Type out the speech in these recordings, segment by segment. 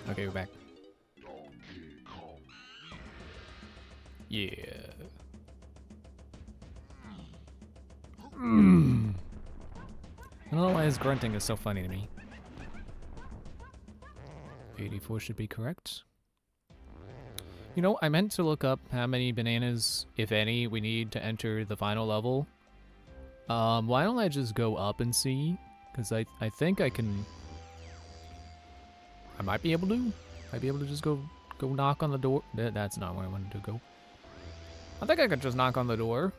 Okay, we're back. Yeah. I don't know why his grunting is so funny to me. 84 should be correct. You know, I meant to look up how many bananas, if any, we need to enter the final level. Why don't I just go up and see? Because I think I can... I might be able to. Might be able to just go knock on the door. That's not where I wanted to go. I think I could just knock on the door.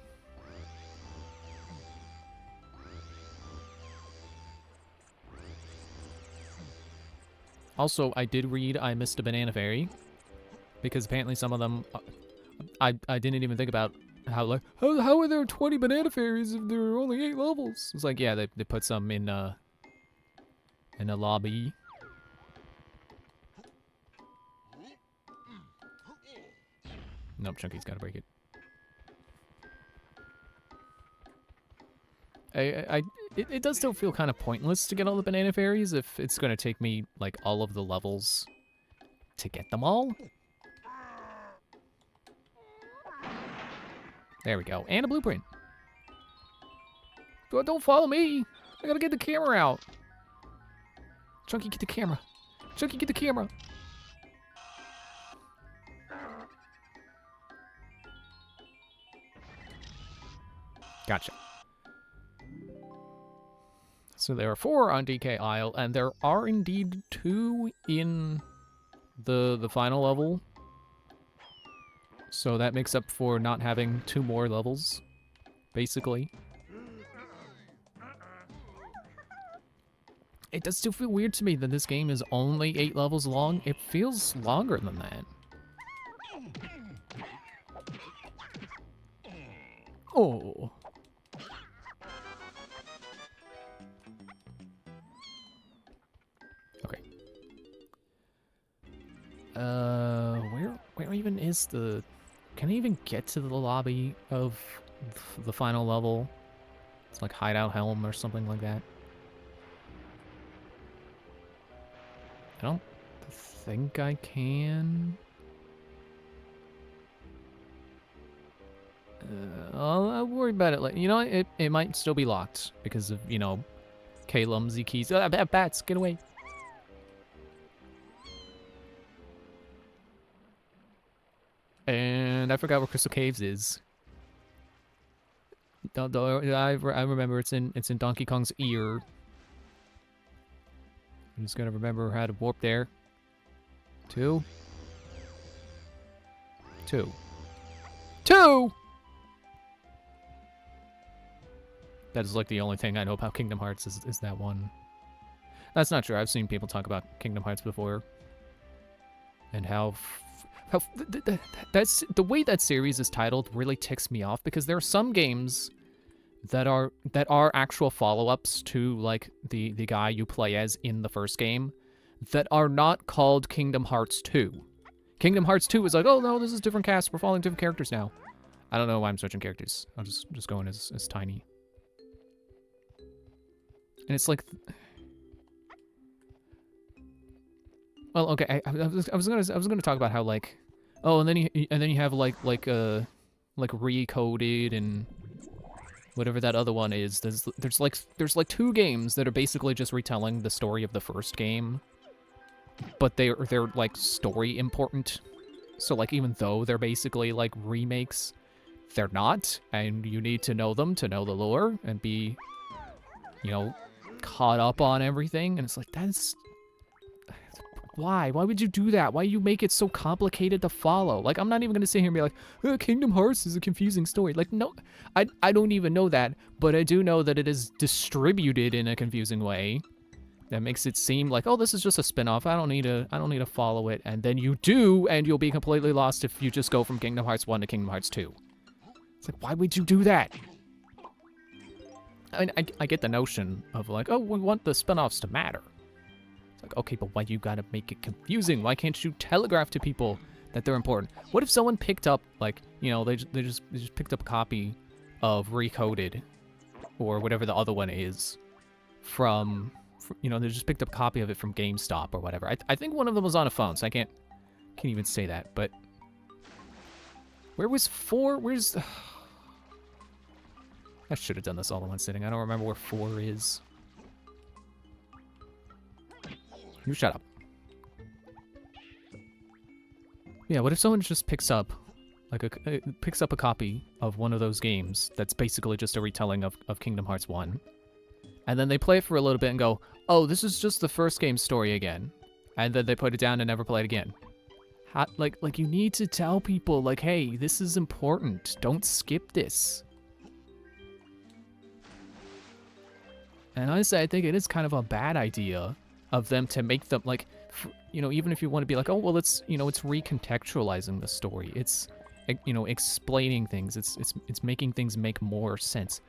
Also, I did read I missed a banana fairy. Because apparently some of them... I didn't even think about how, like, how are there 20 banana fairies if there are only 8 levels? It's like, yeah, they put some in a lobby. Nope, Chunky's gotta break it. It does still feel kind of pointless to get all the banana fairies if it's gonna take me, like, all of the levels to get them all. There we go. And a blueprint. Don't follow me. I gotta get the camera out. Chunky, get the camera. Chunky, get the camera. Gotcha. So there are 4 on DK Isle, and there are indeed 2 in the final level. So that makes up for not having 2 more levels, basically. It does still feel weird to me that this game is only 8 levels long. It feels longer than that. Oh. Okay. Where even is the... Can I even get to the lobby of the final level? It's like Hideout Helm or something like that. I don't think I can. I'll worry about it later. You know, it might still be locked because of, you know, K-Lumsy keys. Bats, get away. And I forgot where Crystal Caves is. I remember it's in Donkey Kong's ear. I'm just gonna remember how to warp there. 2. 2. 2! That is like the only thing I know about Kingdom Hearts is that one. That's not true. I've seen people talk about Kingdom Hearts before. And how that's the way that series is titled really ticks me off because there are some games that are actual follow-ups to like the guy you play as in the first game that are not called Kingdom Hearts 2. Kingdom Hearts 2 is like, oh no, this is different cast. We're following different characters now. I don't know why I'm switching characters. I'll just go in as Tiny. And it's like, well, okay. I was gonna talk about how like, oh, and then you have like Recoded and whatever that other one is. There's like 2 games that are basically just retelling the story of the first game, but they're like story important. So like even though they're basically like remakes, they're not, and you need to know them to know the lore and be, you know, caught up on everything. And it's like, that's... Why? Why would you do that? Why you make it so complicated to follow? Like, I'm not even gonna sit here and be like, Kingdom Hearts is a confusing story. Like, no, I don't even know that, but I do know that it is distributed in a confusing way that makes it seem like, oh, this is just a spin-off. I don't need to follow it. And then you do, and you'll be completely lost if you just go from Kingdom Hearts 1 to Kingdom Hearts 2. It's like, why would you do that? I get the notion of like, oh, we want the spin-offs to matter. Like, okay, but why you gotta make it confusing? Why can't you telegraph to people that they're important? What if someone picked up, like, you know, they just picked up a copy of Recoded, or whatever the other one is, from you know, they just picked up a copy of it from GameStop or whatever. I think one of them was on a phone, so I can't even say that. But where was 4? Where's... I should have done this all in one sitting. I don't remember where 4 is. You shut up. Yeah, what if someone just picks up, like, picks up a copy of one of those games that's basically just a retelling of Kingdom Hearts 1, and then they play it for a little bit and go, oh, this is just the first game's story again, and then they put it down and never play it again. Like you need to tell people, like, hey, this is important. Don't skip this. And honestly, I think it is kind of a bad idea of them to make them, like, you know, even if you want to be like, oh, well, it's, you know, it's recontextualizing the story. It's, you know, explaining things. It's making things make more sense.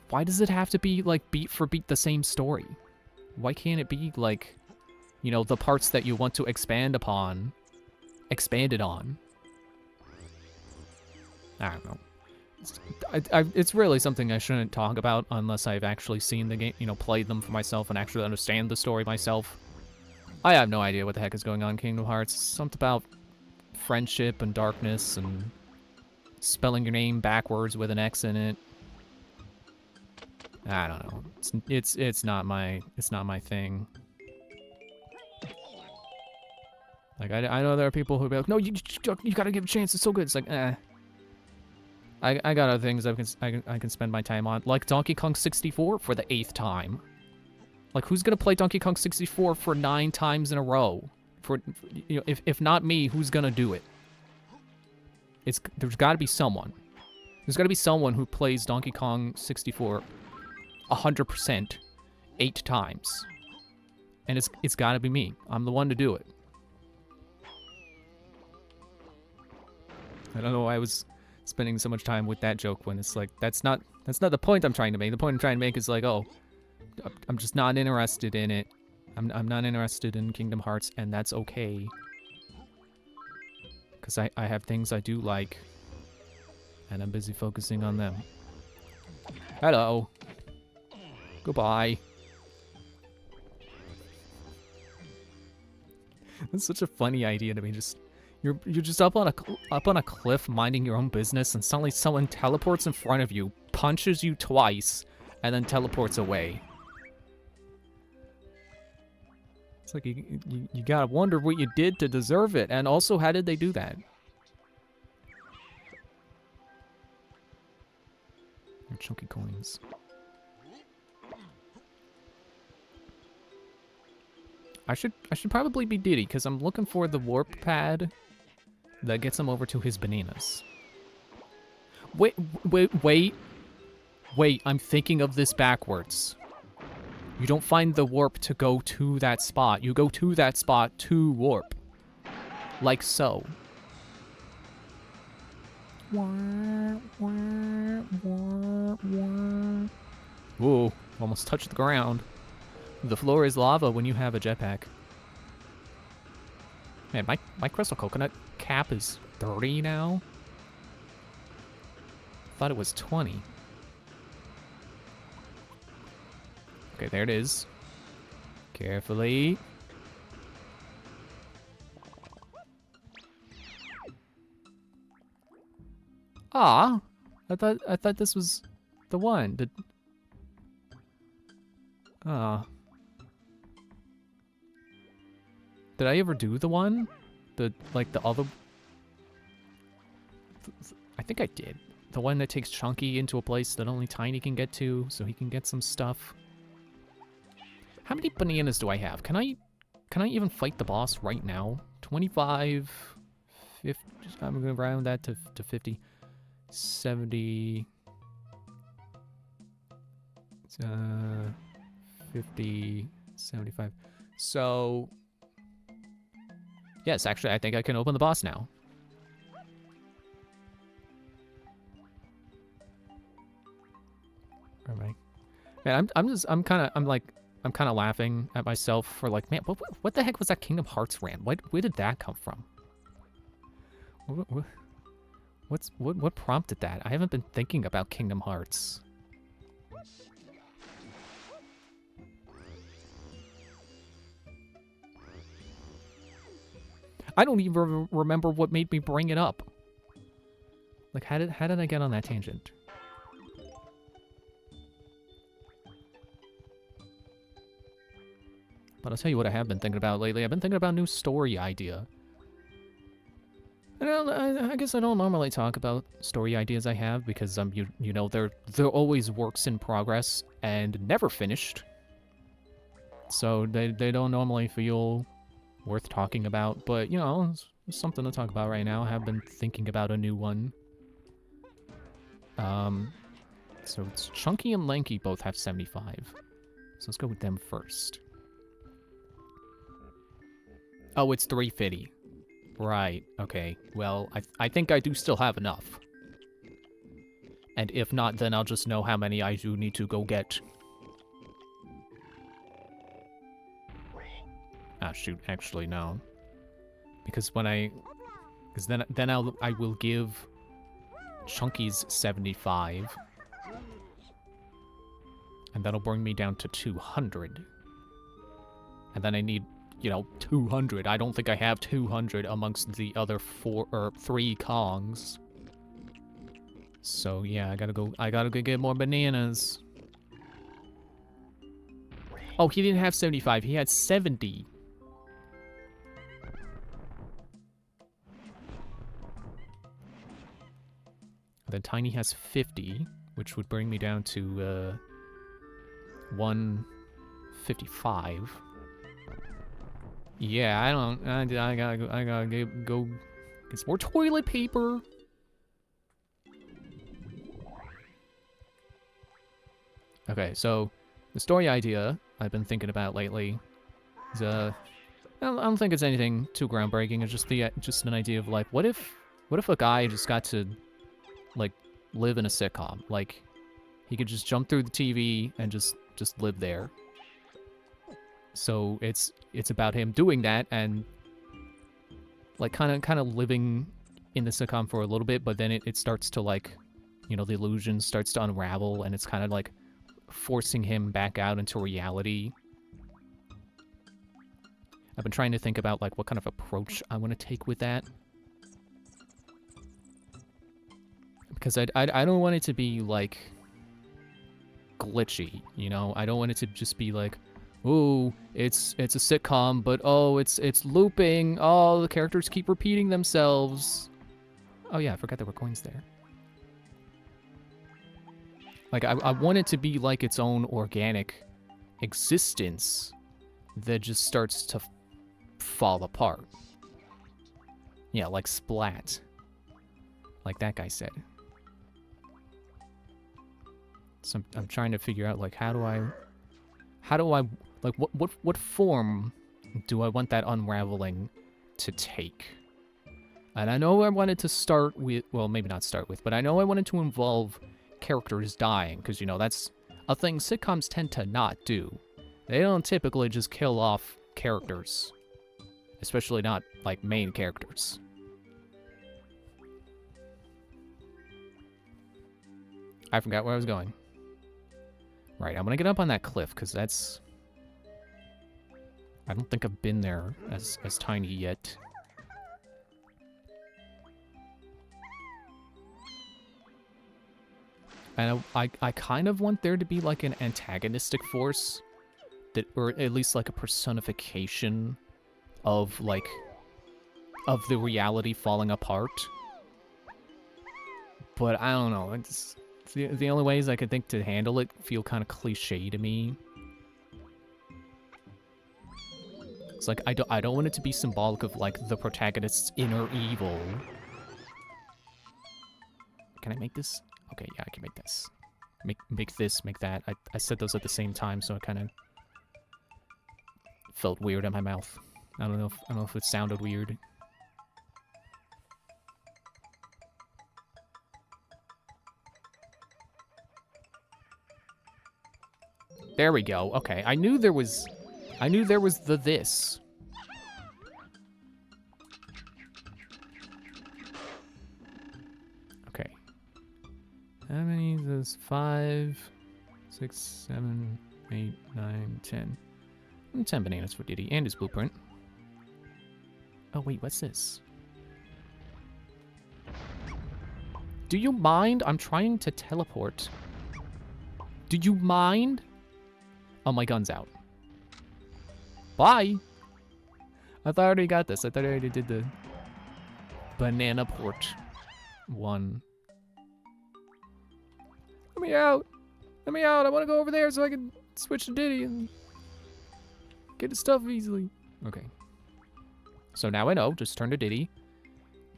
Why does it have to be, like, beat for beat the same story? Why can't it be, like, you know, the parts that you want to expand upon, expanded on? I don't know. It's really something I shouldn't talk about unless I've actually seen the game, you know, played them for myself and actually understand the story myself. I have no idea what the heck is going on in Kingdom Hearts. Something about friendship and darkness and spelling your name backwards with an X in it. I don't know. It's not my thing. Like I know there are people who be like, no, you gotta give it a chance. It's so good. It's like, eh. I got other things I can spend my time on, like Donkey Kong 64 for the 8th time. Like, who's gonna play Donkey Kong 64 for 9 times in a row? For, you know, if not me, who's gonna do it? There's got to be someone. There's got to be someone who plays Donkey Kong 64 100% 8 times, and it's got to be me. I'm the one to do it. I don't know why I was spending so much time with that joke when it's like, that's not the point I'm trying to make. The point I'm trying to make is like, oh, I'm just not interested in it. I'm not interested in Kingdom Hearts, and that's okay. Because I have things I do like, and I'm busy focusing on them. Hello. Goodbye. That's such a funny idea to me. You're just up on a cliff minding your own business, and suddenly someone teleports in front of you, punches you twice, and then teleports away. It's like you gotta wonder what you did to deserve it, and also how did they do that? Chunky coins. I should probably be Diddy, because I'm looking for the warp pad that gets him over to his bananas. Wait, I'm thinking of this backwards. You don't find the warp to go to that spot. You go to that spot to warp. Like so. Whoa, almost touched the ground. The floor is lava when you have a jetpack. Man, my Crystal Coconut cap is 30 now? Thought it was 20. Okay, there it is. Carefully. Ah, I thought this was the one. Did I ever do the one? The other... I think I did. The one that takes Chunky into a place that only Tiny can get to, so he can get some stuff. How many bananas do I have? Can I even fight the boss right now? 25, 50, I'm gonna round that to 50, 70, 50, 75. So, yes, actually, I think I can open the boss now. All right. Man, I'm kind of laughing at myself for like, man, what the heck was that Kingdom Hearts rant? Where did that come from? What prompted that? I haven't been thinking about Kingdom Hearts. I don't even remember what made me bring it up. Like, how did I get on that tangent? But I'll tell you what I have been thinking about lately. I've been thinking about a new story idea. And I guess I don't normally talk about story ideas I have because you know they're always works in progress and never finished. So they don't normally feel worth talking about, but you know, it's something to talk about right now. I have been thinking about a new one. So it's Chunky and Lanky both have 75. So let's go with them first. Oh, it's 350. Right, okay. Well, I think I do still have enough. And if not, then I'll just know how many I do need to go get. Ah, shoot, actually, no. Because when because then I will give Chunky's 75. And that'll bring me down to 200. And then I need, you know, 200. I don't think I have 200 amongst the other 3 Kongs. So yeah, I gotta go get more bananas. Oh, he didn't have 75, he had 70. Then Tiny has 50, which would bring me down to 155. Yeah, I gotta go get some more toilet paper. Okay, so the story idea I've been thinking about lately is I don't think it's anything too groundbreaking. It's just an idea of like, what if a guy just got to like live in a sitcom? Like he could just jump through the TV and just live there. So it's about him doing that and like kind of living in the sitcom for a little bit, but then it starts to like, you know, the illusion starts to unravel and it's kind of like forcing him back out into reality. I've been trying to think about like what kind of approach I want to take with that. Because I don't want it to be like glitchy, you know? I don't want it to just be like, ooh, it's a sitcom, but oh, it's looping. Oh, the characters keep repeating themselves. Oh yeah, I forgot there were coins there. Like, I want it to be like its own organic existence that just starts to fall apart. Yeah, like Splat. Like that guy said. So I'm trying to figure out, like, how do I, like, what form do I want that unraveling to take? And I know I wanted to start with, well, maybe not start with, but I know I wanted to involve characters dying, because, you know, that's a thing sitcoms tend to not do. They don't typically just kill off characters. Especially not, like, main characters. I forgot where I was going. Right, I'm gonna get up on that cliff, because that's... I don't think I've been there as Tiny yet. And I kind of want there to be like an antagonistic force that, or at least like a personification of like, of the reality falling apart. But I don't know, it's the only ways I could think to handle it feel kind of cliche to me. It's like, I don't want it to be symbolic of like the protagonist's inner evil. Can I make this? Okay, yeah, I can make this. Make this, make that. I said those at the same time, so it kind of felt weird in my mouth. I don't know if it sounded weird. There we go. Okay, I knew there was the this. Okay. How many is this? 5, 6, 7, 8, 9, 10. 10 bananas for Diddy and his blueprint. Oh, wait, what's this? Do you mind? I'm trying to teleport. Do you mind? Oh, my gun's out. Bye. I thought I already got this. I thought I already did the banana port one. Let me out. Let me out. I want to go over there so I can switch to Diddy and get his stuff easily. Okay. So now I know. Just turn to Diddy,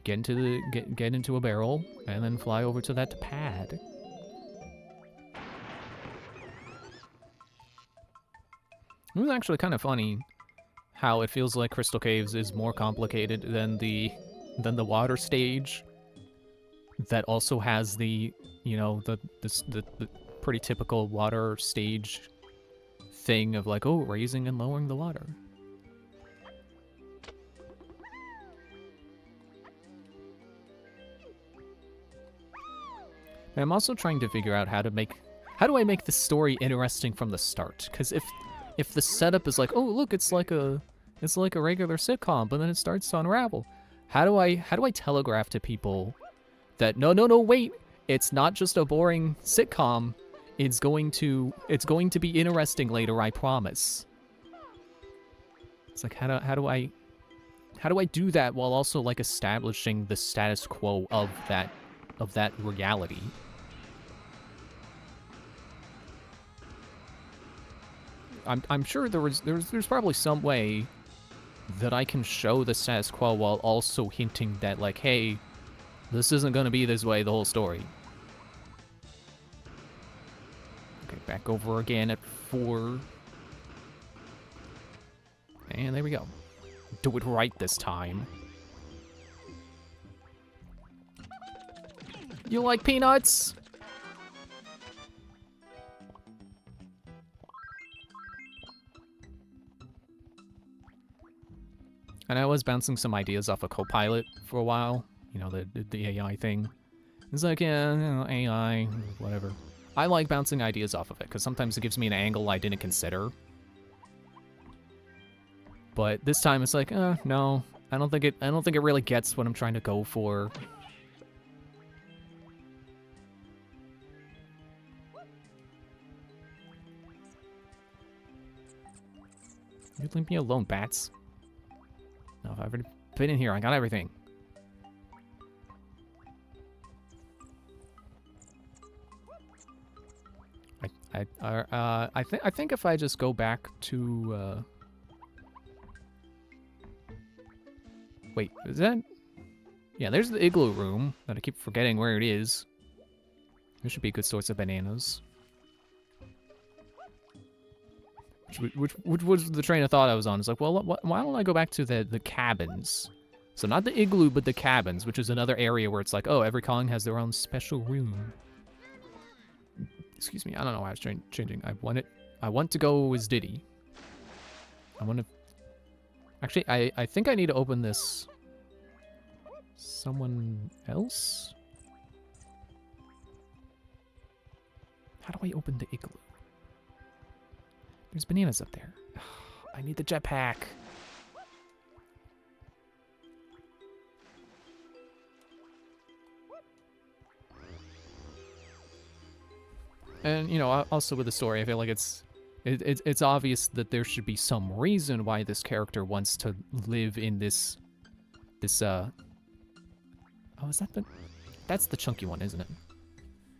get into the get into a barrel, and then fly over to that pad. It was actually kind of funny how it feels like Crystal Caves is more complicated than the water stage. That also has the, you know, the pretty typical water stage thing of like, oh, raising and lowering the water. And I'm also trying to figure out how do I make the story interesting from the start? Because if the setup is like, oh look, it's like a regular sitcom, but then it starts to unravel. How do I telegraph to people that no, wait, it's not just a boring sitcom. It's going to be interesting later, I promise. It's like how do I do that while also like establishing the status quo of that reality? I'm sure there's probably some way that I can show the status quo while also hinting that like, hey, this isn't gonna be this way the whole story. Okay, back over again at 4. And there we go. Do it right this time. You like peanuts? And I was bouncing some ideas off a Copilot for a while. You know, the AI thing. It's like, yeah, you know, AI, whatever. I like bouncing ideas off of it, because sometimes it gives me an angle I didn't consider. But this time it's like, no, I don't think it really gets what I'm trying to go for. You leave me alone, bats. No, if I've already been in here, I got everything. I think if I just go back to wait, is that? Yeah, there's the igloo room that I keep forgetting where it is. There should be a good source of bananas. Which was the train of thought I was on. It's like, well, why don't I go back to the cabins? So not the igloo, but the cabins, which is another area where it's like, oh, every Kong has their own special room. Excuse me, I don't know why I was changing. I want to go as Diddy. I want to... Actually, I think I need to open this... Someone else? How do I open the igloo? There's bananas up there. I need the jetpack. And, you know, also with the story, I feel like it's obvious that there should be some reason why this character wants to live in this oh, is that that's the chunky one, isn't it?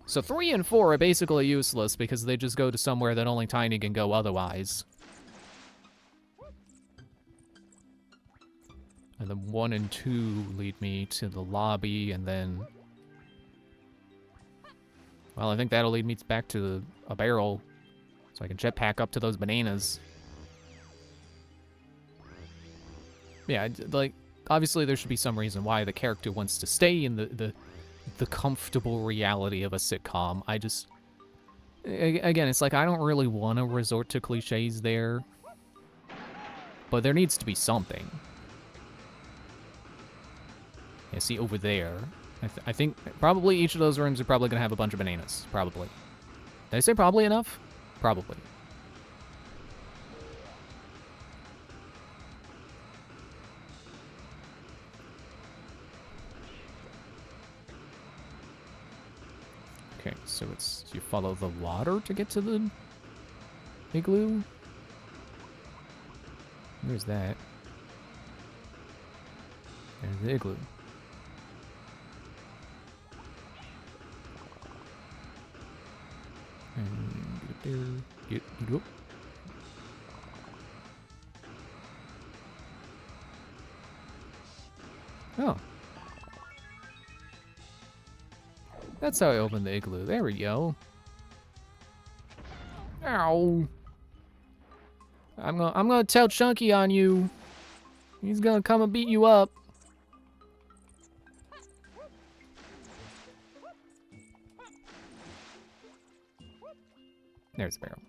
So 3 and 4 are basically useless because they just go to somewhere that only Tiny can go otherwise. And then 1 and 2 lead me to the lobby, and then... Well, I think that'll lead me back to a barrel, so I can jetpack up to those bananas. Yeah, like, obviously there should be some reason why the character wants to stay in the comfortable reality of a sitcom. I just... Again, it's like, I don't really want to resort to cliches there, but there needs to be something. Yeah, see, over there... I think probably each of those rooms are probably going to have a bunch of bananas. Probably. Did I say probably enough? Probably. Okay, so it's you follow the water to get to the igloo? Where's that? There's the igloo. And get up there. Get up. Oh. That's how I open the igloo. There we go. Ow. I'm gonna tell Chunky on you. He's gonna come and beat you up. There's the barrel.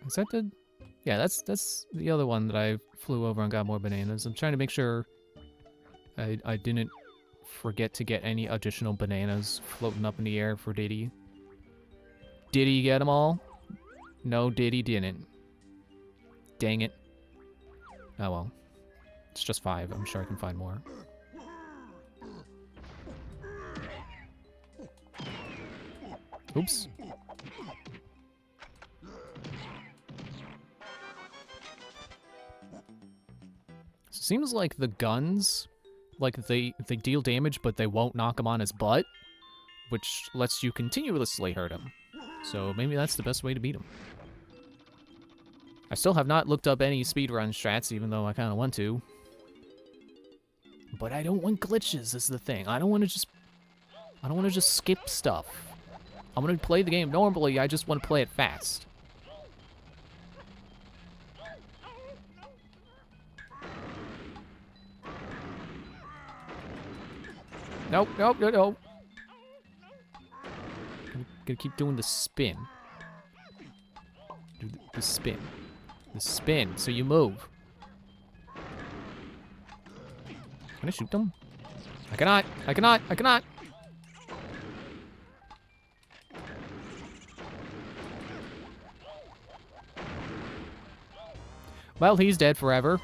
Is that the... Yeah, that's the other one that I flew over and got more bananas. I'm trying to make sure I didn't forget to get any additional bananas floating up in the air for Diddy. Did he get them all? No, Diddy didn't. Dang it. Oh well. It's just 5. I'm sure I can find more. Oops. Seems like the guns, like they deal damage, but they won't knock him on his butt, which lets you continuously hurt him. So maybe that's the best way to beat him. I still have not looked up any speedrun strats, even though I kind of want to. But I don't want glitches, is the thing. I don't want to just skip stuff. I want to play the game normally, I just want to play it fast. Nope, nope, no, no. I'm gonna keep doing the spin. Do the spin. The spin, so you move. Can I shoot them? I cannot, I cannot, I cannot. Well, he's dead forever.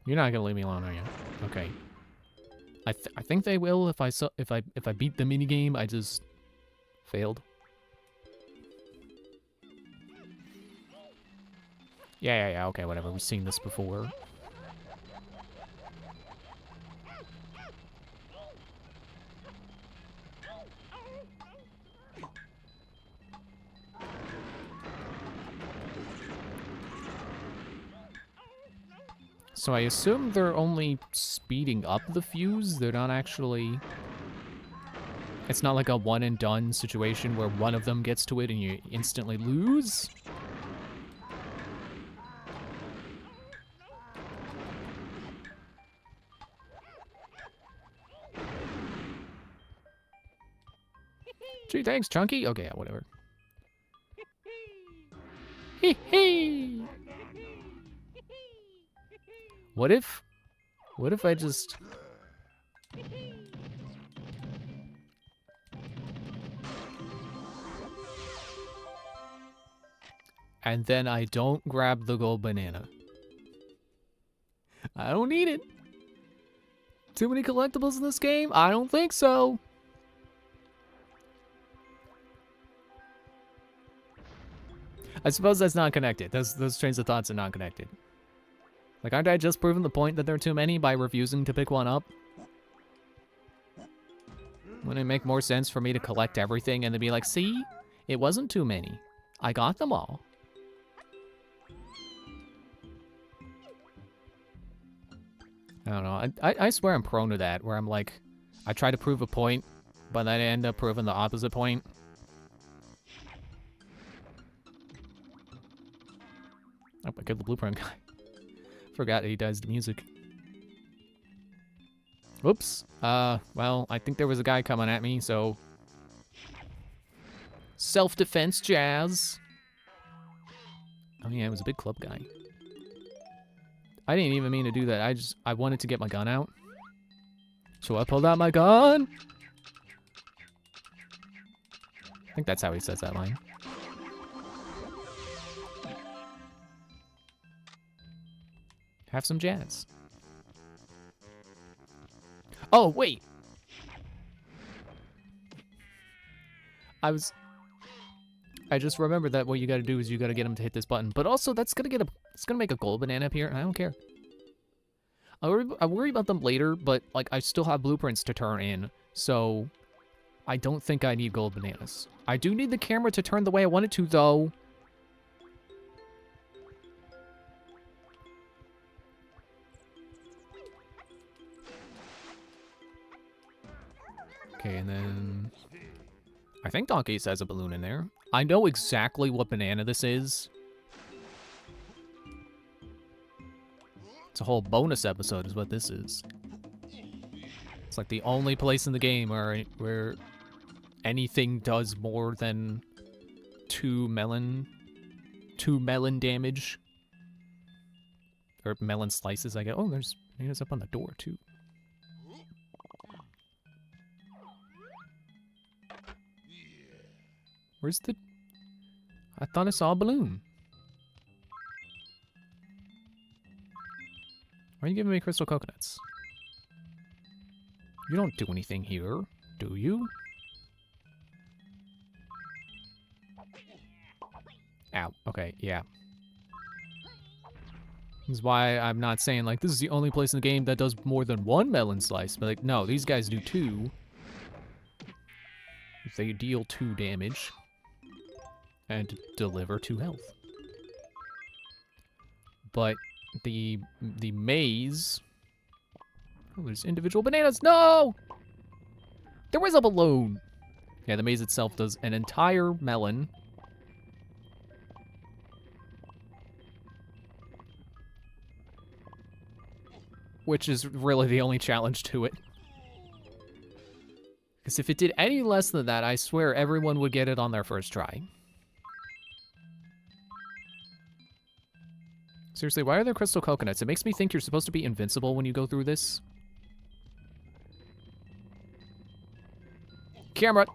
You're not gonna leave me alone, are you? Okay. I think they will if I beat the minigame. I just failed. Yeah. Okay, whatever. We've seen this before. So I assume they're only speeding up the fuse. They're not actually... It's not like a one and done situation where one of them gets to it and you instantly lose. Gee, thanks, Chunky. Okay, yeah, whatever. Hee hee. What if I just... And then I don't grab the gold banana. I don't need it. Too many collectibles in this game? I don't think so. I suppose that's not connected. Those trains of thoughts are not connected. Like, aren't I just proving the point that there are too many by refusing to pick one up? Wouldn't it make more sense for me to collect everything and then be like, see? It wasn't too many. I got them all. I don't know. I swear I'm prone to that, where I'm like, I try to prove a point, but then I end up proving the opposite point. Oh, I killed the blueprint guy. Forgot that he does the music. Whoops. Well, I think there was a guy coming at me, so... Self-defense jazz. Oh yeah, it was a big club guy. I didn't even mean to do that. I wanted to get my gun out. So I pulled out my gun. I think that's how he says that line. Have some jazz. Oh, wait. I just remembered that what you gotta do is you gotta get him to hit this button. But also, it's gonna make a gold banana appear, and I don't care. I worry about them later, but, like, I still have blueprints to turn in, so I don't think I need gold bananas. I do need the camera to turn the way I want it to, though. Okay, and then I think Donkey has a balloon in there. I know exactly what banana this is. It's a whole bonus episode is what this is. It's like the only place in the game where anything does more than two melon damage. Or melon slices, I guess. Oh, there's bananas up on the door, too. Where's the... I thought I saw a balloon. Why are you giving me crystal coconuts? You don't do anything here, do you? Ow. Okay, yeah. This is why I'm not saying, like, this is the only place in the game that does more than one melon slice. But, like, no, these guys do 2. They deal 2 damage. And deliver 2 health. But the maze... Oh, there's individual bananas. No! There was a balloon! Yeah, the maze itself does an entire melon. Which is really the only challenge to it. Because if it did any less than that, I swear everyone would get it on their first try. Seriously, why are there crystal coconuts? It makes me think you're supposed to be invincible when you go through this. Camera!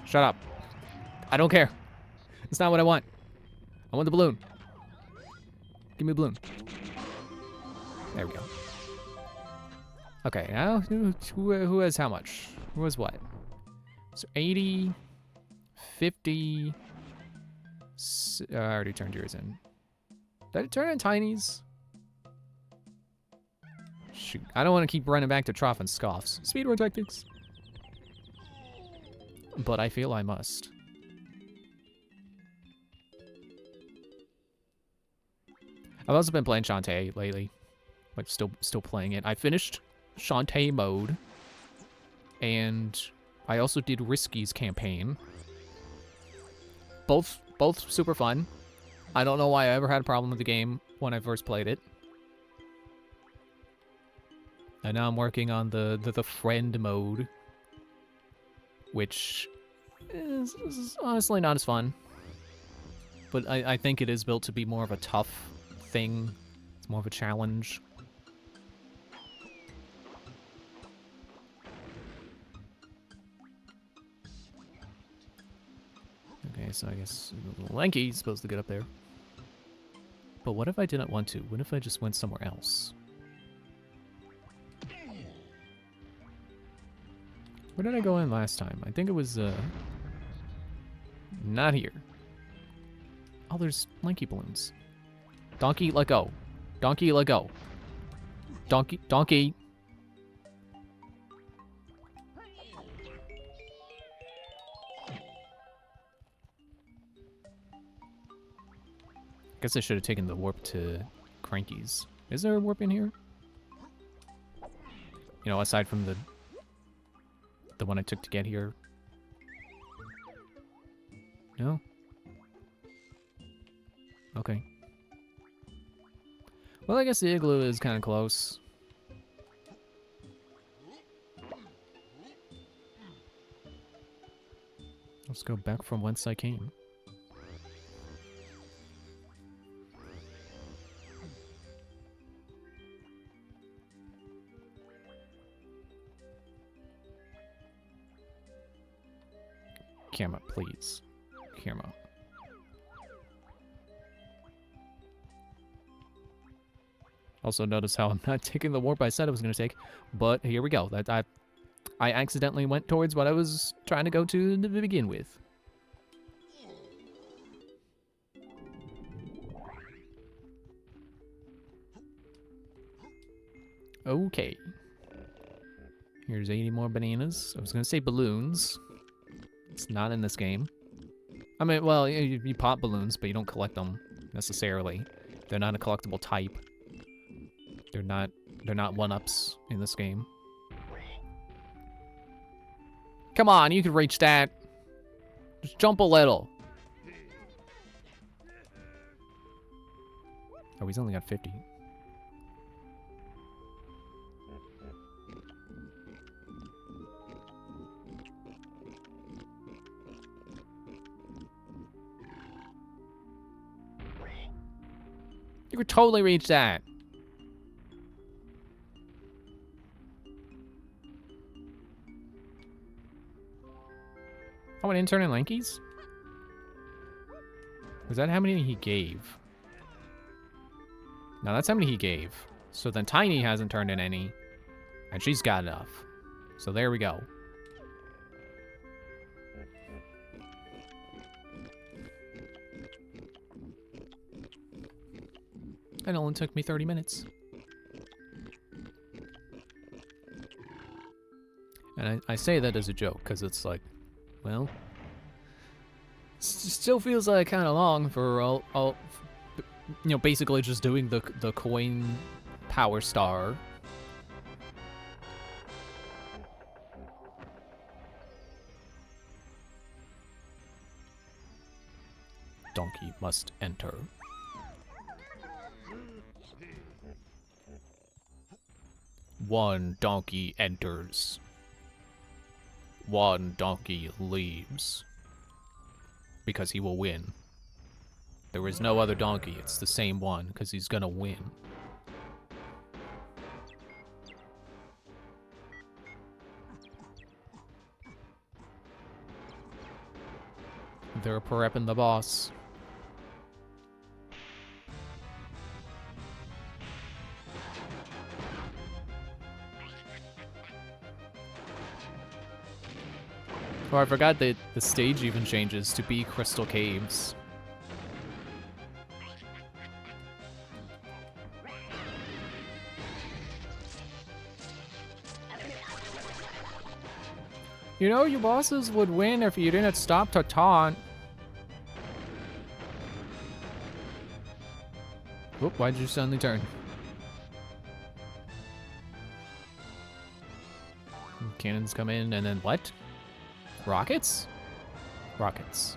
Shut up. I don't care. It's not what I want. I want the balloon. Give me the balloon. There we go. Okay, now who has how much? Who has what? So 80, 50. I already turned yours in. Did I turn in Tiny's? Shoot, I don't want to keep running back to Trough and Scoffs. Speedrun tactics. But I feel I must. I've also been playing Shantae lately. Like, still playing it. I finished Shantae mode. And I also did Risky's campaign. Both super fun. I don't know why I ever had a problem with the game when I first played it. And now I'm working on the friend mode. Which is honestly not as fun. But I think it is built to be more of a tough thing. It's more of a challenge. Okay, so I guess Lanky's supposed to get up there. But what if I didn't want to? What if I just went somewhere else? Where did I go in last time? I think it was, not here. Oh, there's Lanky balloons. Donkey, let go. Donkey, let go. Donkey. Guess I should have taken the warp to Cranky's. Is there a warp in here? You know, aside from the one I took to get here. No? Okay. Well, I guess the igloo is kind of close. Let's go back from whence I came. Camera, please. Camera. Also notice how I'm not taking the warp I said I was going to take, but here we go. I accidentally went towards what I was trying to go to begin with. Okay. Here's 80 more bananas. I was going to say balloons. It's not in this game. I mean, well, you pop balloons, but you don't collect them necessarily. They're not a collectible type. They're not one-ups in this game. Come on, you can reach that. Just jump a little. Oh, he's only got 50. You could totally reach that. Oh, an intern in Lankies? Is that how many he gave? No, that's how many he gave. So then Tiny hasn't turned in any. And she's got enough. So there we go. It only took me 30 minutes. And I say that as a joke, because it's like, well, still feels like kind of long for all, you know, basically just doing the coin power star. Donkey must enter. One donkey enters. One donkey leaves. Because he will win. There is no other donkey, it's the same one, because he's gonna win. They're prepping the boss. Oh, I forgot that the stage even changes to be Crystal Caves. You know, your bosses would win if you didn't stop to taunt. Whoop, why'd you suddenly turn? Cannons come in and then what? Rockets? Rockets.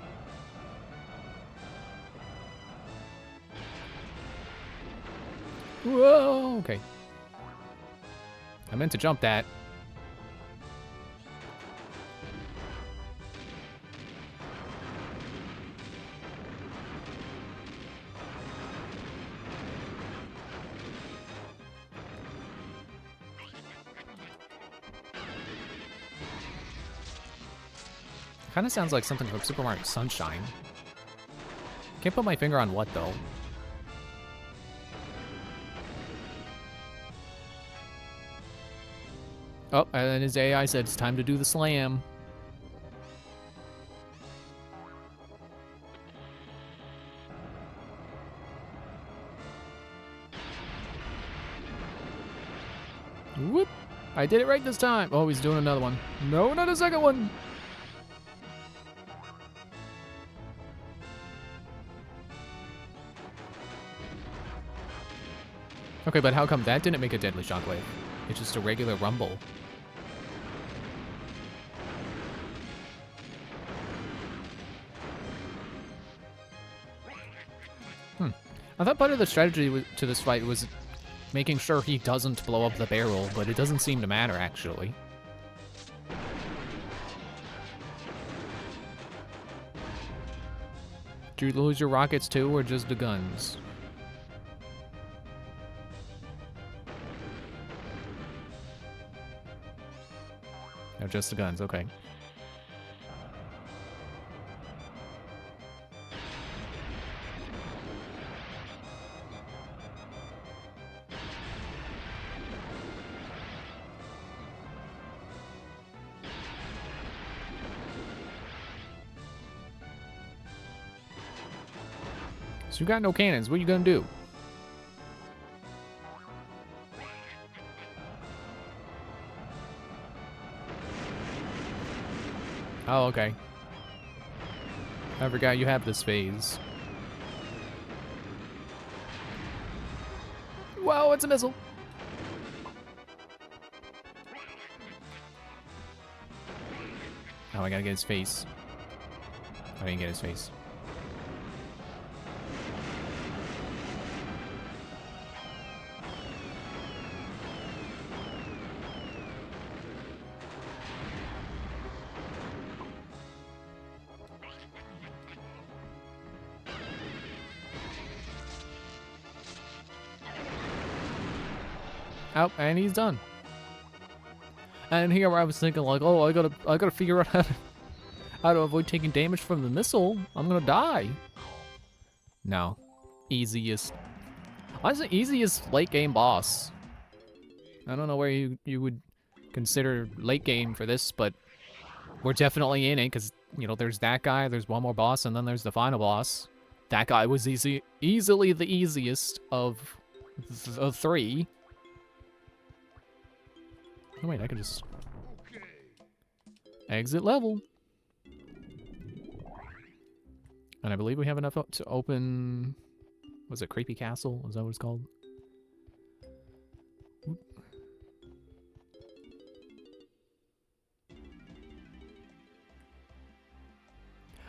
Whoa, okay. I meant to jump that. Kind of sounds like something from Super Mario Sunshine. Can't put my finger on what, though. Oh, and his AI said it's time to do the slam. Whoop! I did it right this time. Oh, he's doing another one. No, not a second one. Okay, but how come that didn't make a deadly shockwave? It's just a regular rumble. I thought part of the strategy to this fight was making sure he doesn't blow up the barrel, but it doesn't seem to matter, actually. Did you lose your rockets too, or just the guns? No, just the guns, okay. You got no cannons. What are you gonna do? Oh, okay. I forgot you have this phase. Whoa, it's a missile. Oh, I gotta get his face. I didn't get his face. Oh, and he's done. And here I was thinking like, oh, I gotta figure out how to avoid taking damage from the missile. I'm gonna die. No, easiest. Honestly, easiest late game boss. I don't know where you would consider late game for this, but we're definitely in it because you know there's that guy, there's one more boss, and then there's the final boss. That guy was easily the easiest of the three. Oh wait, I could just exit level. And I believe we have enough to open, was it Creepy Castle? Is that what it's called?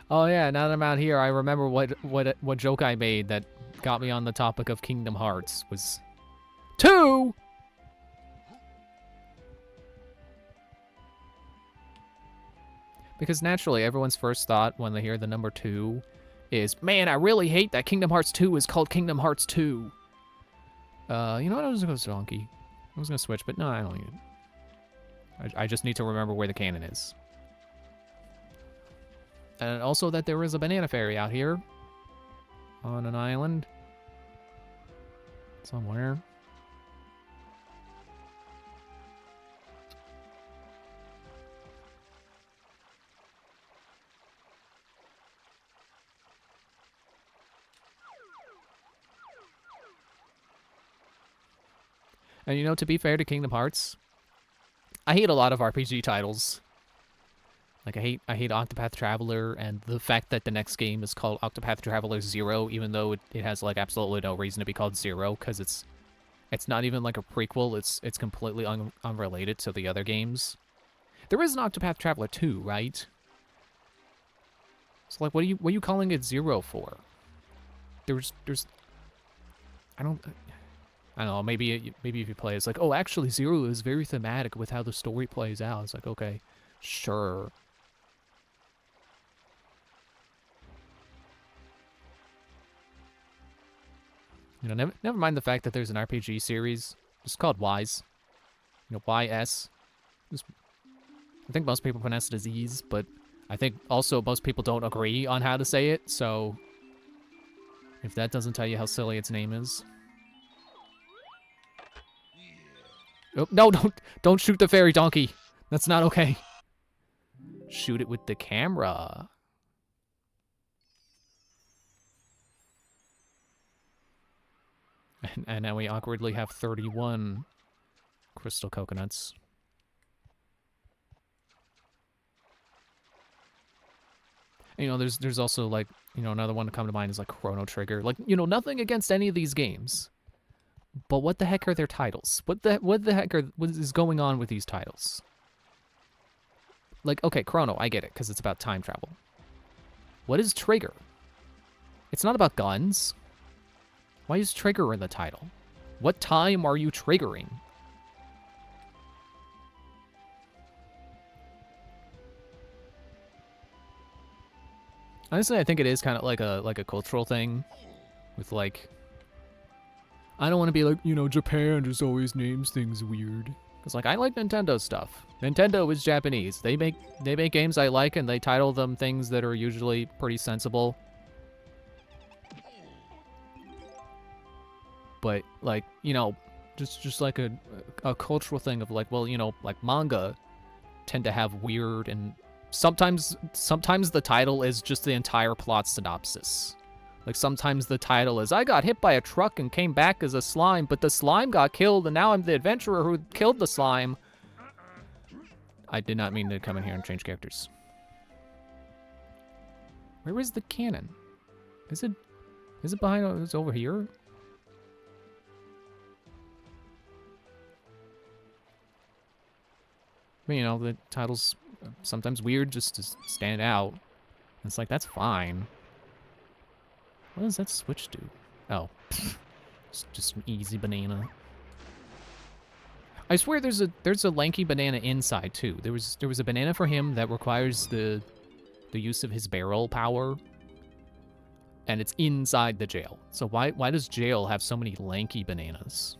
Oh yeah, now that I'm out here, I remember what joke I made that got me on the topic of Kingdom Hearts was 2! Because naturally, everyone's first thought when they hear the number 2 is, man, I really hate that Kingdom Hearts 2 is called Kingdom Hearts 2. You know what? I was gonna go Donkey. I was gonna switch, but no, I don't need it. I just need to remember where the cannon is. And also that there is a banana fairy out here. On an island. Somewhere. And you know, to be fair to Kingdom Hearts, I hate a lot of RPG titles. Like, I hate Octopath Traveler, and the fact that the next game is called Octopath Traveler 0, even though it has, like, absolutely no reason to be called 0, because it's not even, like, a prequel. It's completely unrelated to the other games. There is an Octopath Traveler 2, right? So, like, what are you calling it 0 for? There's... I don't know, maybe if you play, it's like, oh, actually, 0 is very thematic with how the story plays out. It's like, okay, sure. You know, never mind the fact that there's an RPG series. It's called Ys. You know, YS. I think most people pronounce it as Ys, but I think also most people don't agree on how to say it, so if that doesn't tell you how silly its name is. Oh, no, don't shoot the fairy donkey. That's not okay. Shoot it with the camera. And now we awkwardly have 31 crystal coconuts. And, you know, there's also, like, you know, another one to come to mind is, like, Chrono Trigger. Like, you know, nothing against any of these games. But what the heck are their titles? What is going on with these titles? Like, okay, Chrono, I get it, because it's about time travel. What is Trigger? It's not about guns. Why is Trigger in the title? What time are you triggering? Honestly, I think it is kind of like a cultural thing with, like, I don't want to be like, you know, Japan just always names things weird. Because, like, I like Nintendo stuff. Nintendo is Japanese. They make games I like, and they title them things that are usually pretty sensible. But, like, you know, just like a cultural thing of, like, well, you know, like, manga tend to have weird, and sometimes the title is just the entire plot synopsis. Like, sometimes the title is, I got hit by a truck and came back as a slime, but the slime got killed, and now I'm the adventurer who killed the slime. I did not mean to come in here and change characters. Where is the cannon? Is it behind, it's over here? I mean, you know, the title's sometimes weird just to stand out. It's like, that's fine. What does that switch do? Oh, it's just an easy banana. I swear there's a lanky banana inside too. There was a banana for him that requires the use of his barrel power, and it's inside the jail. So why does jail have so many lanky bananas?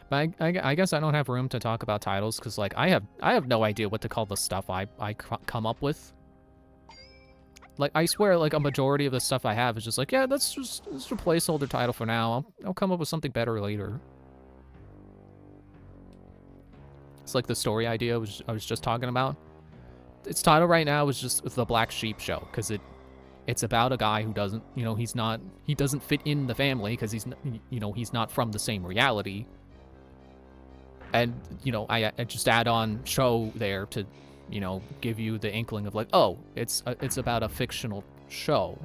But I guess I don't have room to talk about titles because, like, I have no idea what to call the stuff I come up with. Like, I swear, like, a majority of the stuff I have is just like, yeah, that's just a placeholder title for now. I'll come up with something better later. It's like the story idea I was just talking about. Its title right now is just The Black Sheep Show, because it's about a guy who doesn't, you know, he doesn't fit in the family because he's not from the same reality. And, you know, I just add on show there to, you know, give you the inkling of like, oh, it's about a fictional show.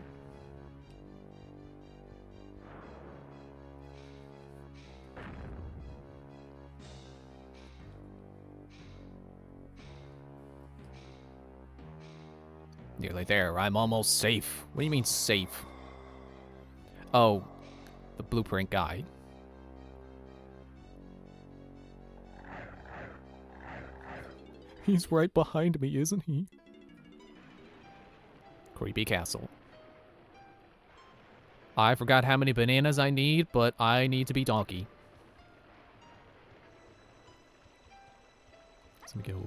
Nearly there. I'm almost safe. What do you mean safe? Oh, the blueprint guy. He's right behind me, isn't he? Creepy castle. I forgot how many bananas I need, but I need to be Donkey. So we go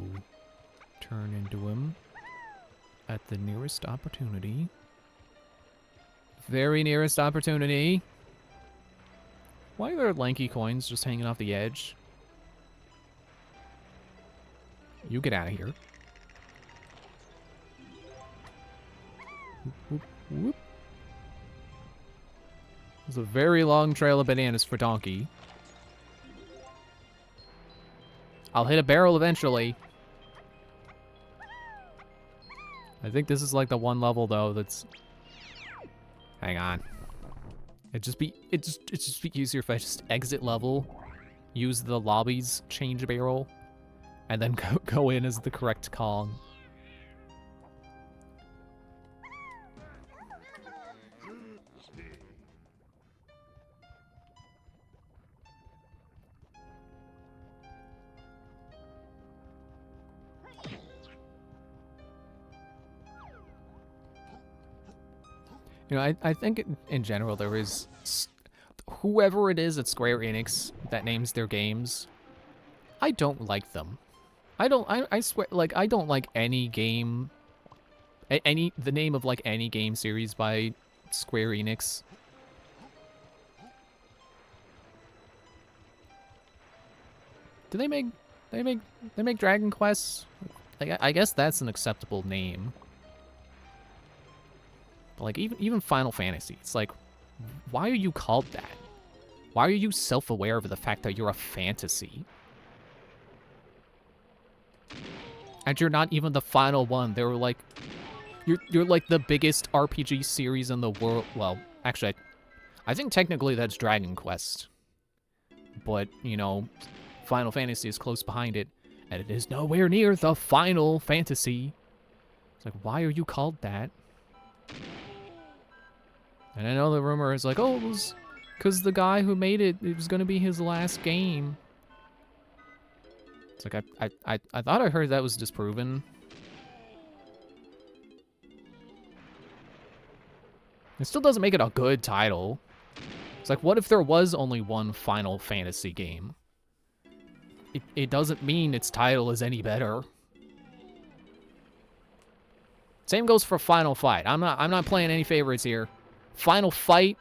turn into him at the nearest opportunity. Very nearest opportunity. Why are there lanky coins just hanging off the edge? You get out of here. Whoop, whoop, whoop. There's a very long trail of bananas for Donkey. I'll hit a barrel eventually. I think this is like the one level though that's... Hang on. It'd just be easier if I just exit level, use the lobby's change barrel, and then go in as the correct Kong. You know, I think in general there is... Whoever it is at Square Enix that names their games, I don't like them. I swear, like, I don't like any game... the name of, like, any game series by Square Enix. Do they make Dragon Quest? Like, I guess that's an acceptable name. But, like, even Final Fantasy, it's like, why are you called that? Why are you self-aware of the fact that you're a fantasy? And you're not even the final one. They were like, you're like the biggest RPG series in the world. Well, actually, I think technically that's Dragon Quest. But, you know, Final Fantasy is close behind it, and it is nowhere near the Final Fantasy. It's like, why are you called that? And I know the rumor is like, oh, it was because the guy who made it, it was going to be his last game. It's like, I thought I heard that was disproven. It still doesn't make it a good title. It's like, what if there was only one Final Fantasy game? It doesn't mean its title is any better. Same goes for Final Fight. I'm not playing any favorites here. Final Fight,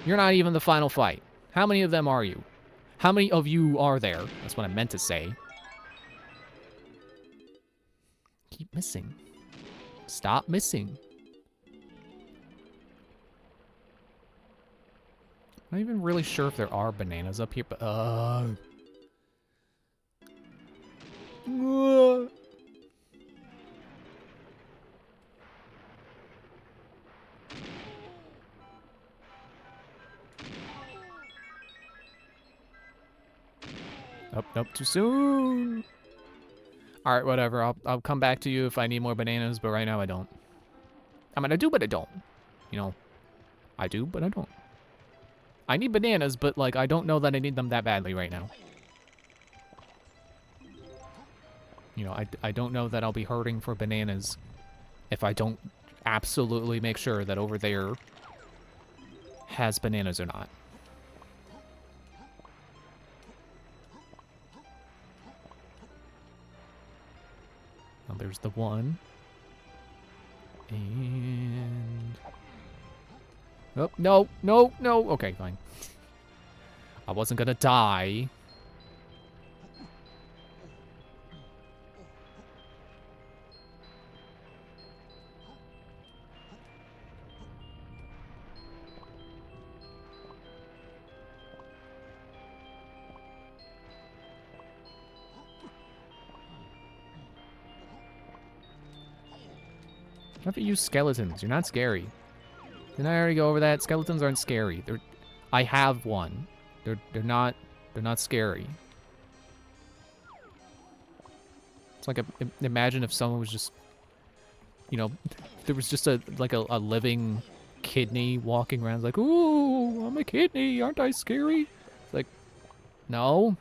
you're not even the Final Fight. How many of them are you? How many of you are there? That's what I meant to say. keep missing. Stop missing. I'm not even really sure if there are bananas up here, but Nope, nope, too soon. All right, whatever. I'll come back to you if I need more bananas, but right now I don't. I mean, I do, but I don't. You know, I do, but I don't. I need bananas, but like I don't know that I need them that badly right now. You know, I don't know that I'll be hurting for bananas if I don't absolutely make sure that over there has bananas or not. Now there's the one. And... Oh, no, no, no. Okay, fine. I wasn't gonna die. Why don't you use skeletons? You're not scary. Didn't I already go over that? Skeletons aren't scary. I have one. They're not scary. It's like imagine if someone was just, you know, there was just a living kidney walking around like, ooh, I'm a kidney, aren't I scary? It's like, no.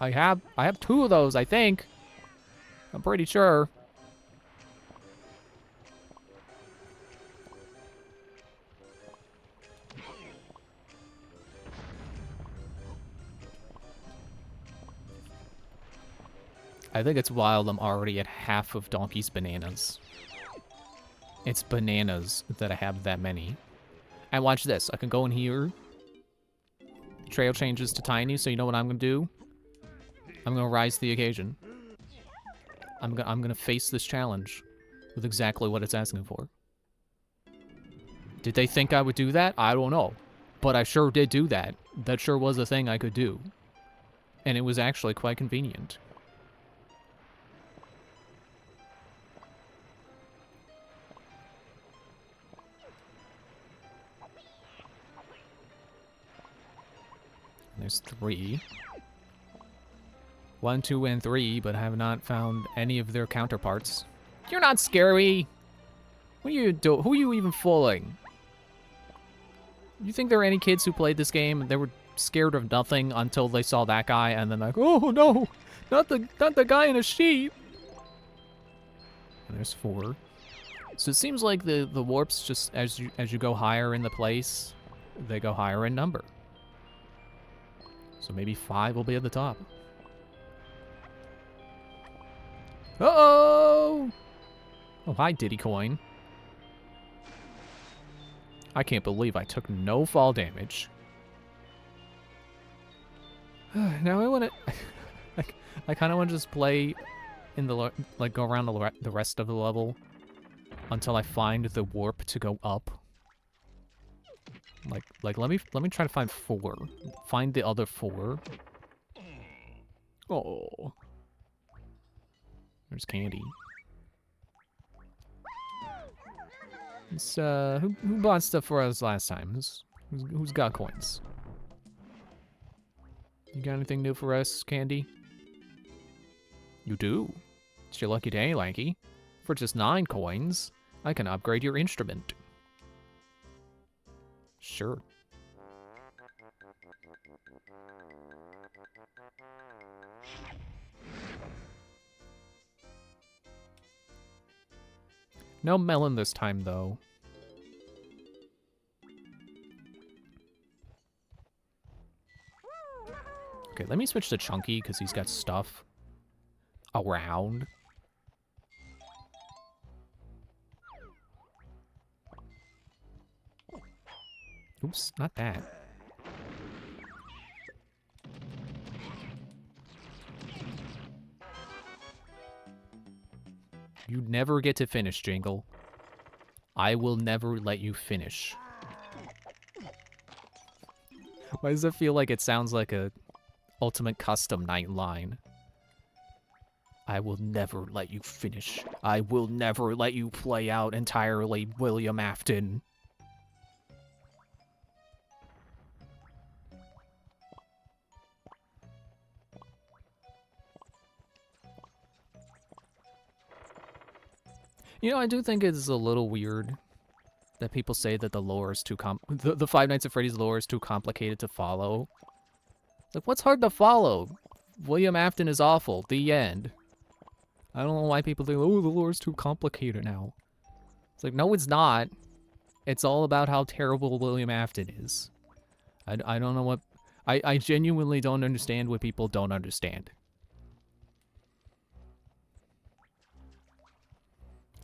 I have 2 of those, I think. I'm pretty sure. I think it's wild I'm already at half of Donkey's bananas. It's bananas that I have that many. And watch this. I can go in here. The trail changes to tiny, so you know what I'm going to do? I'm going to rise to the occasion. I'm going to face this challenge with exactly what it's asking for. Did they think I would do that? I don't know. But I sure did do that. That sure was a thing I could do. And it was actually quite convenient. There's 3. 1, 2, and 3, but I have not found any of their counterparts. You're not scary! What are you doing? Who are you even fooling? You think there are any kids who played this game and they were scared of nothing until they saw that guy and then like, oh no! Not the guy in a sheep! And there's 4. So it seems like the warps just as you go higher in the place, they go higher in number. So maybe 5 will be at the top. Uh-oh! Oh, hi, Diddy Coin. I can't believe I took no fall damage. Now I want to... I kind of want to just play in the... Like, go around the rest of the level until I find the warp to go up. Like let me try to find 4. Find the other 4. Oh. There's candy. It's who bought stuff for us last time? Who's got coins? You got anything new for us, Candy? You do. It's your lucky day, Lanky. For just 9 coins, I can upgrade your instrument. Sure. No melon this time, though. Okay, let me switch to Chunky, because he's got stuff around. Oops, not that. never get to finish, Jingle. I will never let you finish. Why does it feel like it sounds like a Ultimate Custom Night line? I will never let you finish. I will never let you play out entirely, William Afton. You know, I do think it's a little weird that people say that the lore is too the Five Nights at Freddy's lore is too complicated to follow. Like, what's hard to follow? William Afton is awful. The end. I don't know why people think, oh, the lore is too complicated now. It's like, no, it's not. It's all about how terrible William Afton is. I don't know what... I genuinely don't understand what people don't understand.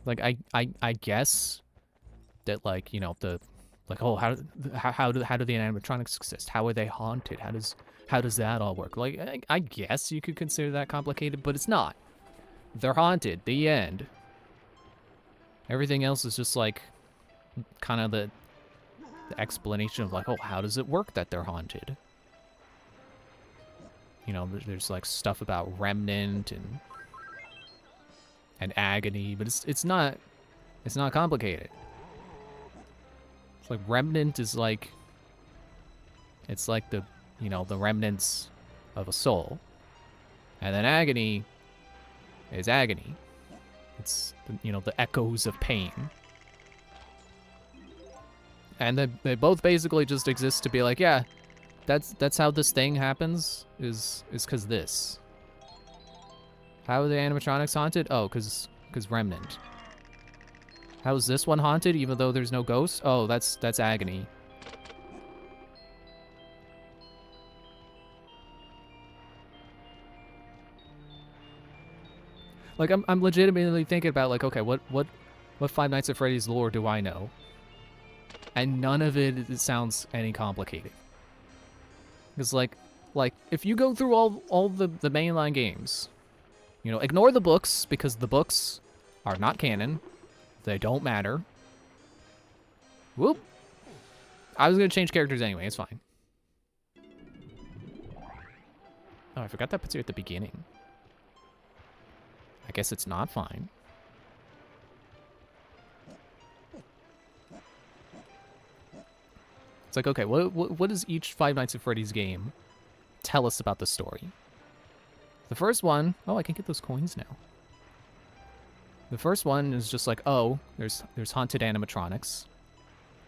Like, I guess that, like, you know, like, oh, how do the animatronics exist? How are they haunted? How does that all work? Like, I guess you could consider that complicated, but it's not. They're haunted. The end. Everything else is just, like, kind of the explanation of, like, oh, how does it work that they're haunted? You know, there's, like, stuff about Remnant and Agony, but it's not complicated. It's like Remnant is like, it's like the, you know, the remnants of a soul. And then Agony is agony. It's, you know, the echoes of pain. And they both basically just exist to be like, yeah, that's how this thing happens, is because this. How are the animatronics haunted? Oh, because Remnant. How is this one haunted even though there's no ghost? Oh, that's Agony. Like, I'm legitimately thinking about, like, okay, what Five Nights at Freddy's lore do I know? And none of it sounds any complicated. Because, like, if you go through all the mainline games, you know, ignore the books, because the books are not canon. They don't matter. Whoop. I was going to change characters anyway, it's fine. Oh, I forgot that puts you at the beginning. I guess it's not fine. It's like, okay, what does each Five Nights at Freddy's game tell us about the story? The first one, oh, I can get those coins now. The first one is just like, oh, there's haunted animatronics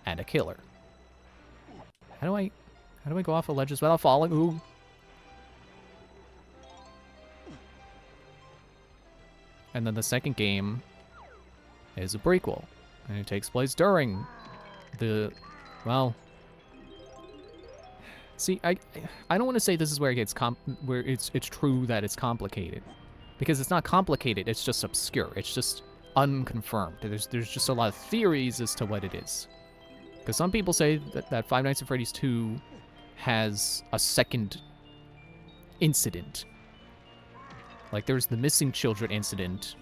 and a killer. How do I go off of ledges without falling? Ooh. And then the second game is a prequel, and it takes place during the, well, see, I don't want to say this is where it gets where it's true that it's complicated, because it's not complicated. It's just obscure. It's just unconfirmed. There's just a lot of theories as to what it is, because some people say that Five Nights at Freddy's 2 has a second incident. Like, there's the missing children incident,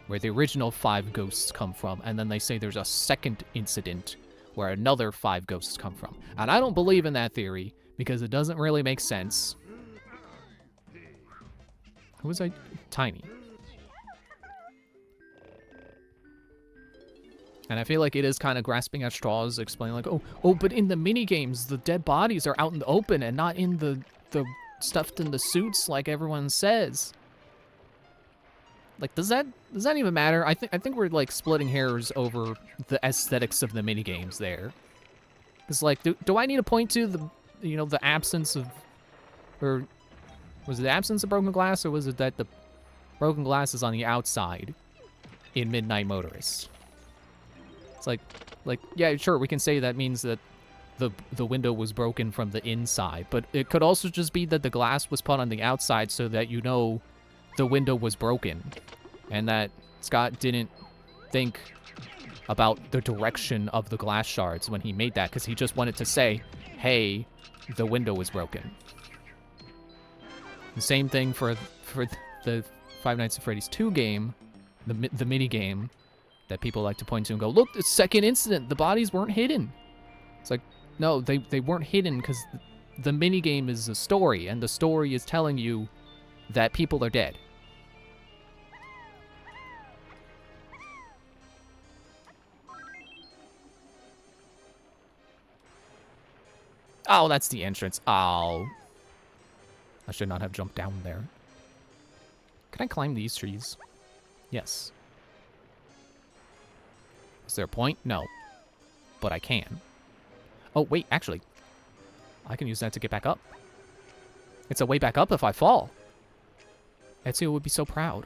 where the original 5 ghosts come from, and then they say there's a second incident where another 5 ghosts come from. And I don't believe in that theory, because it doesn't really make sense. Who was I? Tiny. And I feel like it is kind of grasping at straws, explaining like, oh, but in the mini-games, the dead bodies are out in the open and not in the stuffed in the suits like everyone says. Like, does that even matter? I think we're, like, splitting hairs over the aesthetics of the minigames there. Because, like, do I need to point to the, you know, the absence of, or was it the absence of broken glass, or was it that the broken glass is on the outside in Midnight Motorist? It's like, yeah, sure, we can say that means that the window was broken from the inside, but it could also just be that the glass was put on the outside so that you know the window was broken, and that Scott didn't think about the direction of the glass shards when he made that, because he just wanted to say, hey, the window was broken. The same thing for the Five Nights at Freddy's 2 game, the mini game that people like to point to and go, look, the second incident, the bodies weren't hidden. It's like, no, they weren't hidden because the mini game is a story, and the story is telling you that people are dead. Oh, that's the entrance. Oh. I should not have jumped down there. Can I climb these trees? Yes. Is there a point? No. But I can. Oh, wait, actually. I can use that to get back up. It's a way back up if I fall. Ezio would be so proud.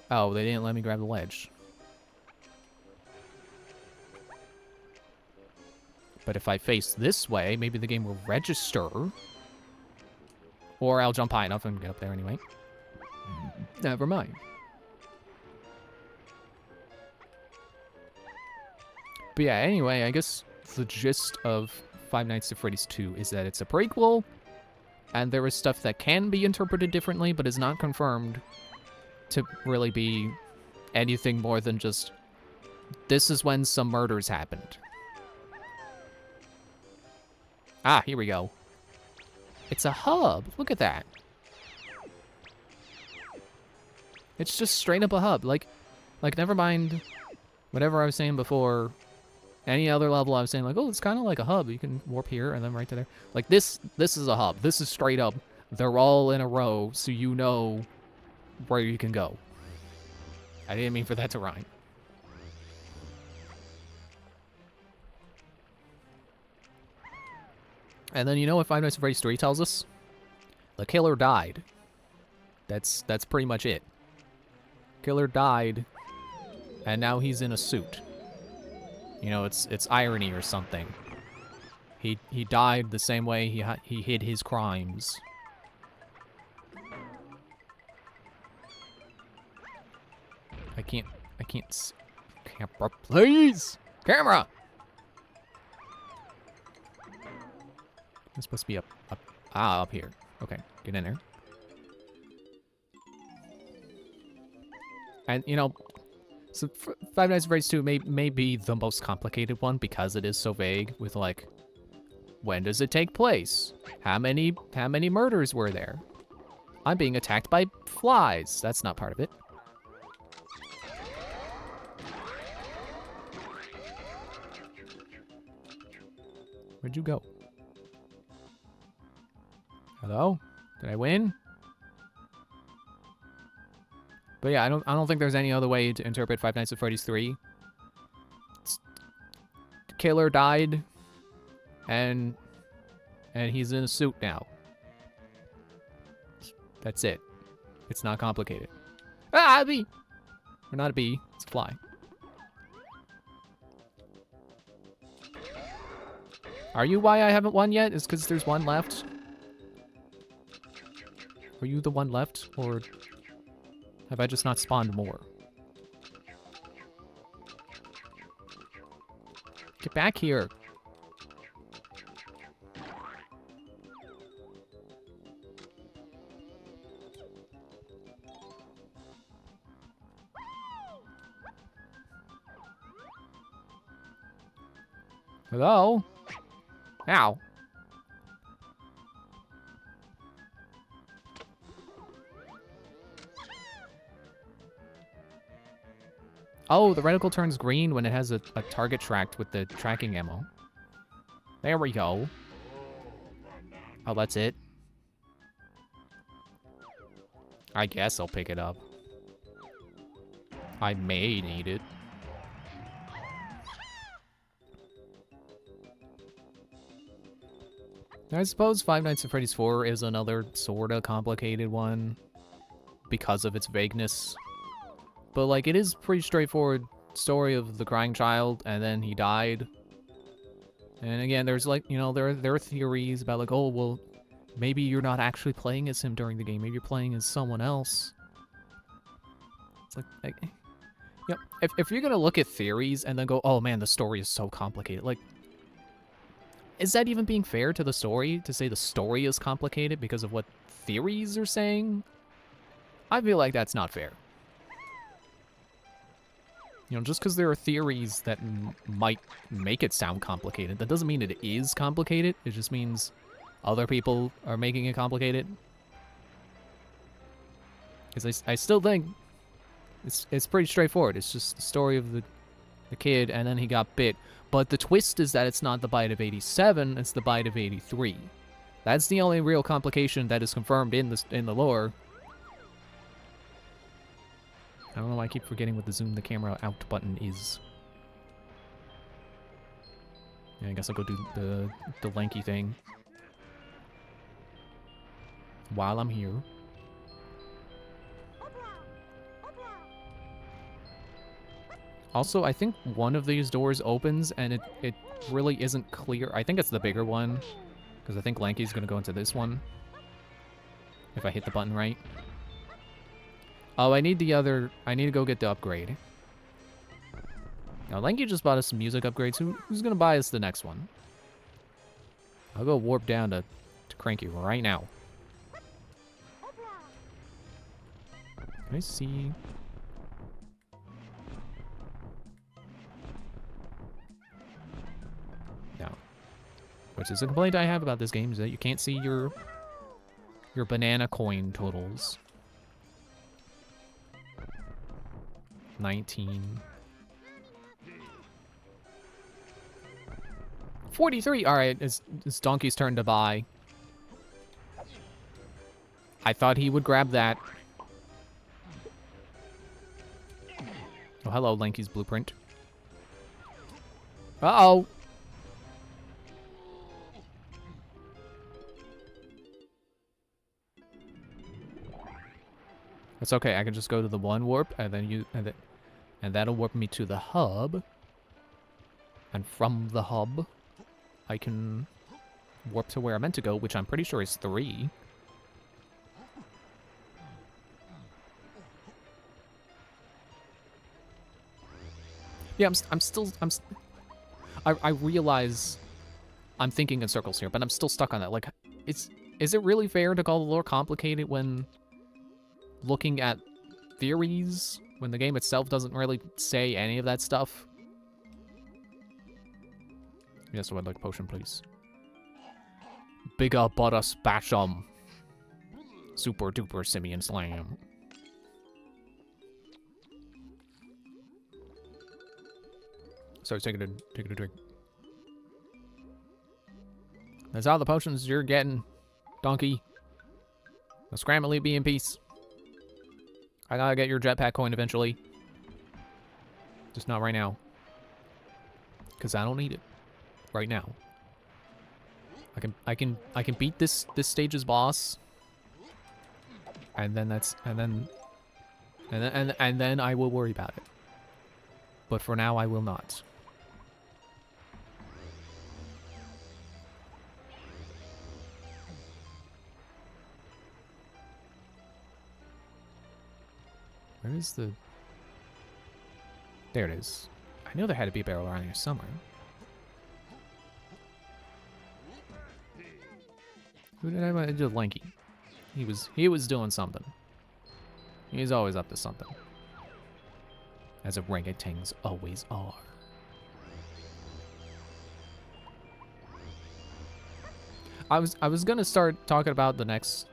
Oh, they didn't let me grab the ledge. But if I face this way, maybe the game will register. Or I'll jump high enough and get up there anyway. Never mind. But yeah, anyway, I guess the gist of Five Nights at Freddy's 2 is that it's a prequel, and there is stuff that can be interpreted differently, but is not confirmed to really be anything more than just, this is when some murders happened. Ah, here we go. It's a hub. Look at that. It's just straight up a hub. Like never mind whatever I was saying before. Any other level I was saying, like, oh, it's kind of like a hub. You can warp here and then right to there. Like, this is a hub. This is straight up. They're all in a row, so you know where you can go. I didn't mean for that to rhyme. And then you know what Five Nights at Freddy's 3 tells us? The killer died. That's pretty much it. Killer died, and now he's in a suit. You know, it's irony or something. He died the same way he hid his crimes. I can't. Camera, please, camera. It's supposed to be up here. Okay, get in there. And, you know, so Five Nights at Freddy's 2 may be the most complicated one because it is so vague with, like, when does it take place? How many murders were there? I'm being attacked by flies. That's not part of it. Where'd you go? Hello? Did I win? But yeah, I don't think there's any other way to interpret Five Nights at Freddy's 3. The killer died, and he's in a suit now. That's it. It's not complicated. Ah, a bee! Or not a bee, it's a fly. Are you why I haven't won yet? Is because there's one left? Are you the one left, or have I just not spawned more? Get back here. Hello? Ow. Oh, the reticle turns green when it has a target tracked with the tracking ammo. There we go. Oh, that's it? I guess I'll pick it up. I may need it. I suppose Five Nights at Freddy's 4 is another sorta complicated one because of its vagueness. But, like, it is pretty straightforward story of the crying child, and then he died. And again, there's, like, you know, there are theories about, like, oh, well, maybe you're not actually playing as him during the game. Maybe you're playing as someone else. It's like you know, if you're gonna look at theories and then go, oh, man, the story is so complicated, like, is that even being fair to the story, to say the story is complicated because of what theories are saying? I feel like that's not fair. You know, just because there are theories that might make it sound complicated, that doesn't mean it is complicated. It just means other people are making it complicated. Because I still think it's pretty straightforward. It's just the story of the kid, and then he got bit. But the twist is that it's not the bite of 87, it's the bite of 83. That's the only real complication that is confirmed in the lore. I don't know why I keep forgetting what the zoom the camera out button is. Yeah, I guess I'll go do the lanky thing while I'm here. Also, I think one of these doors opens and it really isn't clear. I think it's the bigger one, because I think Lanky's gonna go into this one if I hit the button right. Oh, I need to go get the upgrade. Now, Lanky just bought us some music upgrades. Who's gonna buy us the next one? I'll go warp down to Cranky right now. Can I see? No. Which is a complaint I have about this game, is that you can't see your banana coin totals. 19. 43! Alright, it's Donkey's turn to buy. I thought he would grab that. Oh, hello, Lanky's blueprint. Uh-oh! It's okay, I can just go to the one warp, and then and that'll warp me to the hub. And from the hub, I can warp to where I'm meant to go, which I'm pretty sure is 3. Yeah, I realize I'm thinking in circles here, but I'm still stuck on that. Like, is it really fair to call the lore complicated when looking at theories, when the game itself doesn't really say any of that stuff? Yes, so I'd like a potion, please. Bigger butter spatchum. Super duper simian slam. Sorry, take a drink. That's all the potions you're getting, Donkey. Now scram and leave me in peace. I gotta get your jetpack coin eventually. Just not right now. Because I don't need it right now. I can beat this stage's boss. And then and then I will worry about it. But for now I will not. Where is the... There it is. I knew there had to be a barrel around here somewhere. Who did I do? Lanky. He was doing something. He's always up to something. As orangutans always are. I was gonna start talking about the next...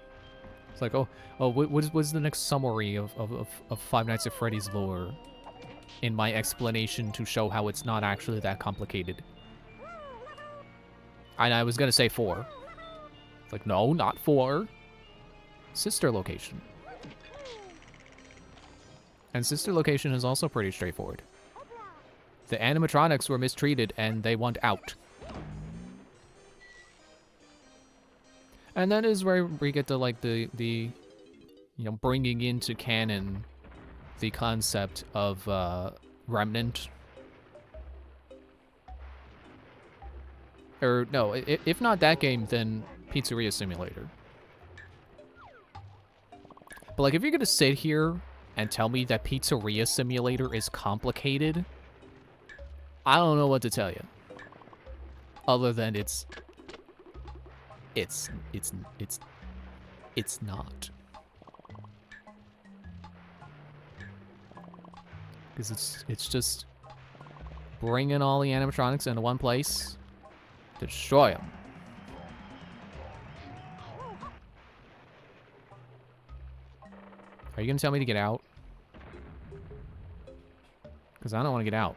It's like, what's the next summary of Five Nights at Freddy's lore in my explanation to show how it's not actually that complicated. And I was gonna say 4. It's like, no, not 4. Sister location. And sister location is also pretty straightforward. The animatronics were mistreated and they want out. And that is where we get to like the you know, bringing into canon the concept of Remnant. Or no, if not that game, then Pizzeria Simulator. But like, if you're gonna sit here and tell me that Pizzeria Simulator is complicated, I don't know what to tell you. Other than it's not. Because it's just bringing all the animatronics into one place to destroy them. Are you gonna tell me to get out? Because I don't want to get out.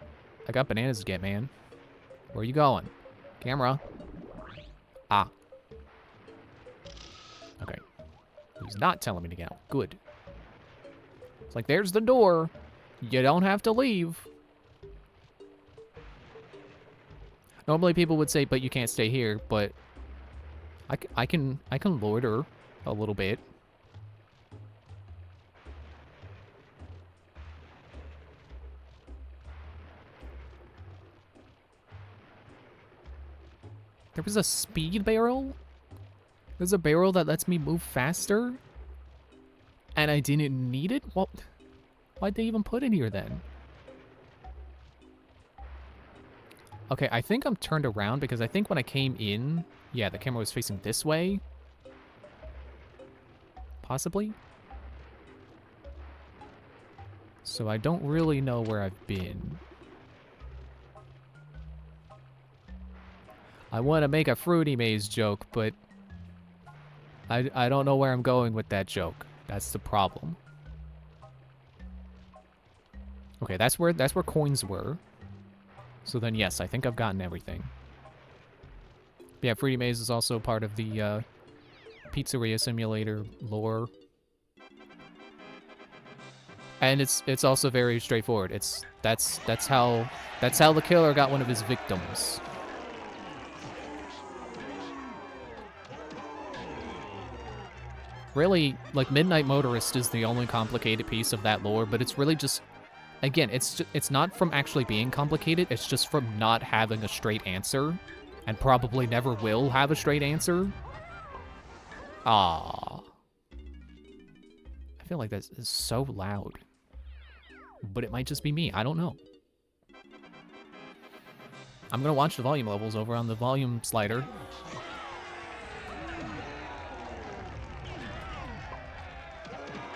I got bananas to get, man. Where are you going? Camera. Ah. Okay. He's not telling me to get out. Good. It's like, there's the door. You don't have to leave. Normally people would say, but you can't stay here, but I can loiter a little bit. There was a speed barrel? There's a barrel that lets me move faster? And I didn't need it? What? Why'd they even put it here then? Okay, I think I'm turned around because I think when I came in, yeah, the camera was facing this way. Possibly? So I don't really know where I've been. I want to make a Fruity Maze joke, but I don't know where I'm going with that joke. That's the problem. Okay, that's where coins were. So then, yes, I think I've gotten everything. Yeah, Fruity Maze is also part of the Pizzeria Simulator lore. And it's also very straightforward. That's how the killer got one of his victims. Really, like, Midnight Motorist is the only complicated piece of that lore, but it's really just, again, it's not from actually being complicated, it's just from not having a straight answer, and probably never will have a straight answer. Ah, I feel like that is so loud. But it might just be me, I don't know. I'm gonna watch the volume levels over on the volume slider.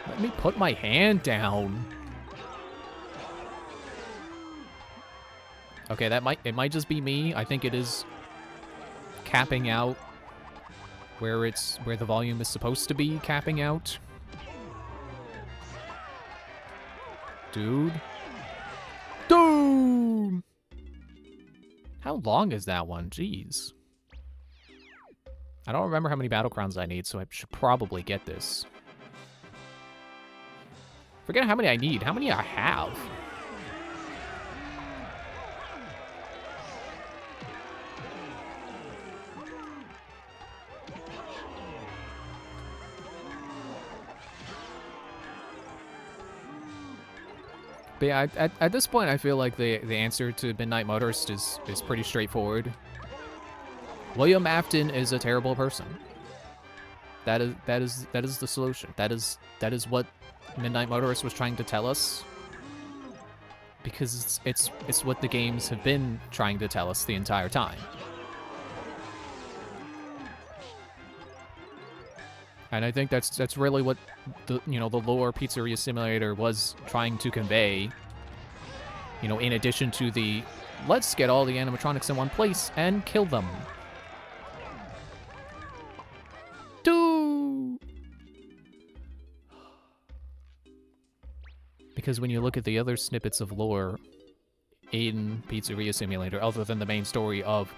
Let me put my hand down. Okay, it might just be me. I think it is capping out where the volume is supposed to be capping out. Dude. How long is that one? Jeez. I don't remember how many battle crowns I need, so I should probably get this. Forget how many I need. How many I have? But yeah, at this point, I feel like the answer to Midnight Motorist is pretty straightforward. William Afton is a terrible person. That is the solution. That is what Midnight Motorist was trying to tell us. Because it's what the games have been trying to tell us the entire time. And I think that's really what the lore Pizzeria Simulator was trying to convey. You know, in addition to the let's get all the animatronics in one place and kill them. Because when you look at the other snippets of lore in Pizzeria Simulator, other than the main story of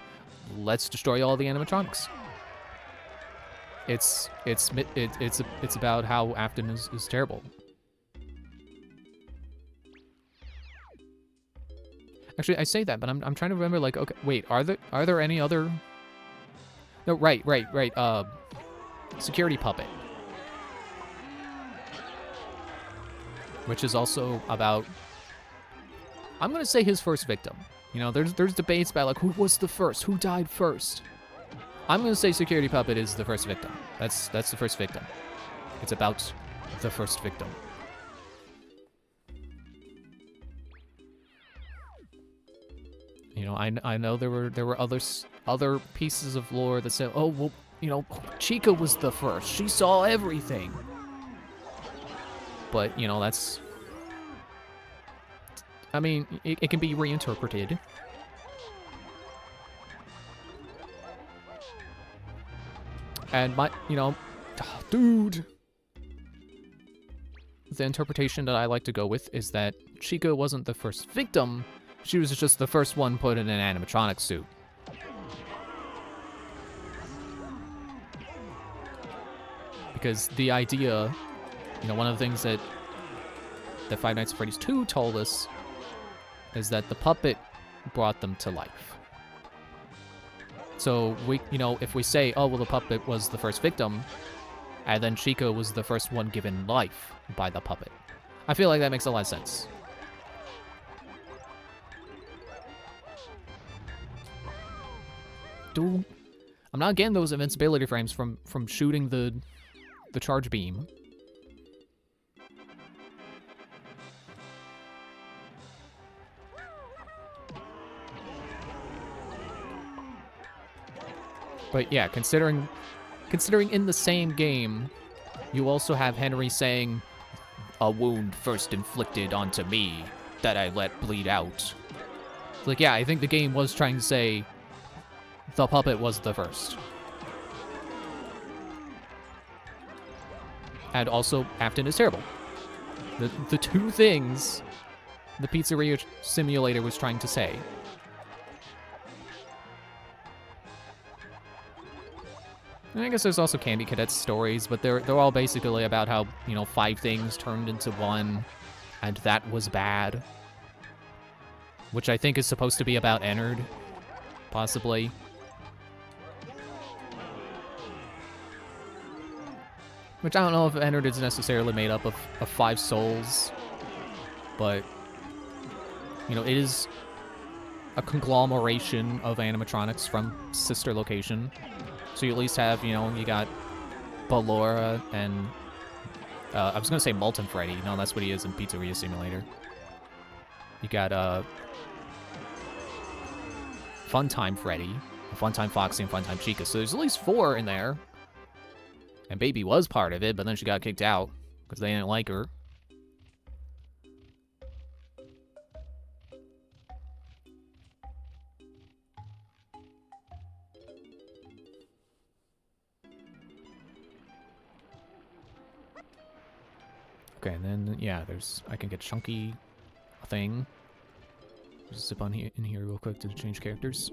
let's destroy all the animatronics, it's about how Afton is terrible. Actually, I say that, but I'm trying to remember. Like, okay, wait, are there any other? No, right. Security Puppet. Which is also about, I'm gonna say his first victim. You know, there's debates about like who was the first, who died first. I'm gonna say Security Puppet is the first victim. That's the first victim. It's about the first victim. You know, I know there were other pieces of lore that said, oh well, you know, Chica was the first. She saw everything. But, you know, I mean, it can be reinterpreted. And dude. The interpretation that I like to go with is that Chica wasn't the first victim, she was just the first one put in an animatronic suit. Because the idea, one of the things that Five Nights at Freddy's 2 told us is that the puppet brought them to life. So if we say, oh, well, the puppet was the first victim, and then Chica was the first one given life by the puppet, I feel like that makes a lot of sense. Dude, I'm not getting those invincibility frames from shooting the charge beam. But yeah, considering in the same game, you also have Henry saying, "A wound first inflicted onto me that I let bleed out." Like, yeah, I think the game was trying to say the puppet was the first. And also, Afton is terrible. The two things the Pizzeria Simulator was trying to say. And I guess there's also Candy Cadet's stories, but they're all basically about how, 5 things turned into one, and that was bad. Which I think is supposed to be about Ennard, possibly. Which I don't know if Ennard is necessarily made up of 5 souls, but, it is a conglomeration of animatronics from sister location. So you at least have, you got Ballora and, I was gonna say Molten Freddy. No, that's what he is in Pizzeria Simulator. You got, Funtime Freddy, Funtime Foxy, and Funtime Chica. So there's at least 4 in there. And Baby was part of it, but then she got kicked out because they didn't like her. Okay, and then, yeah, I can get Chunky a thing. Just zip on in here real quick to change characters.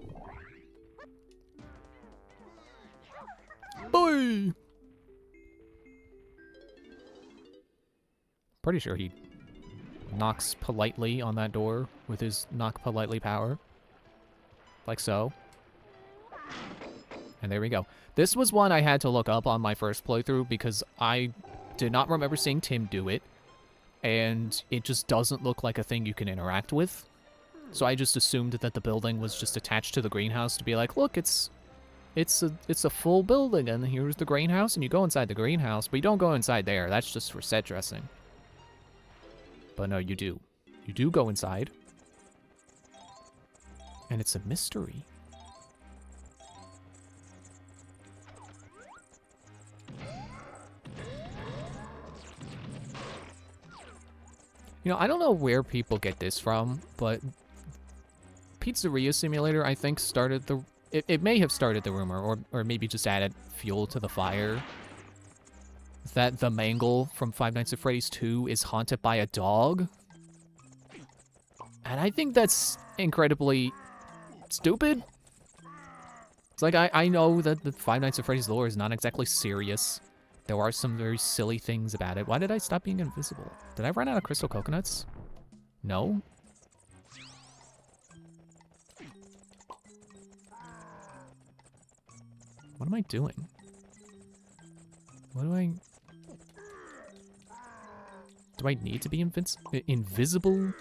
Boy! Pretty sure he knocks politely on that door with his knock politely power. Like so. And there we go. This was one I had to look up on my first playthrough because I did not remember seeing Tim do it. And it just doesn't look like a thing you can interact with. So I just assumed that the building was just attached to the greenhouse to be like, look, it's a full building, and here's the greenhouse, and you go inside the greenhouse, but you don't go inside there. That's just for set dressing. But no, you do. You do go inside. And it's a mystery. I don't know where people get this from, but Pizzeria Simulator, I think, started the... It may have started the rumor, or maybe just added fuel to the fire, that the Mangle from Five Nights at Freddy's 2 is haunted by a dog. And I think that's incredibly stupid. It's like, I know that the Five Nights at Freddy's lore is not exactly serious. There are some very silly things about it. Why did I stop being invisible? Did I run out of crystal coconuts? No? What am I doing? What do I... Do I need to be invisible?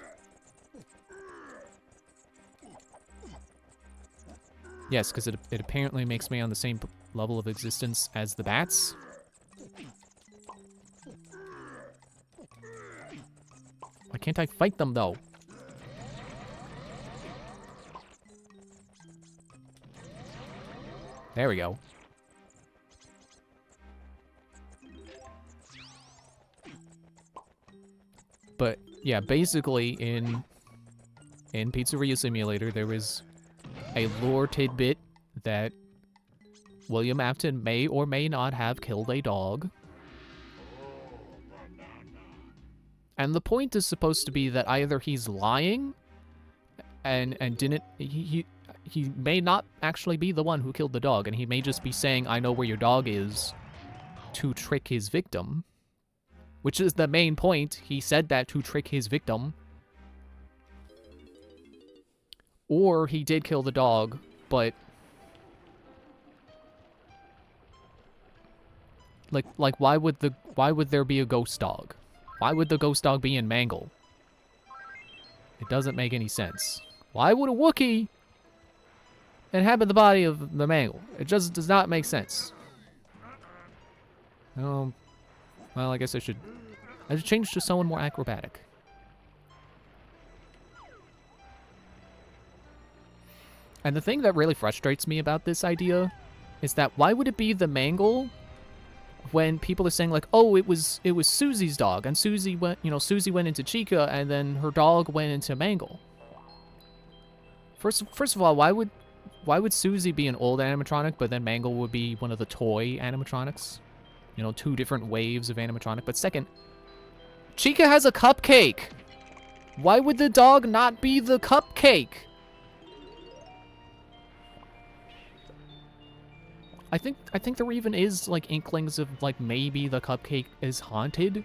Yes, because it apparently makes me on the same level of existence as the bats. Why can't I fight them, though? There we go. But, yeah, basically in in Pizzeria Simulator, there is a lore tidbit that William Afton may or may not have killed a dog. And the point is supposed to be that either he's lying and didn't he may not actually be the one who killed the dog, and he may just be saying, I know where your dog is, to trick his victim. Which is the main point. He said that to trick his victim. Or he did kill the dog, but like why would there be a ghost dog? Why would the ghost dog be in Mangle? It doesn't make any sense. Why would a Wookiee inhabit the body of the Mangle? It just does not make sense. Well, I guess I should change to someone more acrobatic. And the thing that really frustrates me about this idea is that why would it be the Mangle when people are saying like, oh, it was Susie's dog, and Susie went into Chica, and then her dog went into Mangle. First of all, why would Susie be an old animatronic, but then Mangle would be one of the toy animatronics? You know, two different waves of animatronic. But second, Chica has a cupcake. Why would the dog not be the cupcake? I think there even is like inklings of like maybe the cupcake is haunted.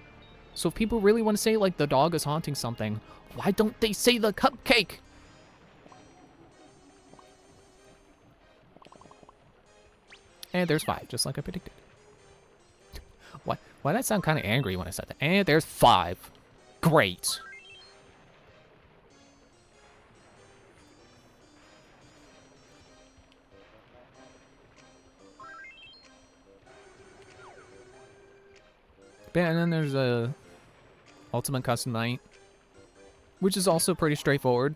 So if people really want to say like the dog is haunting something, why don't they say the cupcake? And there's 5, just like I predicted. Why did I sound kind of angry when I said that? And there's 5. Great. Yeah, and then there's a Ultimate Custom Night, which is also pretty straightforward.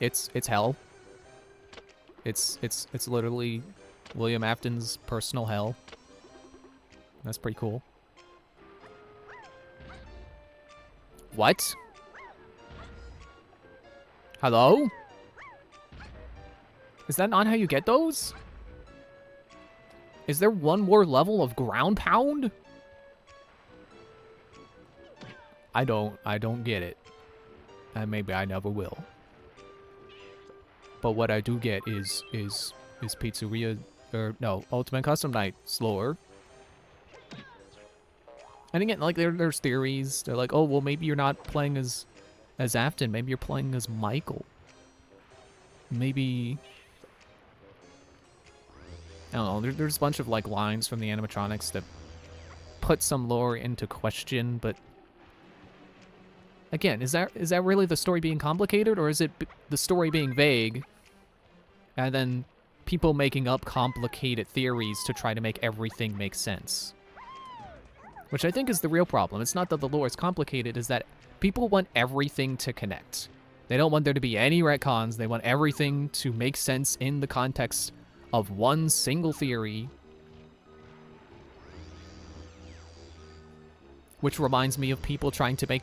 It's hell. It's literally William Afton's personal hell. That's pretty cool. What? Hello? Is that not how you get those? Is there one more level of ground pound? I don't get it. And maybe I never will. But what I do get is Pizzeria, or no, Ultimate Custom Night slower. And again, like there's theories. They're like, oh well, maybe you're not playing as Afton. Maybe you're playing as Michael. Maybe. I don't know, there's a bunch of like lines from the animatronics that put some lore into question, but again, is that really the story being complicated, or is it the story being vague and then people making up complicated theories to try to make everything make sense? Which I think is the real problem. It's not that the lore is complicated, it's that people want everything to connect. They don't want there to be any retcons, they want everything to make sense in the context of one single theory. Which reminds me of people trying to make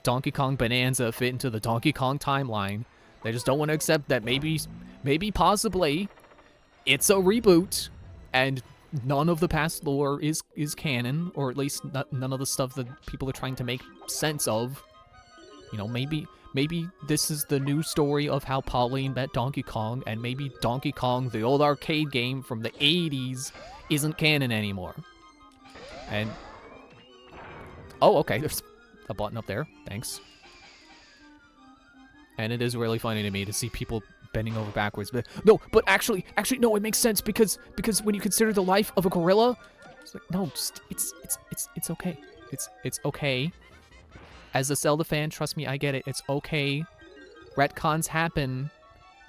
Donkey Kong Bonanza fit into the Donkey Kong timeline. They just don't want to accept that maybe possibly it's a reboot and none of the past lore is canon, or at least none of the stuff that people are trying to make sense of. You know, maybe this is the new story of how Pauline met Donkey Kong, and maybe Donkey Kong, the old arcade game from the 80s, isn't canon anymore. And... oh, okay, there's a button up there. Thanks. And it is really funny to me to see people bending over backwards. But no, but actually, no, it makes sense because when you consider the life of a gorilla, it's like, no, just, it's okay. It's okay. As a Zelda fan, trust me, I get it. It's okay. Retcons happen.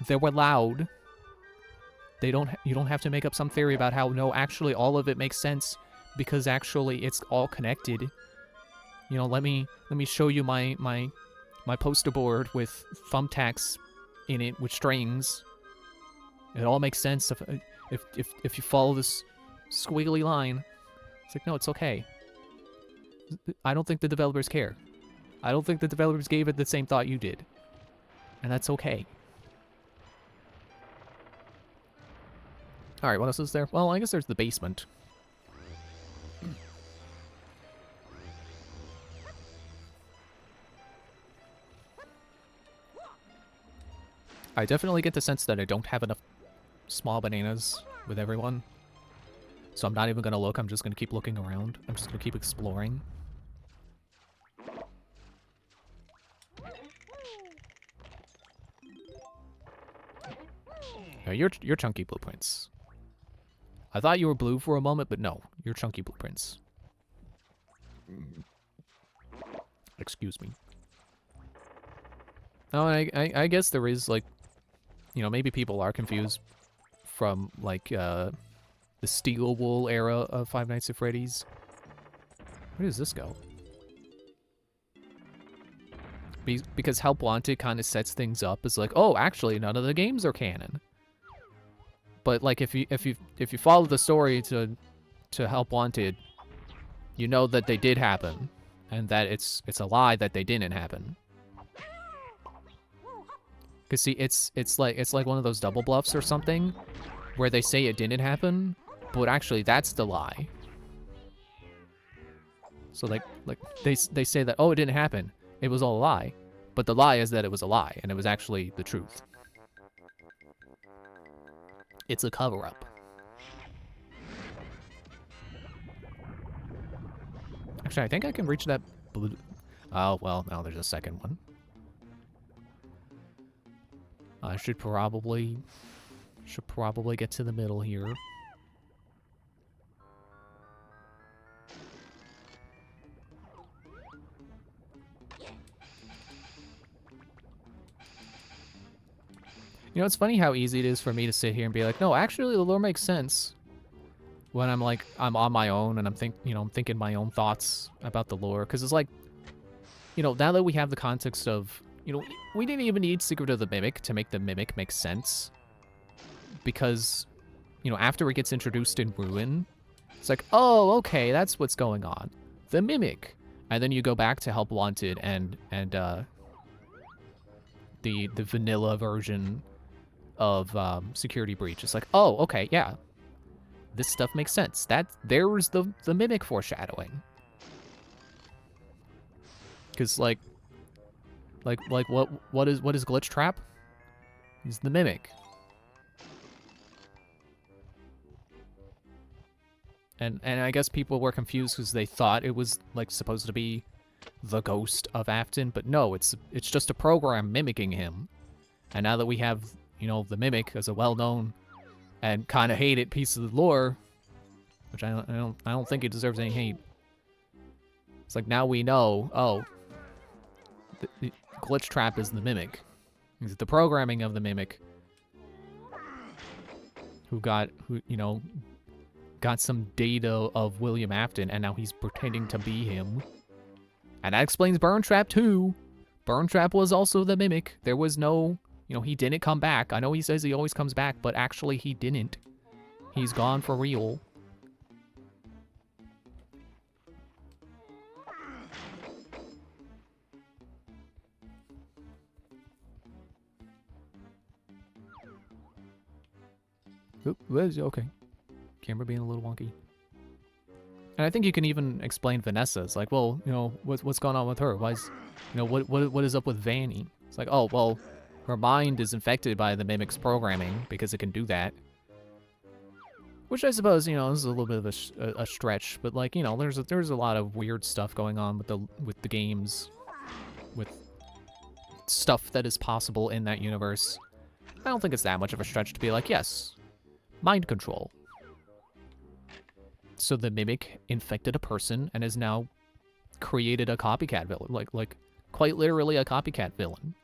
They were loud. You don't have to make up some theory about how, no, actually all of it makes sense because actually it's all connected. You know, let me show you my poster board with thumbtacks in it with strings. It all makes sense if you follow this squiggly line. It's like, no, it's okay. I don't think the developers care. I don't think the developers gave it the same thought you did. And that's okay. Alright, what else is there? Well, I guess there's the basement. I definitely get the sense that I don't have enough small bananas with everyone. So I'm not even going to look, I'm just going to keep looking around. I'm just going to keep exploring. You're chunky blueprints. I thought you were blue for a moment, but no, you're chunky blueprints. Excuse me. Oh, I guess there is, like, you know, maybe people are confused from, like, the Steel Wool era of Five Nights at Freddy's. Where does this go? Because Help Wanted kind of sets things up as like, oh, actually, none of the games are canon. But like, if you follow the story to Help Wanted, you know that they did happen, and that it's a lie that they didn't happen. Cause see, it's like one of those double bluffs or something, where they say it didn't happen, but actually that's the lie. So like they say that, oh, it didn't happen, it was all a lie, but the lie is that it was a lie and it was actually the truth. It's a cover-up. Actually, I think I can reach that blue. Oh well, now there's a second one. I should probably get to the middle here. You know, it's funny how easy it is for me to sit here and be like, no, actually the lore makes sense. When I'm like, I'm on my own and I'm thinking my own thoughts about the lore. Because it's like, you know, now that we have the context of, you know, we didn't even need Secret of the Mimic to make the Mimic make sense. Because, you know, after it gets introduced in Ruin, it's like, oh, okay, that's what's going on. The Mimic. And then you go back to Help Wanted and the vanilla version of Security Breach. It's like, oh, okay, yeah. This stuff makes sense. There's the Mimic foreshadowing. Because like what is Glitch Trap? He's the Mimic. And I guess people were confused because they thought it was like supposed to be the ghost of Afton, but no, it's just a program mimicking him. And now that we have, you know, the Mimic as a well-known and kind of hated piece of the lore, which I don't think it deserves any hate. It's like now we know, oh, the Glitch Trap is the Mimic. It's the programming of the Mimic who you know, got some data of William Afton, and now he's pretending to be him. And that explains Burn Trap too. Burn Trap was also the Mimic. There was no, you know, he didn't come back. I know he says he always comes back, but actually he didn't. He's gone for real. Oop, okay. Camera being a little wonky. And I think you can even explain Vanessa. It's like, well, you know, what's going on with her? Why is, you know, what is up with Vanny? It's like, oh, well, her mind is infected by the Mimic's programming because it can do that. Which I suppose, you know, is a little bit of a stretch, but like, you know, there's a lot of weird stuff going on with the games, with stuff that is possible in that universe. I don't think it's that much of a stretch to be like, yes, mind control. So the Mimic infected a person and has now created a copycat villain, like quite literally a copycat villain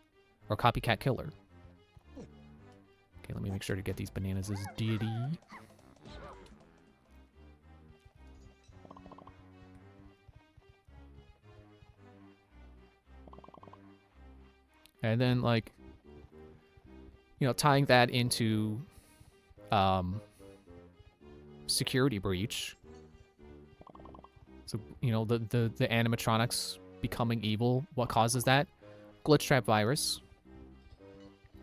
or copycat killer. Okay, let me make sure to get these bananas as deity. And then, like, you know, tying that into Security Breach. So, you know, the animatronics becoming evil. What causes that? Glitch trap virus.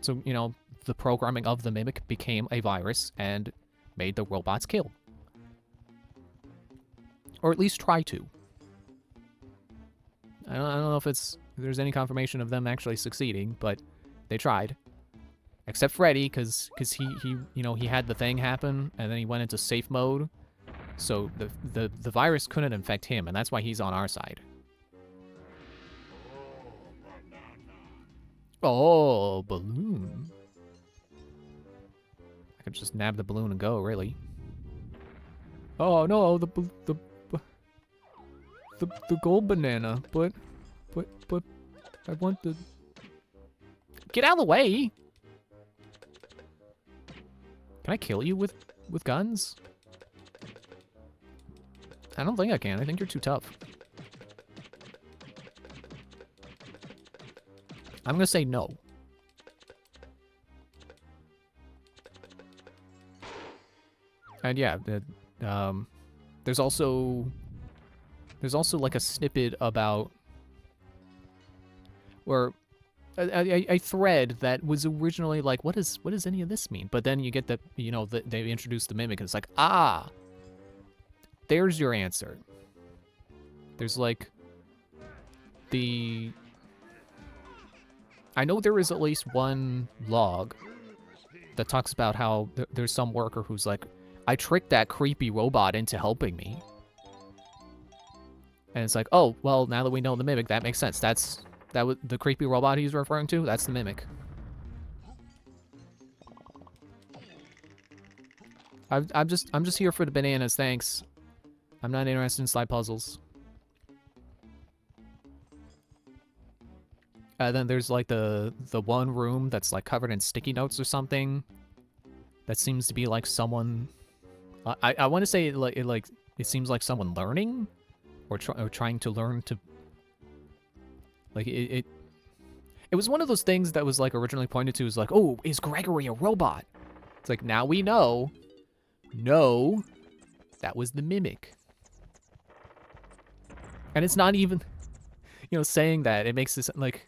So, you know, the programming of the Mimic became a virus and made the robots kill. Or at least try to. I don't know if there's any confirmation of them actually succeeding, but they tried. Except Freddy, because he you know, he had the thing happen, and then he went into safe mode. So the virus couldn't infect him, and that's why he's on our side. Oh, balloon. I could just nab the balloon and go, really. Oh no, the gold banana, but I want the... Get out of the way! Can I kill you with guns? I don't think I can. I think you're too tough. I'm gonna say no. And yeah, there's also like a snippet about, or a thread that was originally like, what does any of this mean? But then you get that, you know, they introduced the Mimic, and it's like, ah, there's your answer. There's like I know there is at least one log that talks about how there's some worker who's like, I tricked that creepy robot into helping me. And it's like, oh, well, now that we know the Mimic, that makes sense. That was the creepy robot he's referring to. That's the Mimic. I'm just here for the bananas, thanks. I'm not interested in slide puzzles. Then there's like the one room that's like covered in sticky notes or something. That seems to be like someone. I want to say it seems like someone learning, or trying to learn to. Like it was one of those things that was like originally pointed to as like, oh, is Gregory a robot? It's like, now we know. No, that was the Mimic. And it's not even, you know, saying that, it makes this like,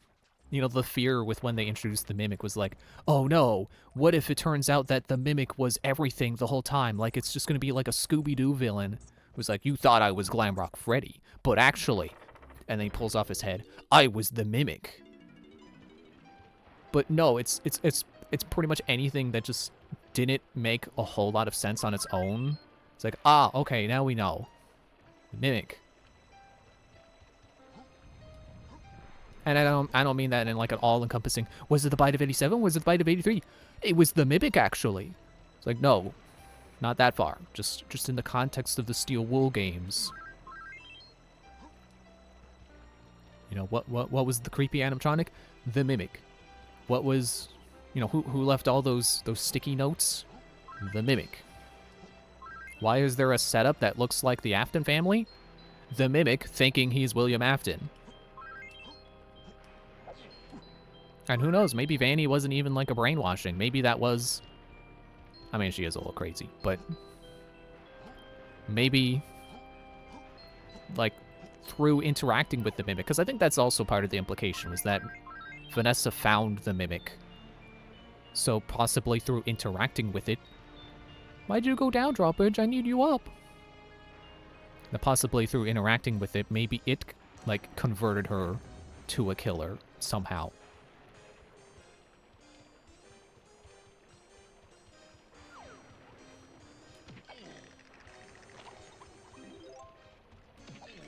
you know, the fear with when they introduced the Mimic was like, oh no, what if it turns out that the Mimic was everything the whole time? Like, it's just gonna be like a Scooby-Doo villain. It was like, you thought I was Glamrock Freddy, but actually, and then he pulls off his head, I was the Mimic. But no, it's pretty much anything that just didn't make a whole lot of sense on its own. It's like, ah, okay, now we know. The Mimic. And I don't mean that in like an all-encompassing, was it the Bite of 87? Was it the Bite of 83? It was the Mimic, actually. It's like, no, not that far. Just in the context of the Steel Wool games. You know, what was the creepy animatronic? The Mimic. What was, you know, who left all those sticky notes? The Mimic. Why is there a setup that looks like the Afton family? The Mimic thinking he's William Afton. And who knows, maybe Vanny wasn't even like a brainwashing. Maybe that was... I mean, she is a little crazy, but... maybe... like, through interacting with the Mimic. Because I think that's also part of the implication, was that Vanessa found the Mimic. So possibly through interacting with it... Why'd you go down, Drawbridge? I need you up. And possibly through interacting with it, maybe it, like, converted her to a killer somehow.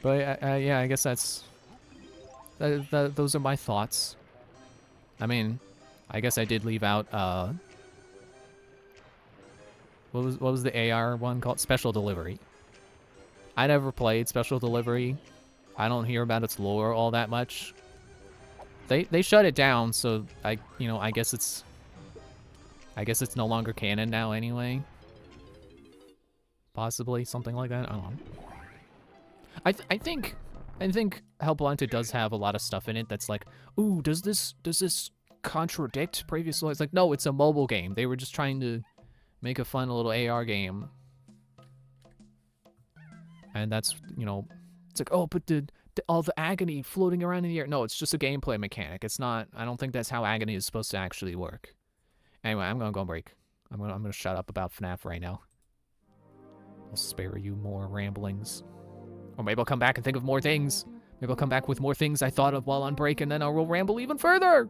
But yeah, I guess that's those are my thoughts. I mean, I guess I did leave out what was the AR one called? Special Delivery. I never played Special Delivery. I don't hear about its lore all that much. They shut it down, so I guess it's no longer canon now anyway. Possibly something like that. I don't know. I think Hellblunted does have a lot of stuff in it that's like, ooh, does this contradict previous laws? It's like, no, it's a mobile game. They were just trying to make a fun little AR game. And that's, you know, it's like, oh, but did all the agony floating around in the air. No, it's just a gameplay mechanic. It's not. I don't think that's how agony is supposed to actually work. Anyway, I'm gonna go on break. I'm gonna shut up about FNAF right now. I'll spare you more ramblings. Or maybe I'll come back and think of more things. Maybe I'll come back with more things I thought of while on break, and then I will ramble even further.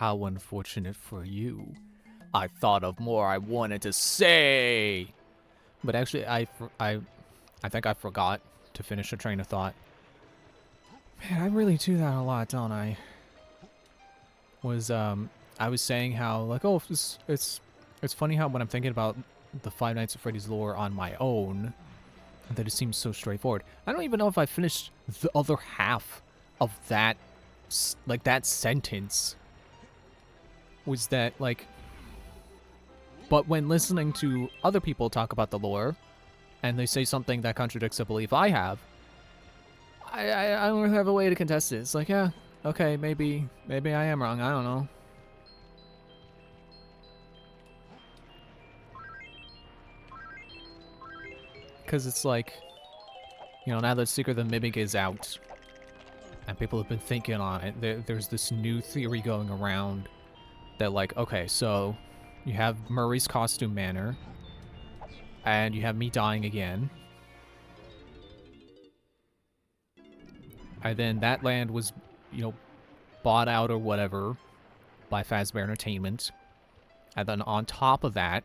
How unfortunate for you. I thought of more I wanted to say. But actually, I think I forgot to finish a train of thought. Man, I really do that a lot, don't I? I was saying how, like, oh, it's funny how when I'm thinking about the Five Nights at Freddy's lore on my own, that it seems so straightforward. I don't even know if I finished the other half of that, like, that sentence. Was that, like... But when listening to other people talk about the lore, and they say something that contradicts a belief I have, I don't really have a way to contest it. It's like, yeah, okay, maybe I am wrong, I don't know. Because it's like, you know, now that Secret of the Mimic is out, and people have been thinking on it, there's this new theory going around that, like, okay, so you have Murray's Costume Manor, and you have me dying again. And then that land was, you know, bought out or whatever by Fazbear Entertainment. And then on top of that,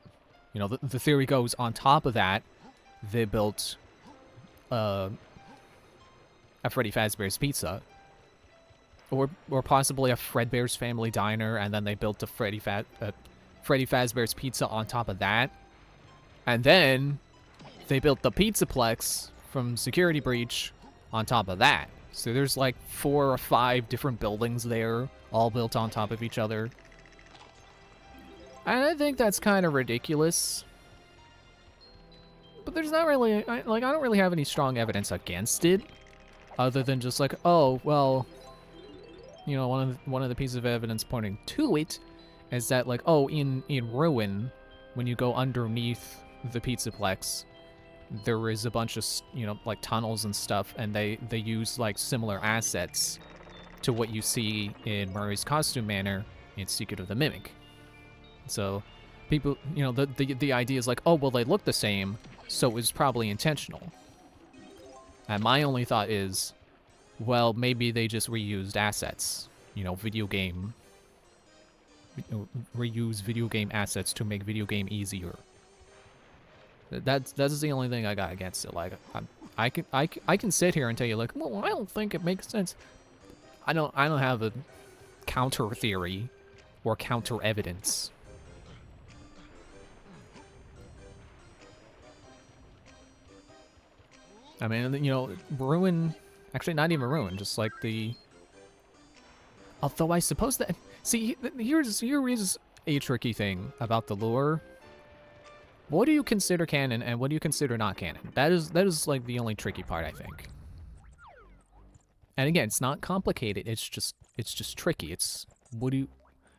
you know, the theory goes, on top of that, they built a Freddy Fazbear's Pizza. Or possibly a Fredbear's Family Diner, and then they built a Freddy Fazbear's Pizza on top of that. And then they built the Pizzaplex from Security Breach on top of that. So there's like 4 or 5 different buildings there, all built on top of each other. And I think that's kind of ridiculous. But there's not really, I don't really have any strong evidence against it, other than just like, oh, well, you know, one of the pieces of evidence pointing to it is that, like, oh, in Ruin, when you go underneath the Pizzaplex, there is a bunch of, you know, like, tunnels and stuff, and they use, like, similar assets to what you see in Murray's Costume Manor in Secret of the Mimic. So, people, you know, the idea is like, oh, well, they look the same, so it was probably intentional. And my only thought is, well, maybe they just reused assets. You know, reuse video game assets to make video game easier. That's the only thing I got against it. Like, I can sit here and tell you, like, well, I don't think it makes sense. I don't have a counter theory or counter evidence. I mean, you know, Ruin, actually not even Ruin, just like the, although I suppose that, see, here is a tricky thing about the lore. What do you consider canon and what do you consider not canon? That is like the only tricky part, I think. And again, it's not complicated, it's just tricky. It's,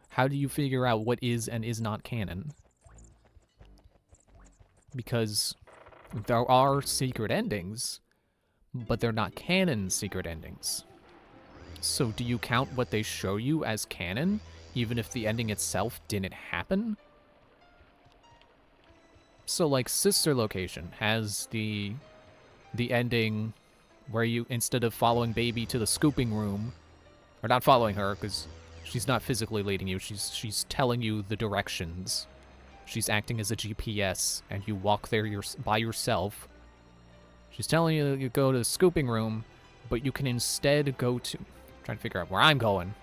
how do you figure out what is and is not canon? Because there are secret endings, but they're not canon secret endings. So do you count what they show you as canon, even if the ending itself didn't happen? So, like, Sister Location has the ending where you, instead of following Baby to the scooping room, or not following her, because she's not physically leading you, she's telling you the directions. She's acting as a GPS, and you walk there by yourself. She's telling you you go to the scooping room, but you can instead go to... I'm trying to figure out where I'm going.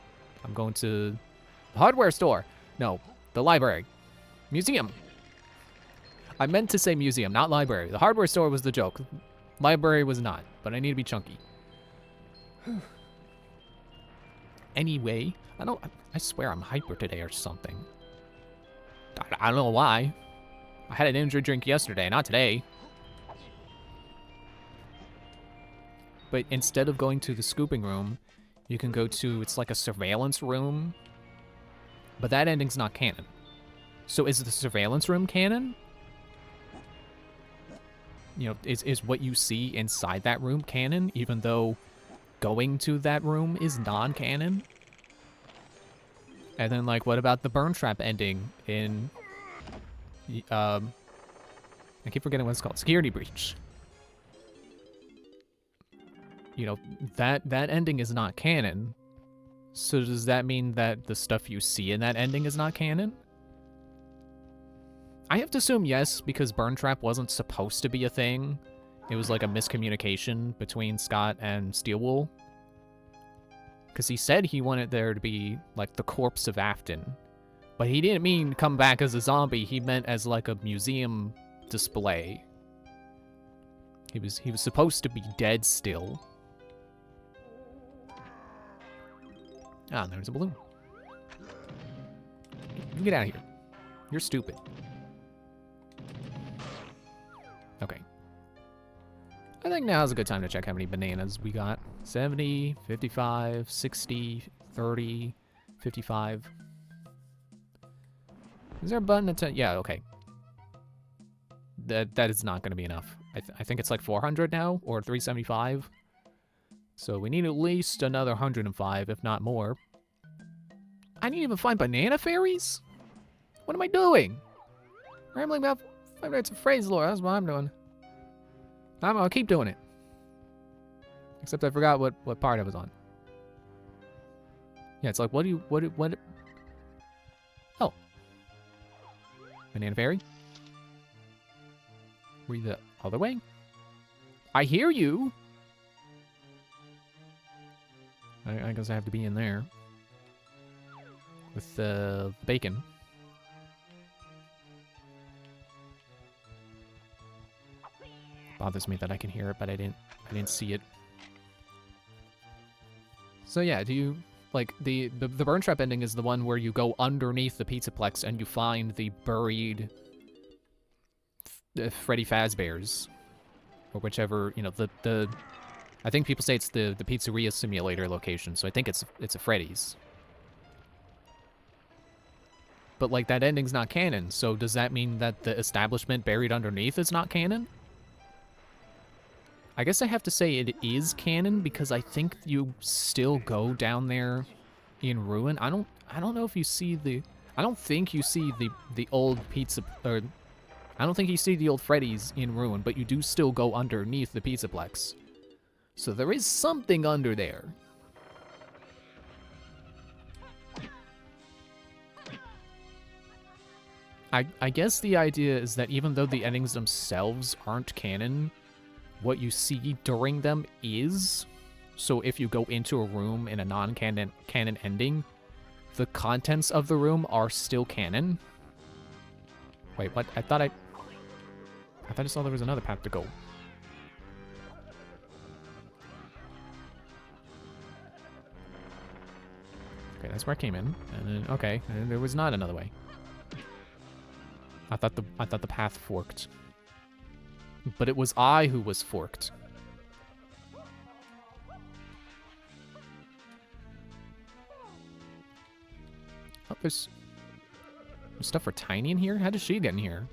I'm going to the hardware store. No, the library. Museum. I meant to say museum, not library. The hardware store was the joke. Library was not, but I need to be chunky. Anyway, I swear I'm hyper today or something. I don't know why. I had an energy drink yesterday, not today. But instead of going to the scooping room, you can go to, it's like a surveillance room. But that ending's not canon. So is the surveillance room canon? You know, is what you see inside that room canon, even though going to that room is non-canon? And then, like, what about the burn trap ending in, I keep forgetting what it's called, Security Breach. You know, that ending is not canon, So does that mean that the stuff you see in that ending is not canon? I have to assume yes, because Burn Trap wasn't supposed to be a thing. It was like a miscommunication between Scott and Steelwool. Because he said he wanted there to be, like, the corpse of Afton. But he didn't mean come back as a zombie, he meant as, like, a museum display. He was supposed to be dead still. Ah, there's a balloon. You get out of here. You're stupid. Okay. I think now is a good time to check how many bananas we got. 70, 55, 60, 30, 55. Is there a button to... Yeah, okay. That is not going to be enough. I think it's like 400 now, or 375. So we need at least another 105, if not more. I need to even find banana fairies? What am I doing? Rambling about 5 minutes of phrase lore, that's what I'm doing. I'll keep doing it. Except I forgot what part I was on. Yeah, it's like, what? Oh. Banana fairy? Were you the other way? I hear you! I guess I have to be in there. With the bacon. Bothers me that I can hear it, but I didn't see it. So yeah, do you like the Burn Trap ending is the one where you go underneath the Pizzaplex and you find the buried Freddy Fazbear's, or whichever, you know, the I think people say it's the Pizzeria Simulator location, so I think it's a Freddy's. But like that ending's not canon, so does that mean that the establishment buried underneath is not canon? I guess I have to say it is canon because I think you still go down there in Ruin. I don't know if you see I don't think you see the old pizza, or I don't think you see the old Freddy's in Ruin, but you do still go underneath the Pizzaplex. So there is something under there. I guess the idea is that even though the endings themselves aren't canon, what you see during them is. So if you go into a room in a non-canon ending, the contents of the room are still canon. Wait, what? I thought I saw there was another path to go. Okay, that's where I came in. And then, okay, and there was not another way. I thought the path forked. But it was I who was forked. Oh, there's stuff for Tiny in here? How does she get in here?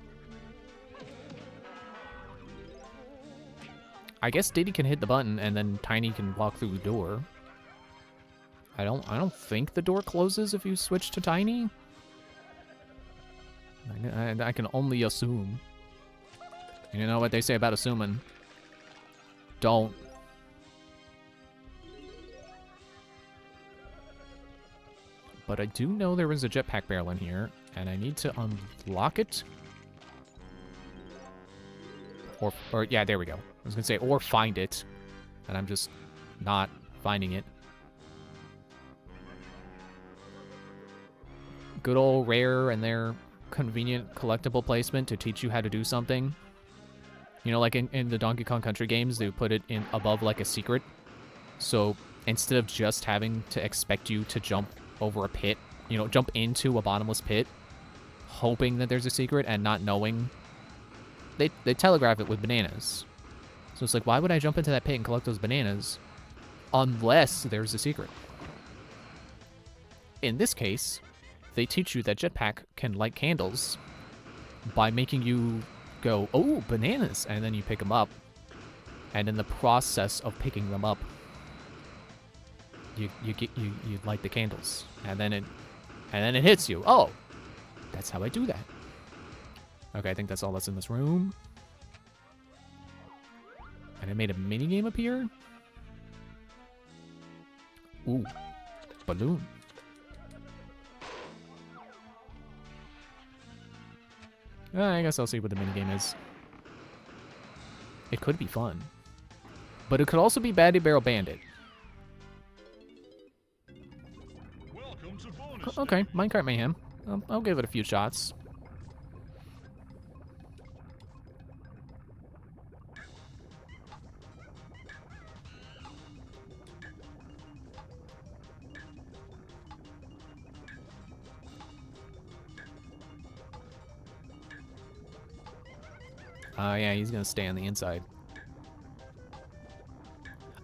I guess Diddy can hit the button and then Tiny can walk through the door. I don't think the door closes if you switch to Tiny. I can only assume. You know what they say about assuming? Don't. But I do know there is a jetpack barrel in here, and I need to unlock it. Or yeah, there we go. I was gonna say, or find it, and I'm just not finding it. Good old Rare and their convenient collectible placement to teach you how to do something. You know, like in the Donkey Kong Country games, they put it in above like a secret. So instead of just having to expect you to jump over a pit, you know, jump into a bottomless pit, hoping that there's a secret and not knowing, they telegraph it with bananas. So it's like, why would I jump into that pit and collect those bananas unless there's a secret? In this case, they teach you that Jetpack can light candles by making you go, oh, bananas, and then you pick them up. And in the process of picking them up, you light the candles, and then it hits you. Oh, that's how I do that. Okay, I think that's all that's in this room. And I made a mini game appear. Ooh, balloon. I guess I'll see what the minigame is. It could be fun. But it could also be Batty Barrel Bandit. Okay, Minecart Mayhem. I'll give it a few shots. Oh, yeah, he's gonna stay on the inside.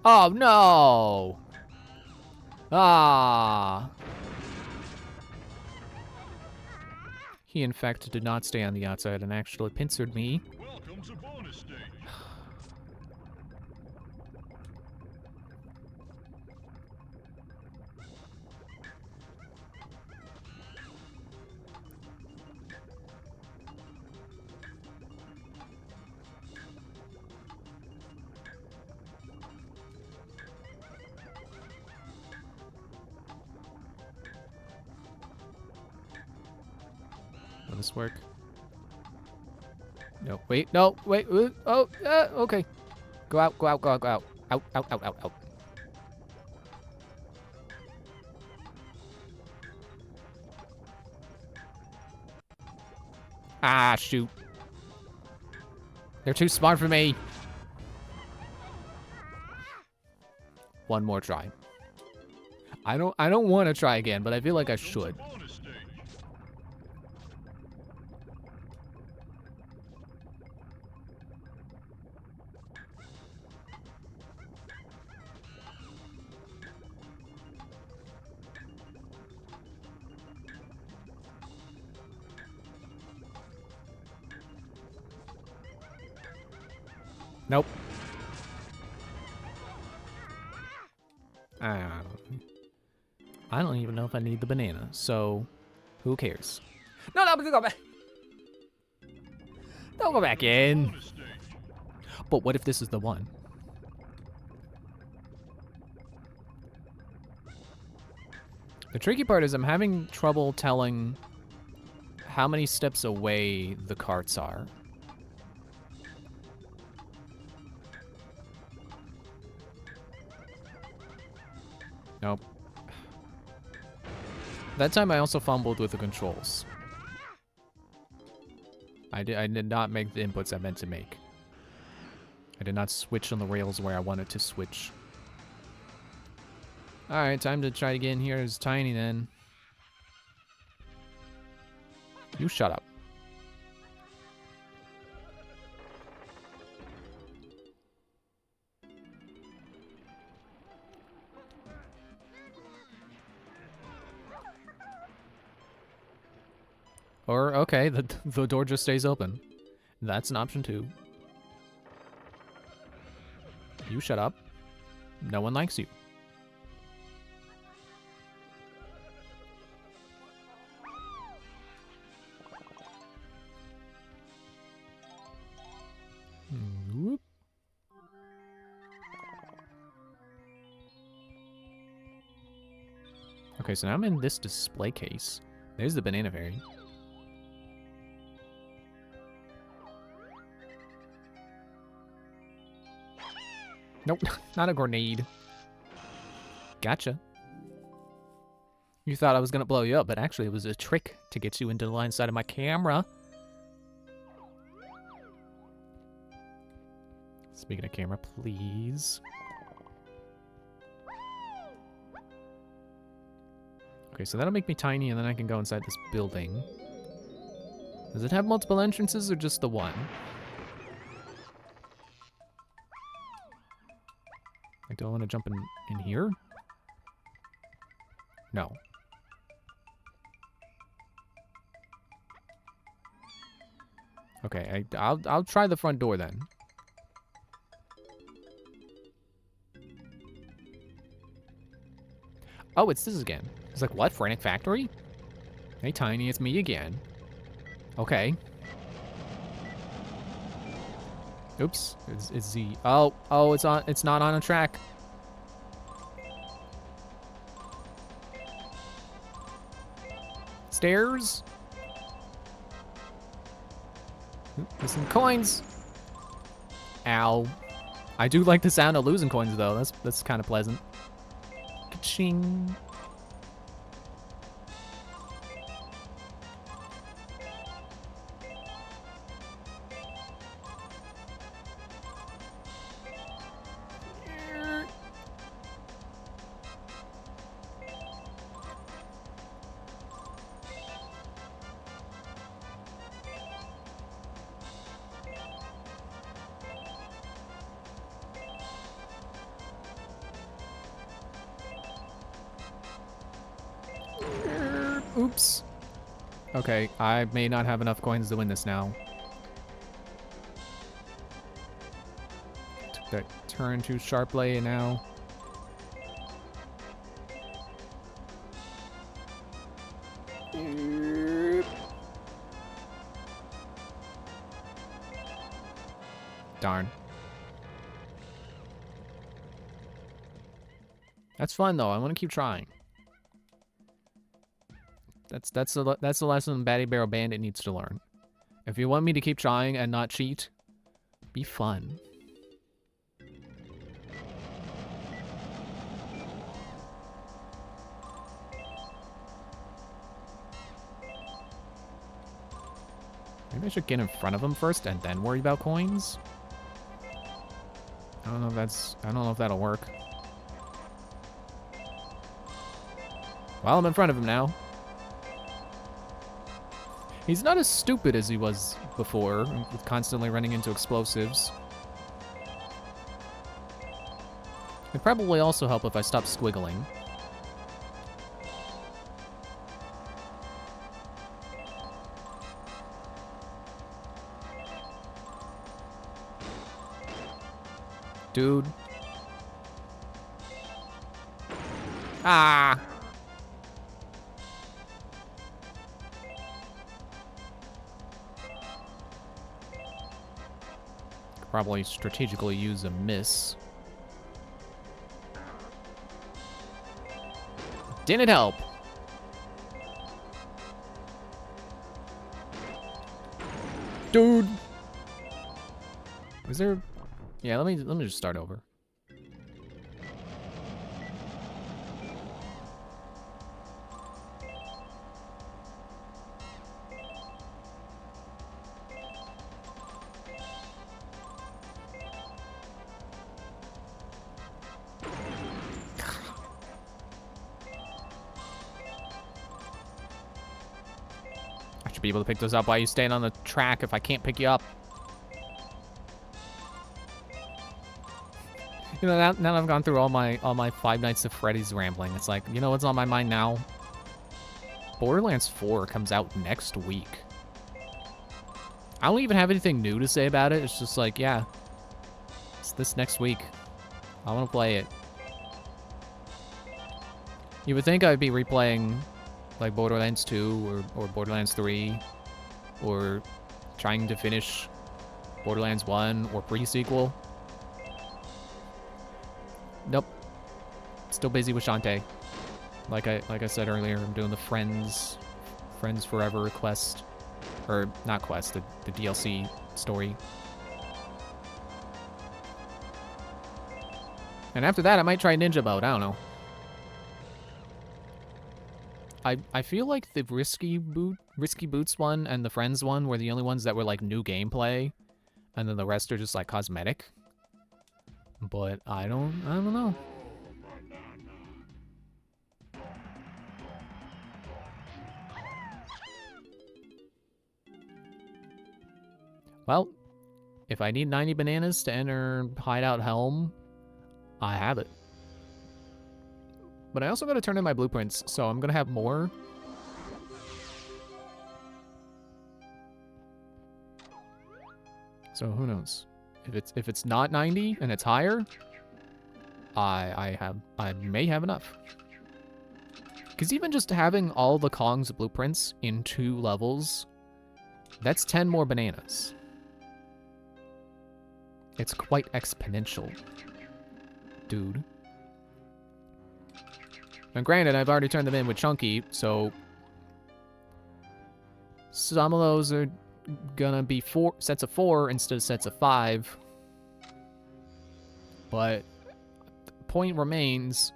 Oh, no! Ah! He, in fact, did not stay on the outside and actually pincered me. Welcome to bonus stage. Will this work? No, wait, no, wait, oh, okay. Go out, go out, go out, go out. Out, out, out, out, out. Ah, shoot. They're too smart for me. One more try. I don't want to try again, but I feel like I should. Bonus stage. Nope. I don't even know if I need the banana, so who cares? No, go back. Don't go back in. Bonus stage. But what if this is the one? The tricky part is I'm having trouble telling how many steps away the carts are. Nope. That time I also fumbled with the controls. I did not make the inputs I meant to make. I did not switch on the rails where I wanted to switch. Alright, time to try to get in here as Tiny then. You shut up. Or, okay, the door just stays open. That's an option too. You shut up. No one likes you. Whoop. Okay, so now I'm in this display case. There's the banana fairy. Nope, not a grenade. Gotcha. You thought I was gonna blow you up, but actually it was a trick to get you into the line side of my camera. Speaking of camera, please. Okay, so that'll make me tiny and then I can go inside this building. Does it have multiple entrances or just the one? Like, do I want to jump in here? No. Okay, I'll try the front door then. Oh, it's this again. It's like, what? Frantic Factory? Hey, Tiny, it's me again. Okay. Oops. It's the... Oh, it's not on a track. Stairs. Missing coins. Ow. I do like the sound of losing coins, though. That's kind of pleasant. Ka-ching. Oops. Okay, I may not have enough coins to win this now. Took that turn too sharply now. Darn. That's fun though. I want to keep trying. That's the lesson Batty Barrel Bandit needs to learn. If you want me to keep trying and not cheat, be fun. Maybe I should get in front of him first and then worry about coins. I don't know if that'll work. Well, I'm in front of him now. He's not as stupid as he was before, with constantly running into explosives. It'd probably also help if I stopped squiggling. Dude. Ah! Probably strategically use a miss. Didn't help. Dude. Is there? Yeah, let me just start over. Be able to pick those up while you stand on the track if I can't pick you up. You know, now that I've gone through all my Five Nights at Freddy's rambling, it's like, you know what's on my mind now? Borderlands 4 comes out next week. I don't even have anything new to say about it. It's just like, yeah, it's this next week. I want to play it. You would think I'd be replaying like Borderlands 2 or Borderlands 3, or trying to finish Borderlands 1 or pre-sequel. Nope. Still busy with Shantae. Like I said earlier, I'm doing the Friends Forever quest. Or not quest, the DLC story. And after that I might try Ninja Mode, I don't know. I feel like the Risky Boots one and the Friends one were the only ones that were like new gameplay, and then the rest are just like cosmetic. But I don't know. Well, if I need 90 bananas to enter Hideout Helm, I have it. But I also got to turn in my blueprints, so I'm going to have more. So who knows? If it's not 90 and it's higher, I may have enough. Because even just having all the Kong's blueprints in 2 levels, that's 10 more bananas. It's quite exponential, dude. And granted, I've already turned them in with Chunky, so Some of those are gonna be sets of 4 instead of sets of 5. But the point remains,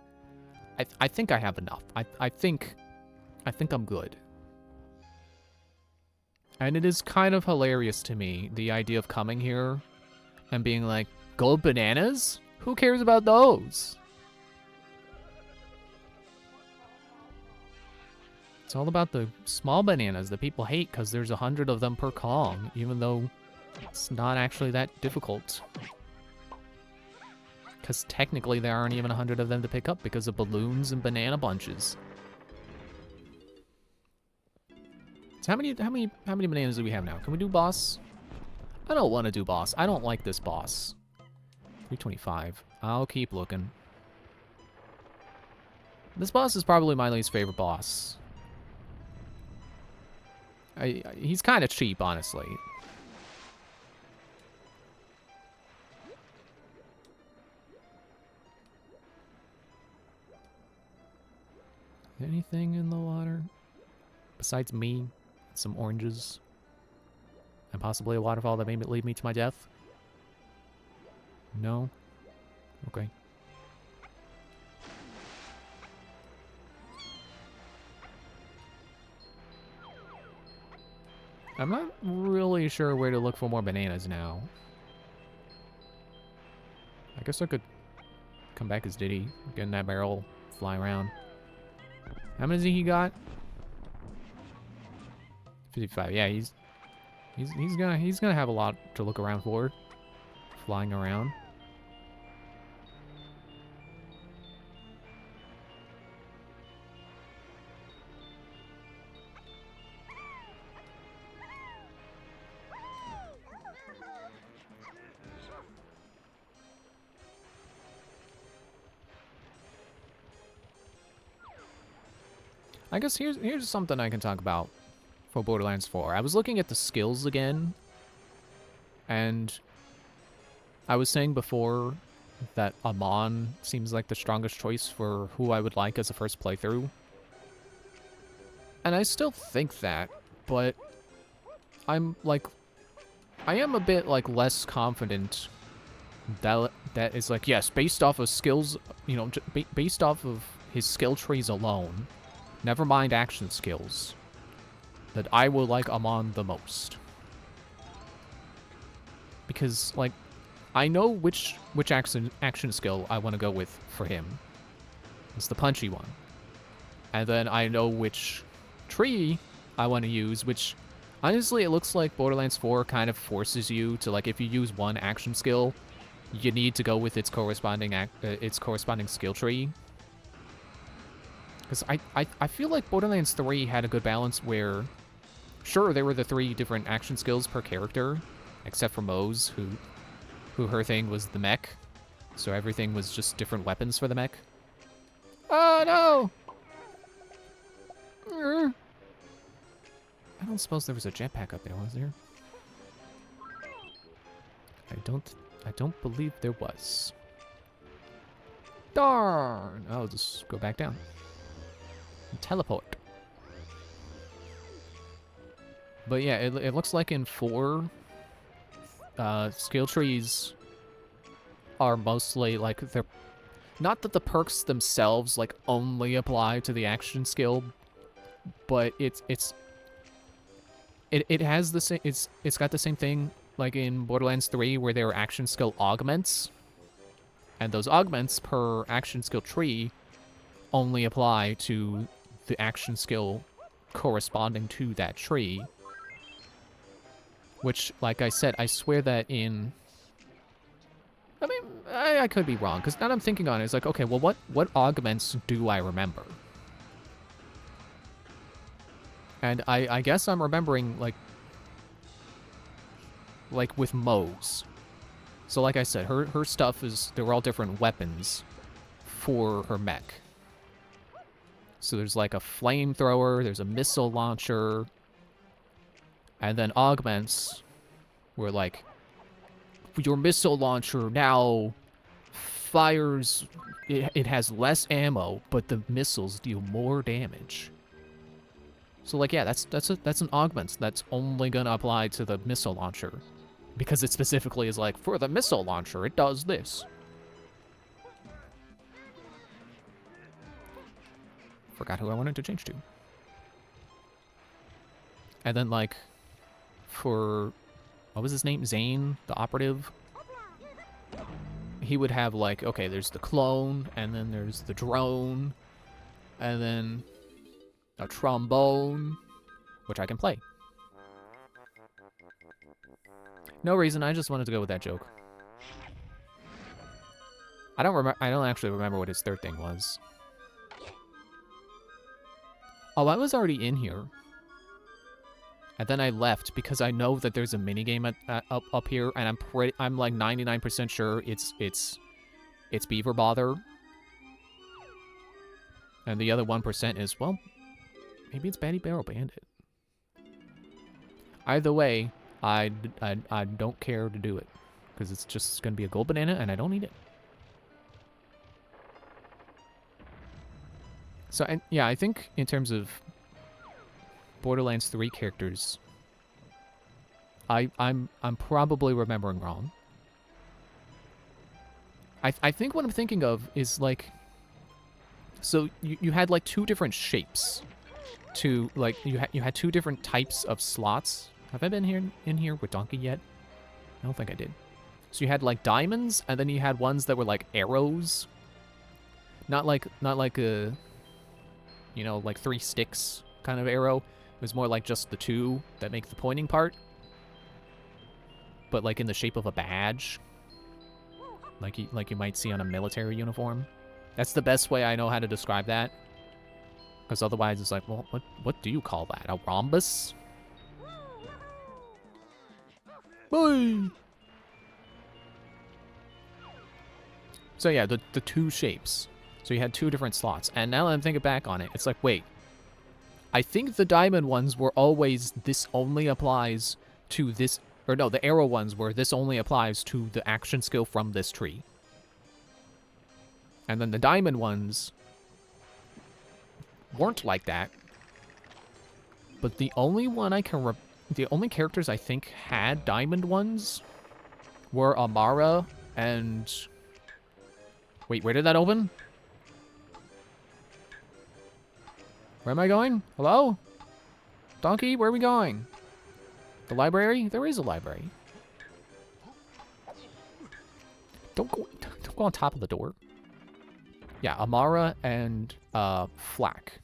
I think I have enough. I think I'm good. And it is kind of hilarious to me, the idea of coming here and being like, gold bananas? Who cares about those? It's all about the small bananas that people hate because there's 100 of them per Kong, even though it's not actually that difficult. Because technically there aren't even 100 of them to pick up because of balloons and banana bunches. So how many bananas do we have now? Can we do boss? I don't want to do boss. I don't like this boss. 325. I'll keep looking. This boss is probably my least favorite boss. He's kind of cheap, honestly. Anything in the water? Besides me, some oranges, and possibly a waterfall that may lead me to my death? No? Okay. I'm not really sure where to look for more bananas now. I guess I could come back as Diddy, get in that barrel, fly around. How many has he got? 55. Yeah, he's gonna have a lot to look around for, flying around. I guess here's something I can talk about for Borderlands 4. I was looking at the skills again, and I was saying before that Amon seems like the strongest choice for who I would like as a first playthrough. And I still think that, but I am a bit like less confident that is like, yes, based off of skills, you know, based off of his skill trees alone, never mind action skills, that I will like Amon the most. Because, like, I know which action skill I want to go with for him. It's the punchy one. And then I know which tree I want to use, which, honestly, it looks like Borderlands 4 kind of forces you to, like, if you use one action skill, you need to go with its corresponding skill tree. Because I feel like Borderlands 3 had a good balance where, sure, there were the 3 different action skills per character, except for Moze, who her thing was the mech. So everything was just different weapons for the mech. Oh, no! I don't suppose there was a jetpack up there, was there? I don't believe there was. Darn! I'll just go back down. Teleport. But yeah, it looks like in 4, skill trees are mostly like, they're not that the perks themselves like only apply to the action skill, but it has the same, it's got the same thing like in Borderlands 3 where there are action skill augments, and those augments per action skill tree only apply to the action skill corresponding to that tree. Which, like I said, I swear that in... I mean, I could be wrong, because now I'm thinking on it, it's like, okay, well, what augments do I remember? And I guess I'm remembering, like with Moze. So like I said, her stuff is, they're all different weapons for her mech. So there's like a flamethrower, there's a missile launcher, and then augments were like, your missile launcher now fires, it has less ammo, but the missiles deal more damage. So like, yeah, that's an augment that's only gonna apply to the missile launcher, because it specifically is like, for the missile launcher, it does this. Forgot who I wanted to change to. And then like, for, what was his name? Zane, the operative? He would have like, okay, there's the clone, and then there's the drone, and then a trombone, which I can play. No reason, I just wanted to go with that joke. I don't actually remember what his third thing was. Oh, I was already in here. And then I left because I know that there's a minigame up here, and I'm like 99% sure it's Beaver Bother. And the other 1% is, well, maybe it's Batty Barrel Bandit. Either way, I don't care to do it, because it's just going to be a gold banana, and I don't need it. So, yeah, I think in terms of Borderlands 3 characters, I'm probably remembering wrong. I think what I'm thinking of is like, so you had like two different shapes to like you had two different types of slots. Have I been in here with Donkey yet? I don't think I did. So you had like diamonds, and then you had ones that were like arrows. Not like a, you know, like 3 sticks kind of arrow. It was more like just the two that make the pointing part, but like in the shape of a badge, like you might see on a military uniform. That's the best way I know how to describe that, because otherwise it's like, well, what do you call that? A rhombus? Boy. So yeah, the two shapes. So you had two different slots, and now that I'm thinking back on it, it's like, wait, I think the diamond ones were always this only applies to this, or no, the arrow ones were this only applies to the action skill from this tree. And then the diamond ones weren't like that. But the only one the only characters I think had diamond ones were Amara and... Wait, where did that open? Where am I going? Hello? Donkey, where are we going? The library? There is a library. Don't go on top of the door. Yeah, Amara and Flak.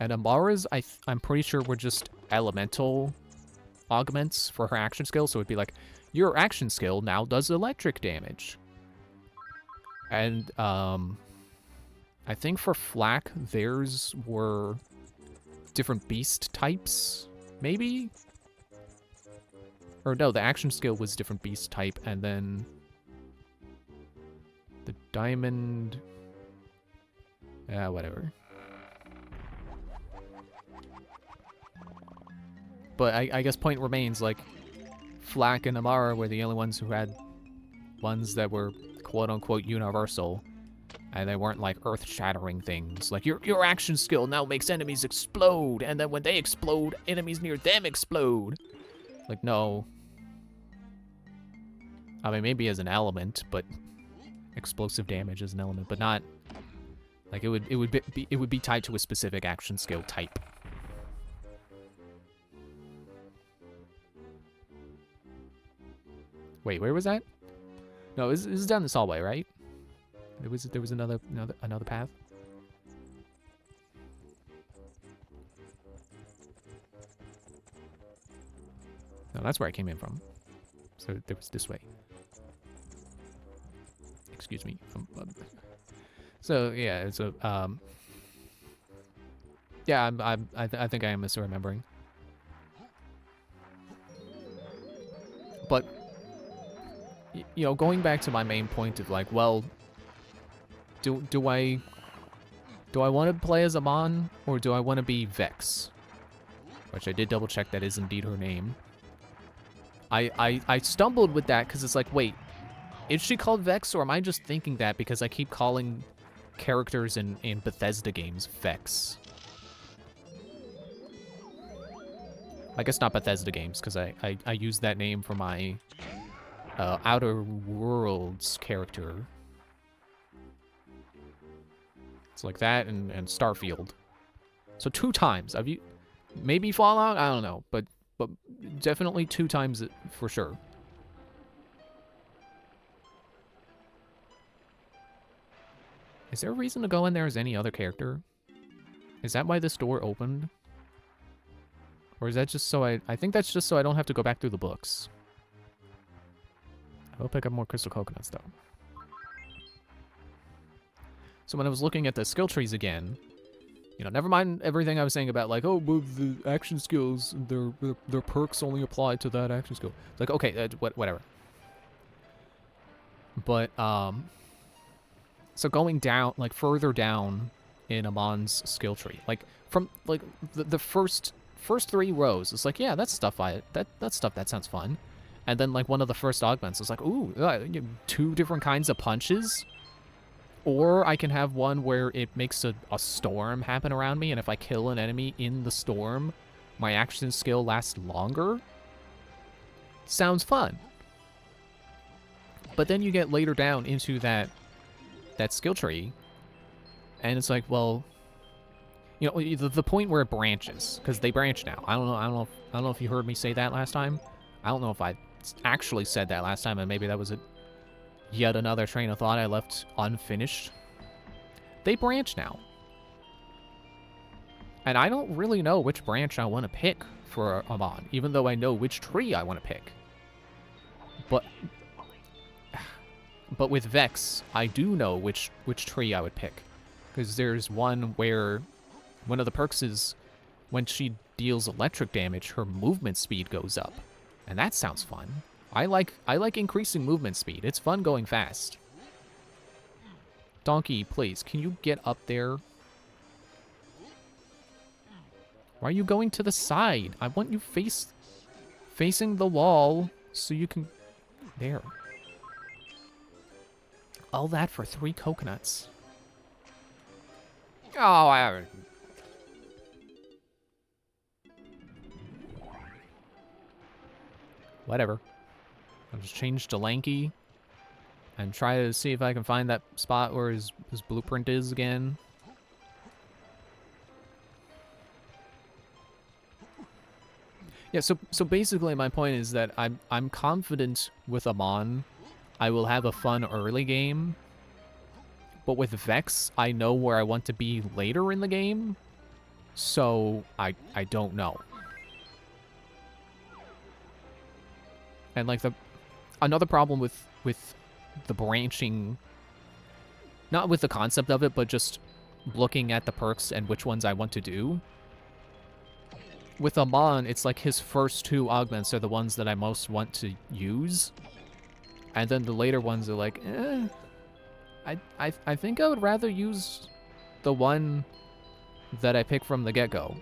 And Amara's, I'm pretty sure were just elemental augments for her action skill. So it'd be like, your action skill now does electric damage. And I think for Flak, theirs were different beast types, maybe? Or no, the action skill was different beast type, and then the diamond... whatever. But I guess point remains, like, Flak and Amara were the only ones who had ones that were quote-unquote universal, and they weren't like earth-shattering things. Like, your action skill now makes enemies explode, and then when they explode, enemies near them explode. Like, no. I mean, maybe as an element, but explosive damage as an element, but not like it would be tied to a specific action skill type. Wait, where was that? No, this is down this hallway, right? There was another path. No, that's where I came in from. So there was this way. Excuse me. So yeah, it's a yeah. I think I am misremembering. But you know, going back to my main point of like, well, do I want to play as Amon, or do I want to be Vex? Which I did double check that is indeed her name. I stumbled with that because it's like, wait, is she called Vex, or am I just thinking that because I keep calling characters in Bethesda games Vex? I guess not Bethesda games, because I used that name for my Outer Worlds character. It's like that and Starfield. So 2 times. Have you... Maybe Fallout? I don't know. But definitely 2 times for sure. Is there a reason to go in there as any other character? Is that why this door opened? Or is that just so I think that's just so I don't have to go back through the books. I will pick up more crystal coconuts, though. So when I was looking at the skill trees again, you know, never mind everything I was saying about, like, oh, but the action skills, their perks only apply to that action skill. It's like, okay, whatever. But, so going down, like, further down in Amon's skill tree, like, from, like, the first 3 rows, it's like, yeah, that's stuff that's stuff that sounds fun. And then, like, one of the first augments is like, ooh, 2 different kinds of punches. Or I can have one where it makes a storm happen around me, and if I kill an enemy in the storm, my action skill lasts longer. Sounds fun. But then you get later down into that skill tree, and it's like, well, you know, the point where it branches, because they branch now. I don't know if you heard me say that last time. I don't know if I actually said that last time, and maybe that was yet another train of thought I left unfinished. They branch now. And I don't really know which branch I want to pick for Amon, even though I know which tree I want to pick. But with Vex, I do know which tree I would pick. Because there's one where one of the perks is when she deals electric damage, her movement speed goes up. And that sounds fun. I like increasing movement speed. It's fun going fast. Donkey, please, can you get up there? Why are you going to the side? I want you facing the wall so you can... There. All that for 3 coconuts. Oh, I haven't... Whatever. I'll just change to Lanky and try to see if I can find that spot where his blueprint is again. Yeah, so basically my point is that I'm confident with Amon I will have a fun early game, but with Vex I know where I want to be later in the game, so I don't know. And like another problem with the branching, not with the concept of it, but just looking at the perks and which ones I want to do. With Amon, it's like his first 2 augments are the ones that I most want to use. And then the later ones are like, I think I would rather use the one that I pick from the get-go.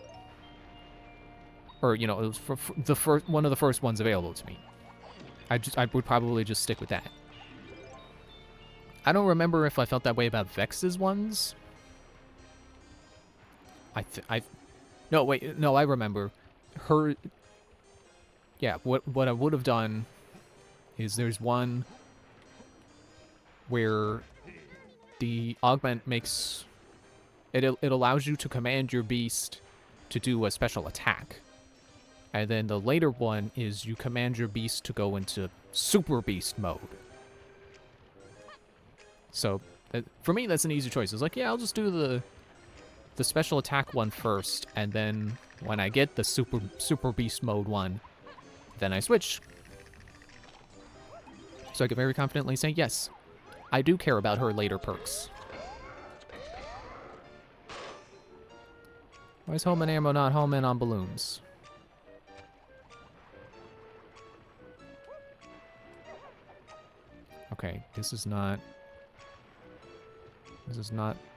Or, you know, it was for one of the first ones available to me. I would probably just stick with that. I don't remember if I felt that way about Vex's ones. No, wait, no, I remember. Her... Yeah, what I would have done is there's one where the augment makes... It allows you to command your beast to do a special attack. And then the later one is you command your beast to go into super beast mode. So, for me, that's an easy choice. It's like, yeah, I'll just do the special attack one first, and then when I get the super beast mode one, then I switch. So I can very confidently say, yes, I do care about her later perks. Why is home and ammo not home and on balloons? Okay, this is not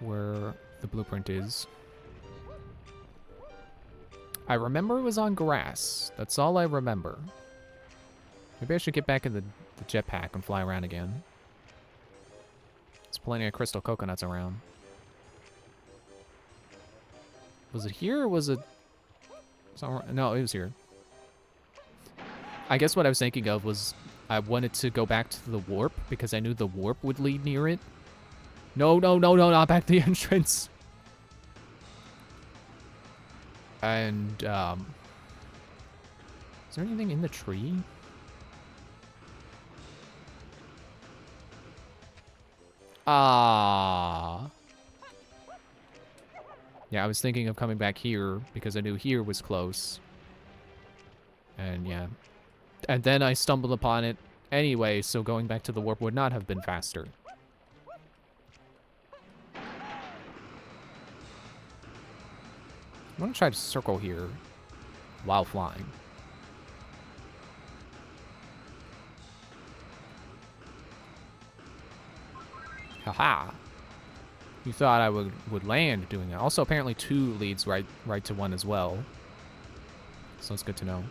where the blueprint is. I remember it was on grass. That's all I remember. Maybe I should get back in the jetpack and fly around again. There's plenty of crystal coconuts around. Was it here or was it somewhere? No, it was here. I guess what I was thinking of was I wanted to go back to the warp because I knew the warp would lead near it. No, no, no, no, not back to the entrance. And, is there anything in the tree? Ah. Yeah, I was thinking of coming back here because I knew here was close. And yeah. And then I stumbled upon it anyway, so going back to the warp would not have been faster. I'm gonna try to circle here while flying. Haha. You thought I would land doing that. Also, apparently 2 leads right to 1 as well. So it's good to know.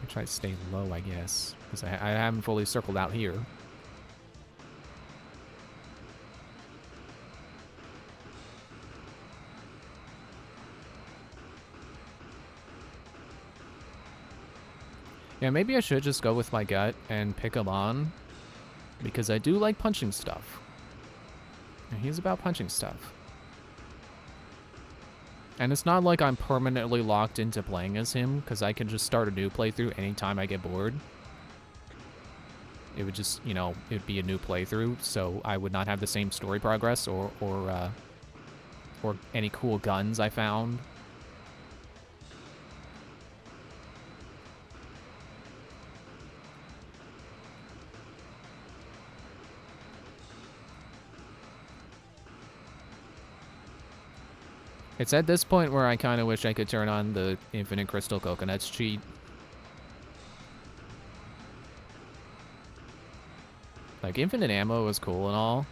I try to stay low, I guess, because I haven't fully circled out here. Yeah, maybe I should just go with my gut and pick him on, because I do like punching stuff. And he's about punching stuff. And it's not like I'm permanently locked into playing as him, because I can just start a new playthrough anytime I get bored. It would just, you know, it would be a new playthrough, so I would not have the same story progress or any cool guns I found. It's at this point where I kind of wish I could turn on the Infinite Crystal Coconuts cheat. Like, infinite ammo was cool and all.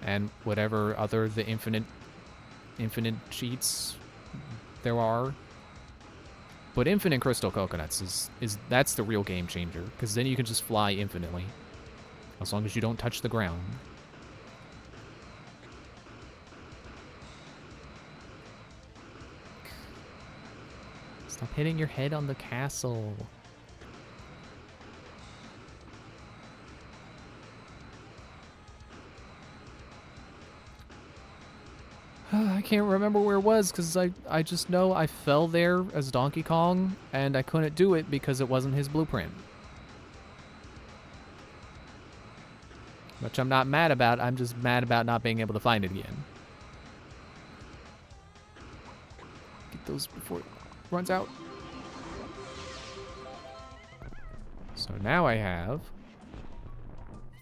And whatever other the infinite cheats there are. But Infinite Crystal Coconuts that's the real game changer. Because then you can just fly infinitely. As long as you don't touch the ground. Stop hitting your head on the castle. I can't remember where it was because I just know I fell there as Donkey Kong and I couldn't do it because it wasn't his blueprint. Which I'm not mad about, I'm just mad about not being able to find it again. Get those before it runs out. So now I have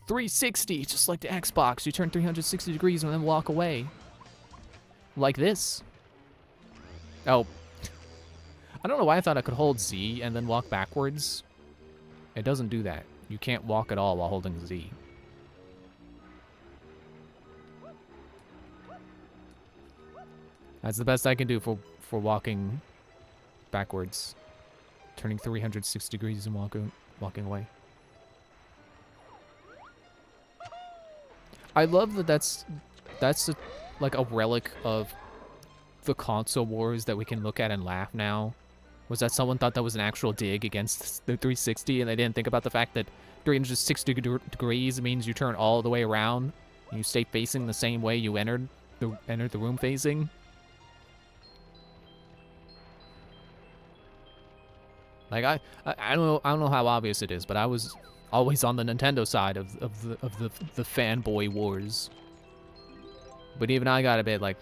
360, just like the Xbox. You turn 360 degrees and then walk away. Like this. Oh. I don't know why I thought I could hold Z and then walk backwards. It doesn't do that. You can't walk at all while holding Z. That's the best I can do for walking backwards. Turning 360 degrees and walking away. I love that that's like a relic of the console wars that we can look at and laugh now. Was that someone thought that was an actual dig against the 360 and they didn't think about the fact that 360 degrees means you turn all the way around and you stay facing the same way you entered the room facing. Like I don't know how obvious it is, but I was always on the Nintendo side of the fanboy wars. But even I got a bit like,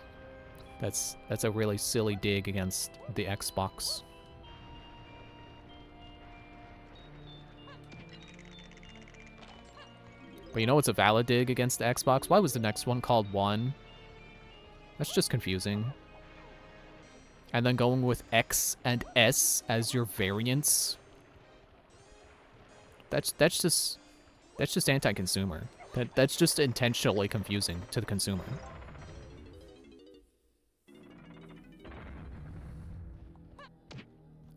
that's a really silly dig against the Xbox. But you know what's a valid dig against the Xbox? Why was the next one called 1? That's just confusing. And then going with X and S as your variants. That's just anti-consumer. That's just intentionally confusing to the consumer.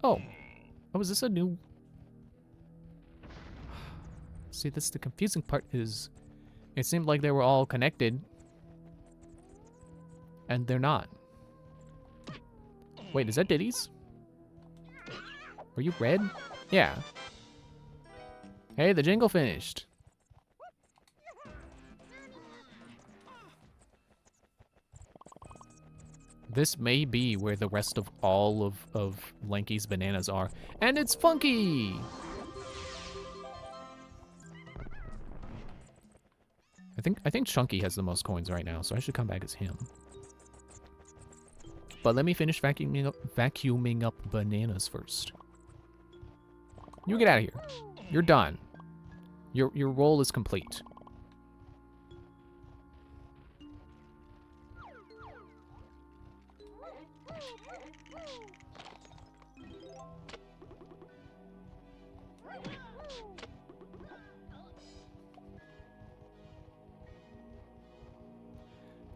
Oh, is this a new? See, that's the confusing part. Is it seemed like they were all connected, and they're not. Wait, is that Diddy's? Are you red? Yeah. Hey, the jingle finished. This may be where the rest of all of Lanky's bananas are. And it's Funky! I think Chunky has the most coins right now, so I should come back as him. But let me finish vacuuming up bananas first. You get out of here. You're done. Your role is complete.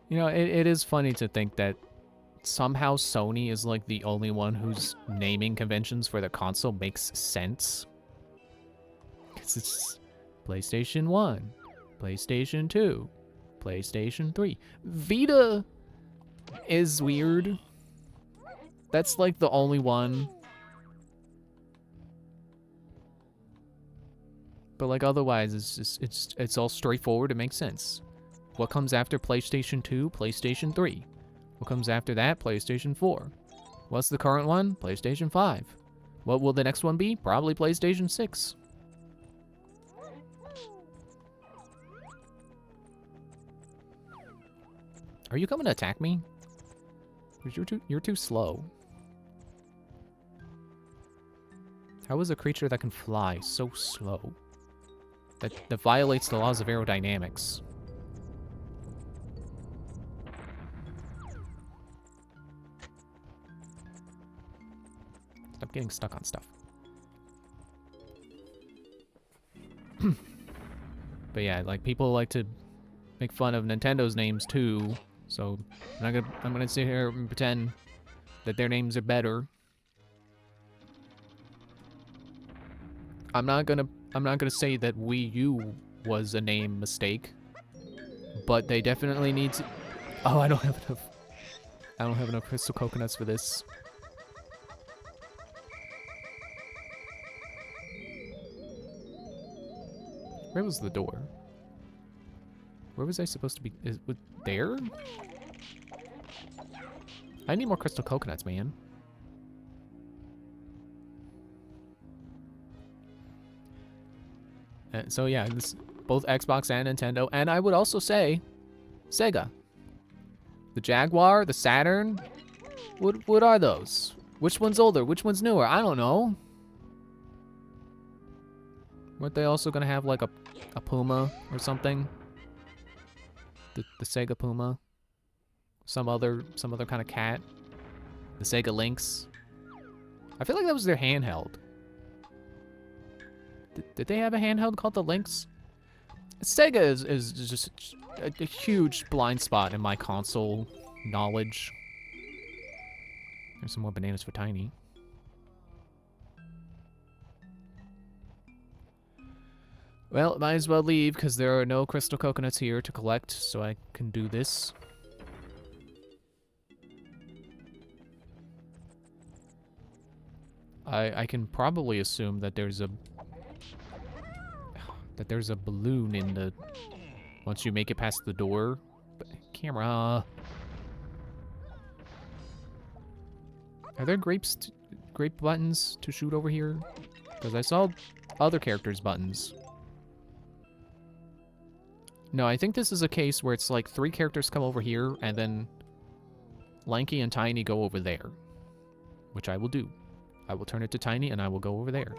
You know, it is funny to think that somehow Sony is like the only one whose naming conventions for the console makes sense. Because it's PlayStation 1, PlayStation 2, PlayStation 3. Vita is weird. That's like the only one. But like otherwise, it's all straightforward. It makes sense. What comes after PlayStation 2? PlayStation 3. What comes after that? PlayStation 4. What's the current one? PlayStation 5. What will the next one be? Probably PlayStation 6. Are you coming to attack me? Because you're too slow. How is a creature that can fly so slow? That violates the laws of aerodynamics. Stop getting stuck on stuff. But yeah, like people like to make fun of Nintendo's names too. So I'm gonna sit here and pretend that their names are better. I'm not gonna say that Wii U was a name mistake, but they definitely need to. Oh, I don't have enough crystal coconuts for this. Where was the door? Where was I supposed to be? Is it there? I need more crystal coconuts, man. And so yeah, both Xbox and Nintendo, and I would also say Sega. The Jaguar, the Saturn. What are those? Which one's older? Which one's newer? I don't know. Weren't they also gonna have like a Puma or something? The Sega Puma. Some other kind of cat. The Sega Lynx. I feel like that was their handheld. Did they have a handheld called the Lynx? Sega is just a huge blind spot in my console knowledge. There's some more bananas for Tiny. Well, might as well leave because there are no crystal coconuts here to collect, so I can do this. I can probably assume that there's a balloon in the once you make it past the door. But, camera. Are there grape buttons to shoot over here? Because I saw other characters' buttons. No, I think this is a case where it's like 3 characters come over here, and then Lanky and Tiny go over there. Which I will do. I will turn it to Tiny, and I will go over there.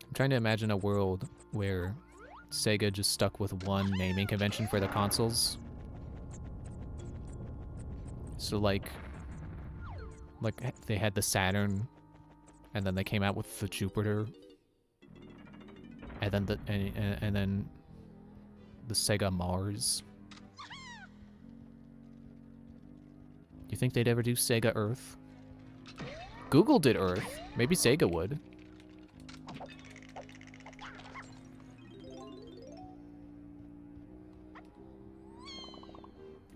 I'm trying to imagine a world where Sega just stuck with one naming convention for the consoles. So like they had the Saturn, and then they came out with the Jupiter, and then the Sega Mars. Do you think they'd ever do Sega Earth? Google did Earth. Maybe Sega would.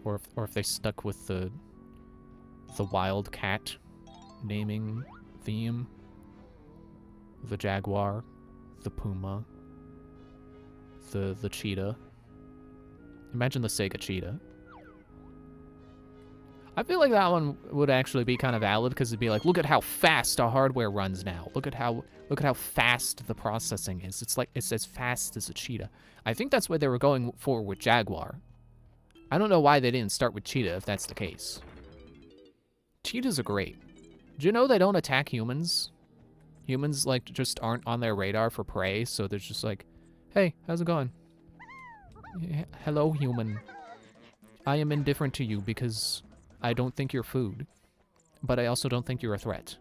or if they stuck with the wild cat naming theme. The jaguar, the puma, the cheetah. Imagine the Sega cheetah. I feel like that one would actually be kind of valid because it'd be like, look at how fast our hardware runs now. Look at how fast the processing is. It's as fast as a cheetah. I think that's why they were going for with Jaguar. I don't know why they didn't start with cheetah if that's the case. Cheetahs are great. Do you know they don't attack humans? Humans like just aren't on their radar for prey, so they're just like, hey, how's it going? Hello, human. I am indifferent to you because I don't think you're food, but I also don't think you're a threat.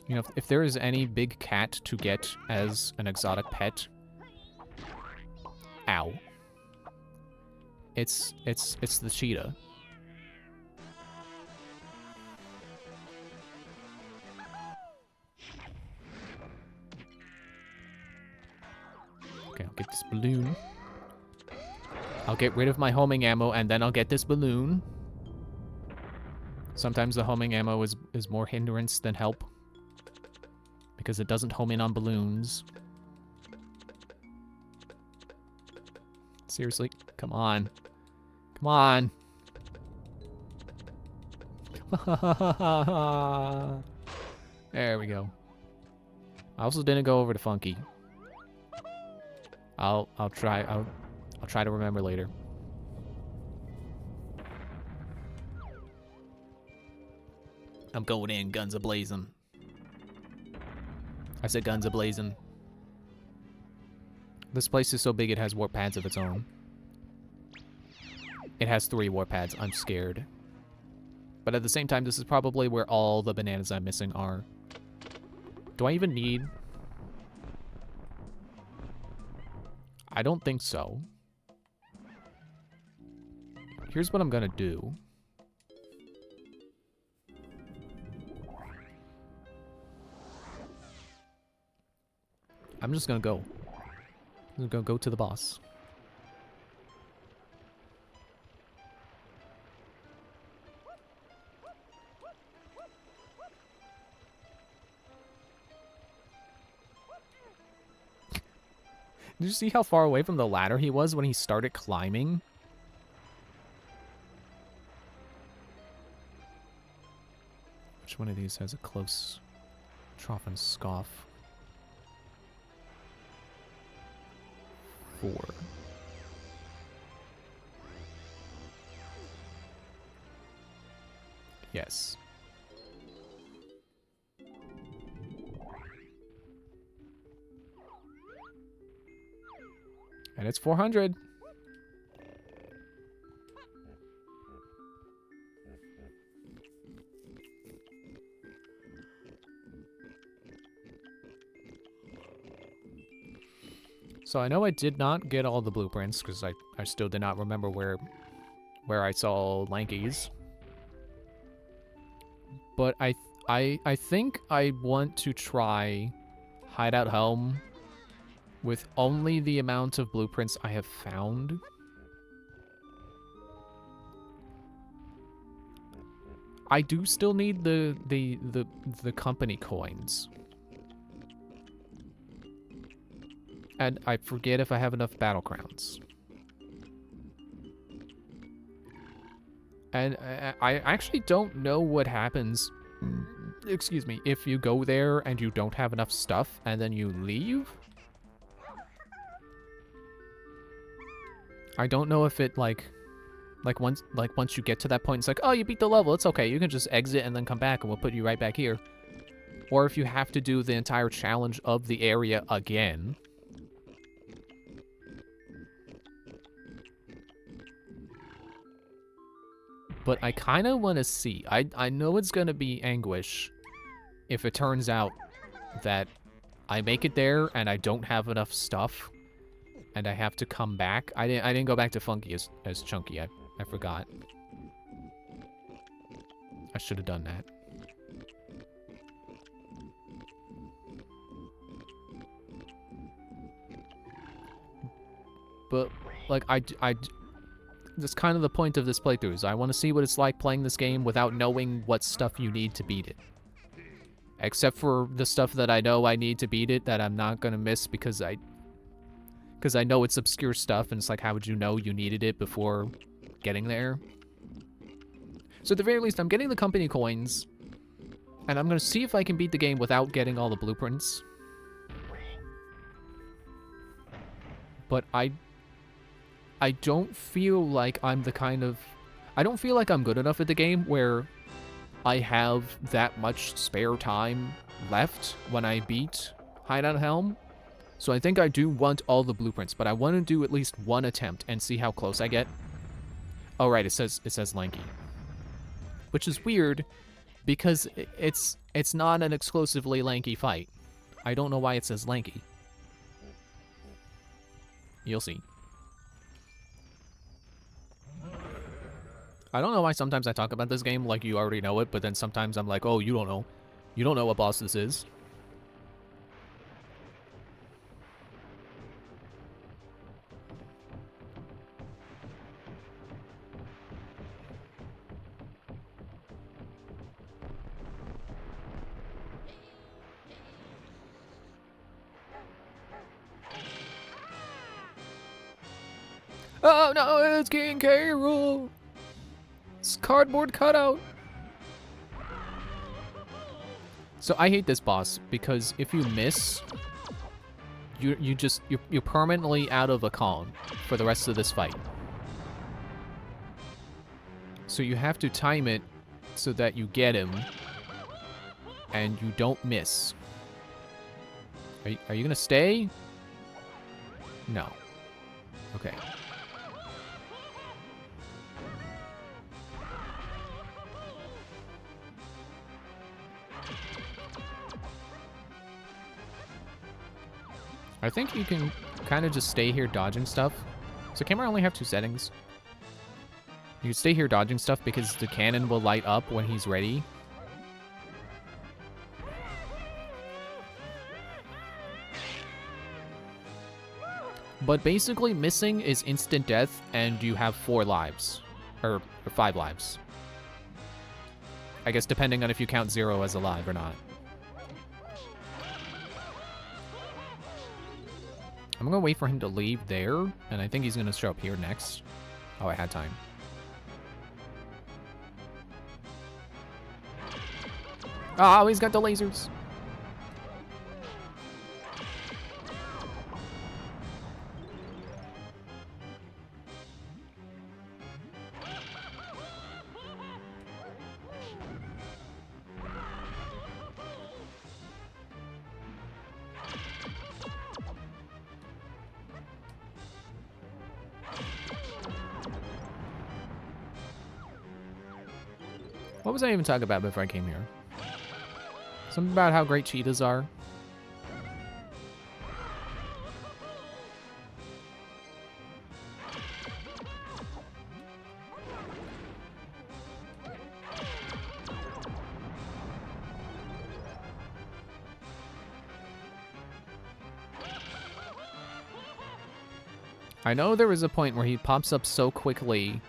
You know, if there is any big cat to get as an exotic pet, ow. It's the cheetah. Okay, I'll get this balloon. I'll get rid of my homing ammo, and then I'll get this balloon. Sometimes the homing ammo is more hindrance than help, because it doesn't home in on balloons. Seriously? Come on. Come on. There we go. I also didn't go over to Funky. I'll try to remember later. I'm going in, guns a-blazing. I said guns a-blazing. This place is so big it has warp pads of its own. It has 3 warp pads. I'm scared. But at the same time, this is probably where all the bananas I'm missing are. Do I even need... I don't think so. Here's what I'm gonna do. I'm just gonna go. I'm gonna go to the boss. Did you see how far away from the ladder he was when he started climbing? Which one of these has a close trough and scoff? 4. Yes. And it's 400. So I know I did not get all the blueprints because I still did not remember where I saw Lankies. But I think I want to try Hideout Helm with only the amount of blueprints I have found. I do still need the company coins. And I forget if I have enough battle crowns. And I actually don't know what happens, excuse me, if you go there and you don't have enough stuff and then you leave. I don't know if it like once you get to that point, it's like, oh, you beat the level, it's okay, you can just exit and then come back and we'll put you right back here. Or if you have to do the entire challenge of the area again. But I kind of want to see. I know it's going to be anguish if it turns out that I make it there and I don't have enough stuff and I have to come back. I didn't go back to Funky as Chunky. I forgot. I should have done that. I But, like, that's kind of the point of this playthrough, is I want to see what it's like playing this game without knowing what stuff you need to beat it. Except for the stuff that I know I need to beat it that I'm not gonna miss because I know it's obscure stuff, and it's like, how would you know you needed it before getting there? So at the very least, I'm getting the company coins, and I'm gonna see if I can beat the game without getting all the blueprints. But I don't feel like I'm the kind of... I don't feel like I'm good enough at the game where I have that much spare time left when I beat Hideout Helm. So I think I do want all the blueprints, but I want to do at least one attempt and see how close I get. Oh, right, it says lanky. Which is weird, because it's not an exclusively lanky fight. I don't know why it says lanky. You'll see. I don't know why sometimes I talk about this game like you already know it, but then sometimes I'm like, oh, you don't know. You don't know what boss this is. Oh no, it's King K. Rool! It's cardboard cutout! So I hate this boss because if you miss, you're permanently out of a Kong for the rest of this fight. So you have to time it so that you get him and you don't miss. Are you gonna stay? No. Okay. I think you can kind of just stay here dodging stuff. So camera only have 2 settings. You can stay here dodging stuff because the cannon will light up when he's ready. But basically missing is instant death and you have 4 lives. Or 5 lives. I guess depending on if you count 0 as alive or not. I'm gonna wait for him to leave there, and I think he's gonna show up here next. Oh, I had time. Oh, he's got the lasers. What was I even talking about before I came here? Something about how great cheetahs are. I know there was a point where he pops up so quickly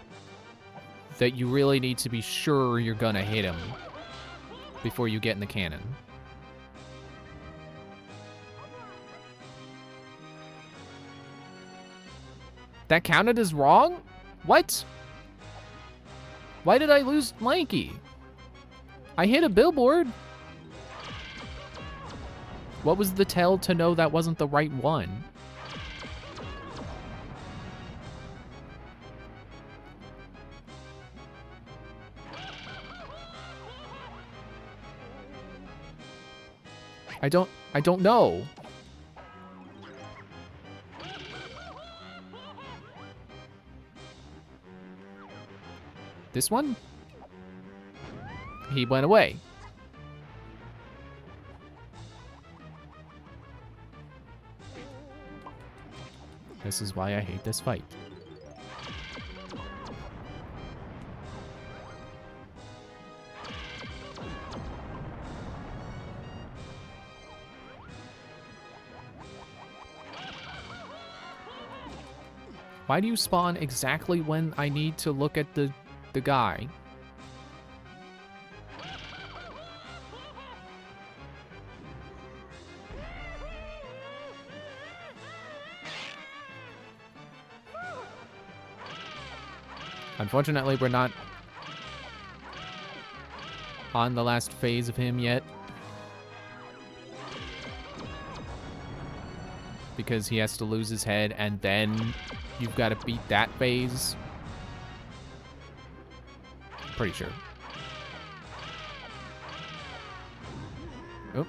that you really need to be sure you're gonna hit him before you get in the cannon. That counted as wrong? What? Why did I lose Lanky? I hit a billboard. What was the tell to know that wasn't the right one? I don't know. This one? He went away. This is why I hate this fight. Why do you spawn exactly when I need to look at the guy? Unfortunately, we're not on the last phase of him yet. Because he has to lose his head, and then you've got to beat that phase. Pretty sure. Oh.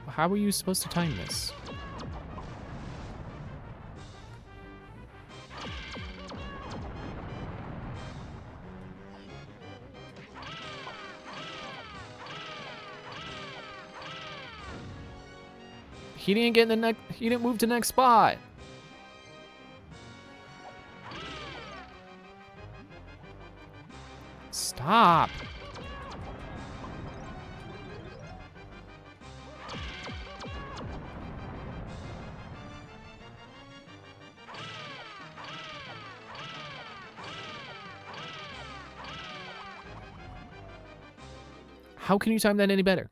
How are you supposed to time this? He didn't get in the next. He didn't move to the next spot. Stop. How can you time that any better?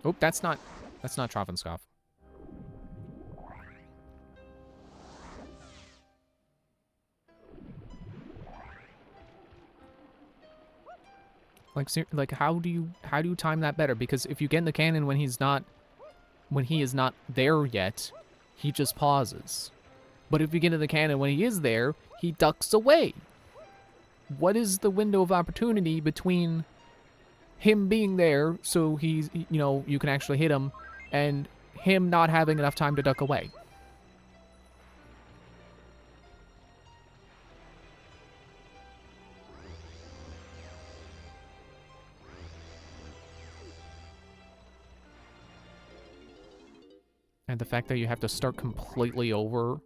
Oh, that's not Travanskov. Like how do you time that better? Because if you get in the cannon when he is not there yet, he just pauses. But if you get in the cannon when he is there, he ducks away. What is the window of opportunity between him being there so he's, you know, you can actually hit him, and him not having enough time to duck away? And the fact that you have to start completely over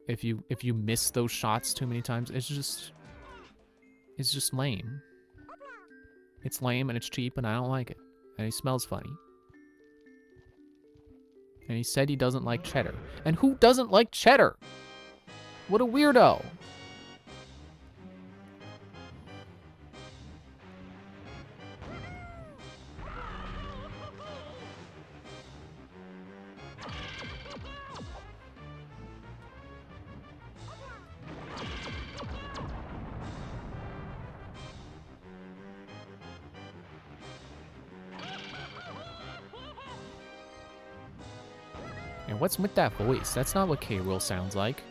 if you miss those shots too many times, it's just lame. It's lame and it's cheap and I don't like it. And he smells funny. And he said he doesn't like cheddar. And who doesn't like cheddar? What a weirdo. And what's with that voice? That's not what K. Rool sounds like.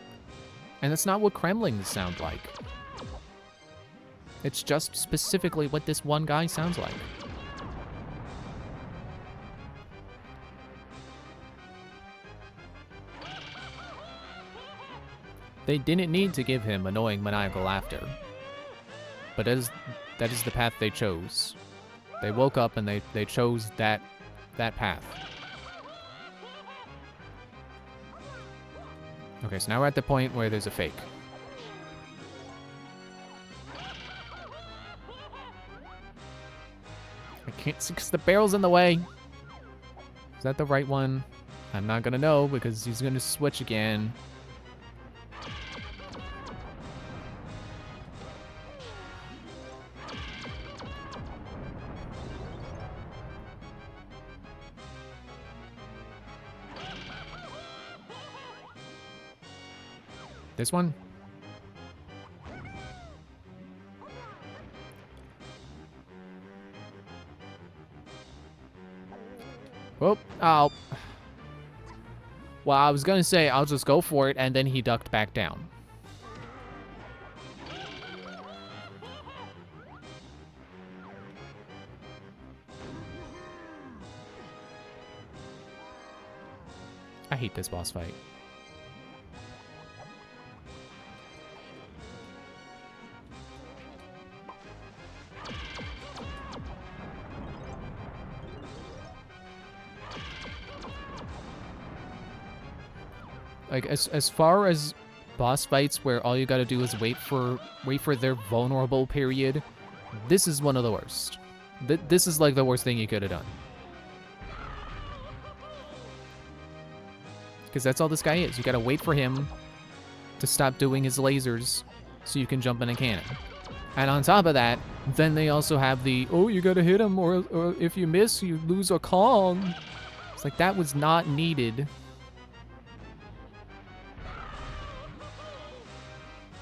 And that's not what Kremlings sound like. It's just specifically what this one guy sounds like. They didn't need to give him annoying maniacal laughter. But that is the path they chose. They woke up and they chose that path. Okay, so now we're at the point where there's a fake. I can't see because the barrel's in the way. Is that the right one? I'm not gonna know because he's gonna switch again. This one? Whoop. Oh. Well, I was gonna say I'll just go for it, and then he ducked back down. I hate this boss fight. Like, as far as boss fights where all you gotta do is wait for their vulnerable period, this is one of the worst. This is like the worst thing you could have done. Because that's all this guy is. You gotta wait for him to stop doing his lasers so you can jump in a cannon. And on top of that, then they also have the, oh, you gotta hit him or if you miss, you lose a Kong. It's like, that was not needed.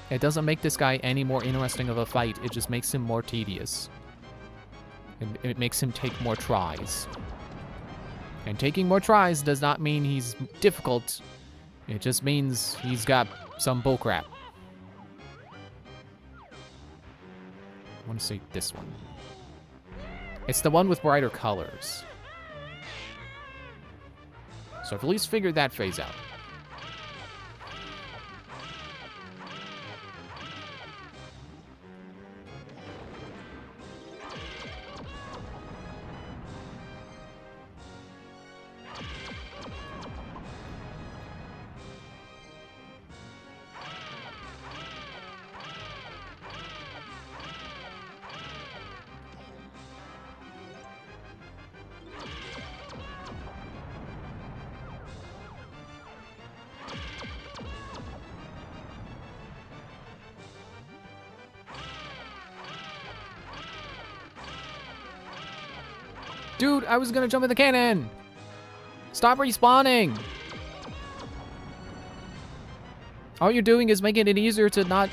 It doesn't make this guy any more interesting of a fight. It just makes him more tedious. It makes him take more tries. And taking more tries does not mean he's difficult. It just means he's got some bullcrap. I want to say this one. It's the one with brighter colors. So I've at least figured that phase out. Dude, I was gonna jump in the cannon! Stop respawning! All you're doing is making it easier to not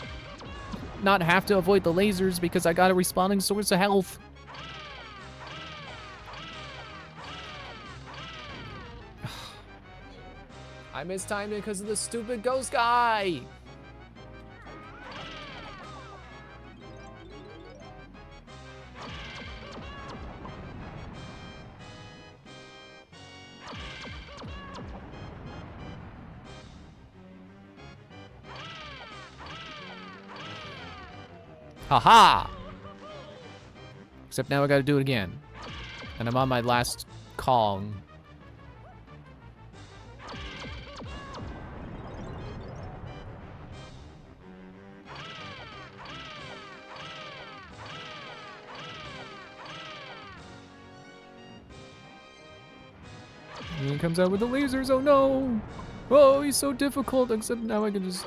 have to avoid the lasers because I got a respawning source of health. I mistimed it because of the stupid ghost guy! Haha! Except now I gotta do it again. And I'm on my last Kong. And he comes out with the lasers, oh no! Oh, he's so difficult, except now I can just...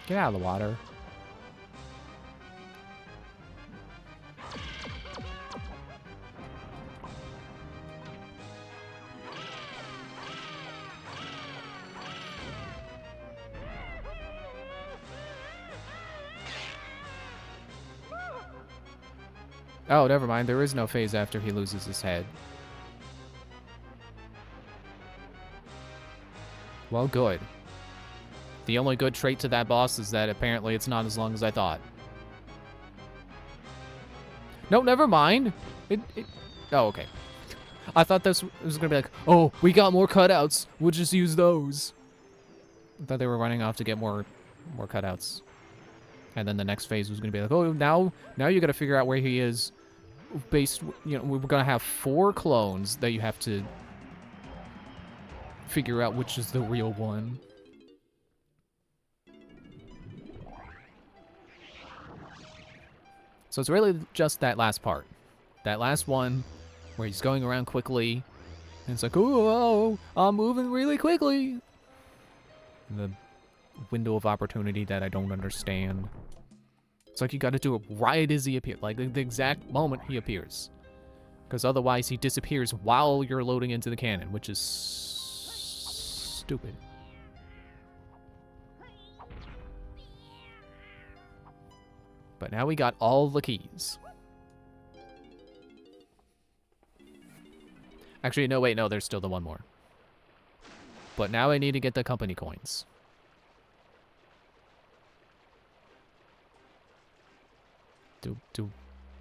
Get out of the water. Oh, never mind. There is no phase after he loses his head. Well, good. The only good trait to that boss is that apparently it's not as long as I thought. No, never mind. Oh, okay. I thought this was gonna be like, oh, we got more cutouts. We'll just use those. I thought they were running off to get more cutouts. And then the next phase was gonna be like, oh, now you gotta figure out where he is. Based, you know, we're gonna have 4 clones that you have to figure out which is the real one. So it's really just that last part. That last one where he's going around quickly. And it's like, oh, I'm moving really quickly. The window of opportunity that I don't understand. It's like you gotta do it right as he appears. Like the exact moment he appears. Because otherwise he disappears while you're loading into the cannon, which is stupid. But now we got all the keys. Actually, no, wait, no, there's still the one more. But now I need to get the company coins.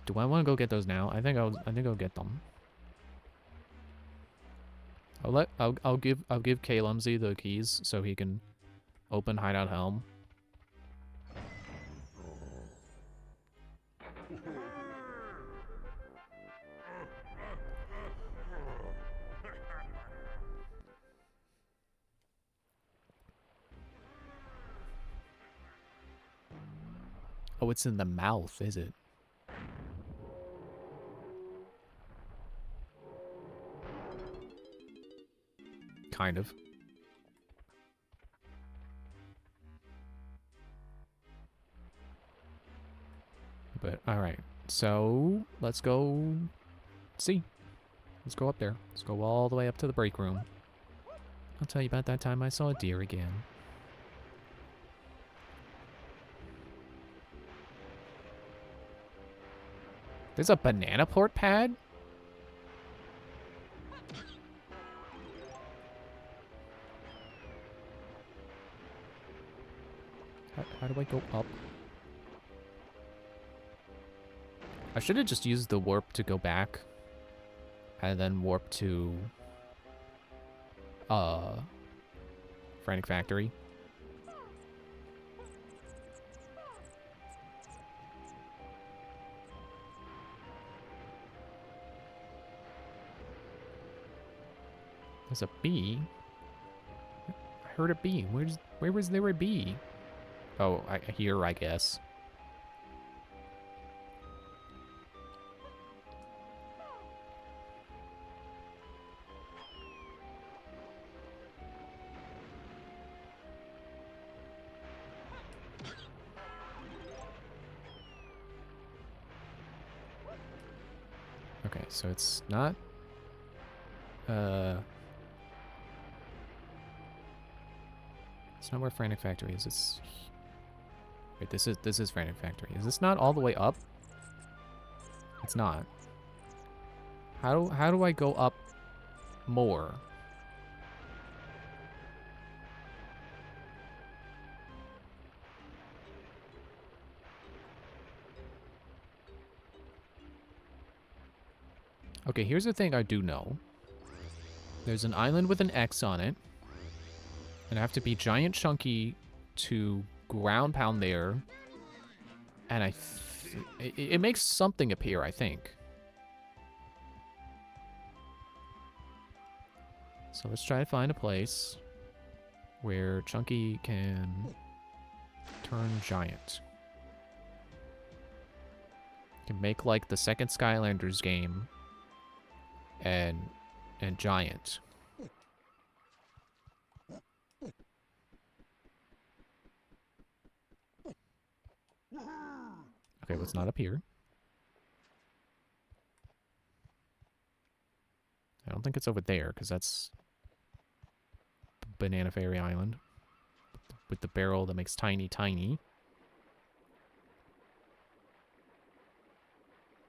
Do I want to go get those now? I think I'll get them. I'll give K Lumsy the keys so he can open Hideout Helm. Oh, it's in the mouth, is it? Kind of. But, alright. So, let's go see. Let's go up there. Let's go all the way up to the break room. I'll tell you about that time I saw a deer again. There's a banana port pad? How do I go up? I should have just used the warp to go back. And then warp to... Frantic Factory. There's a bee. I heard a bee. Where was there a bee? Oh, here, I guess. Okay, so it's not... It's not where Frantic Factory is. It's... Wait, this is Frantic Factory. Is this not all the way up? It's not. How do I go up more? Okay, here's the thing I do know. There's an island with an X on it. And I have to be giant chunky to ground pound there. And it makes something appear, I think. So let's try to find a place where Chunky can turn giant. Can make like the second Skylanders game and giant. Okay, what's not up here? I don't think it's over there, because that's Banana Fairy Island. With the barrel that makes tiny.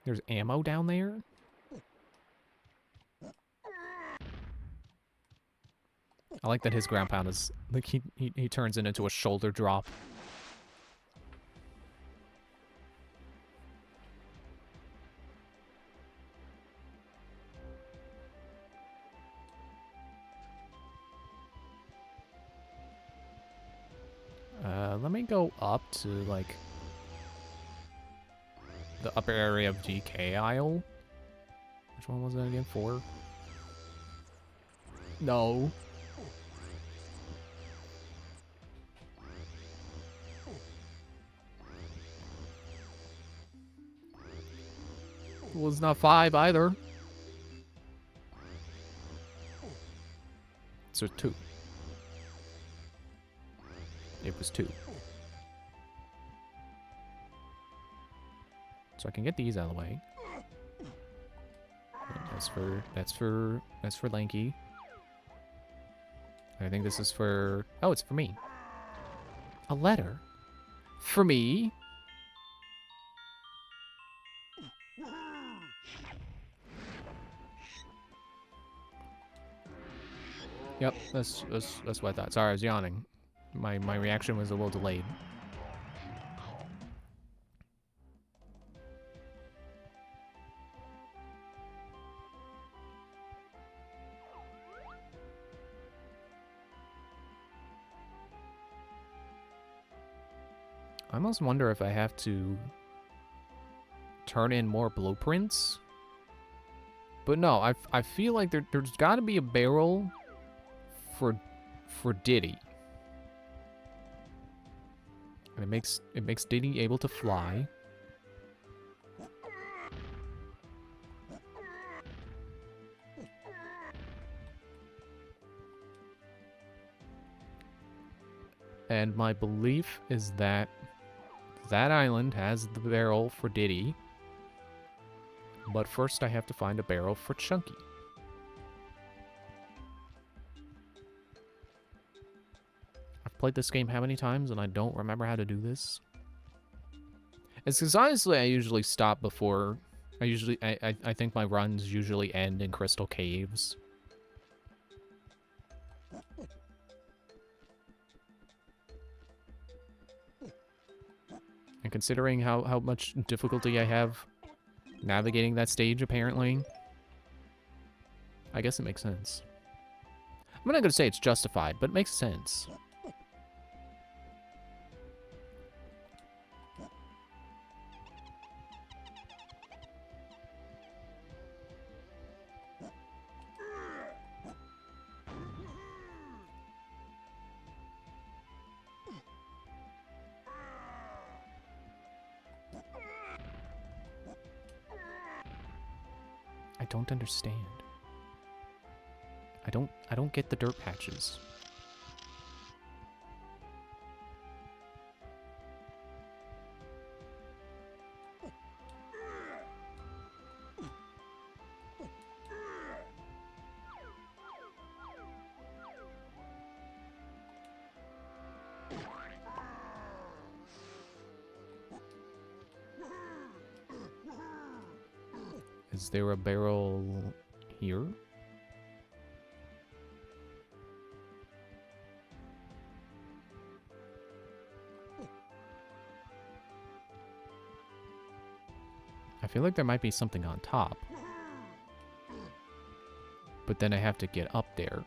There's ammo down there? I like that his ground pound is, like, he turns it into a shoulder drop. Let me go up to, like, the upper area of DK Isle. Which one was that again? 4? No. Well, it's not 5 either. So 2. It was 2. So I can get these out of the way. That's for Lanky. I think this is for... Oh, it's for me. A letter? For me? Yep, that's what I thought. Sorry, I was yawning. My reaction was a little delayed. I almost wonder if I have to turn in more blueprints. But no, I feel like there's got to be a barrel for Diddy. And it makes Diddy able to fly. And my belief is that that island has the barrel for Diddy. But first I have to find a barrel for Chunky. I've played this game how many times and I don't remember how to do this? It's because honestly I usually stop before... I think my runs usually end in Crystal Caves. And considering how much difficulty I have navigating that stage, apparently, I guess it makes sense. I'm not going to say it's justified, but it makes sense. I don't understand. I don't get the dirt patches. Is there a barrel here? I feel like there might be something on top. But then I have to get up there.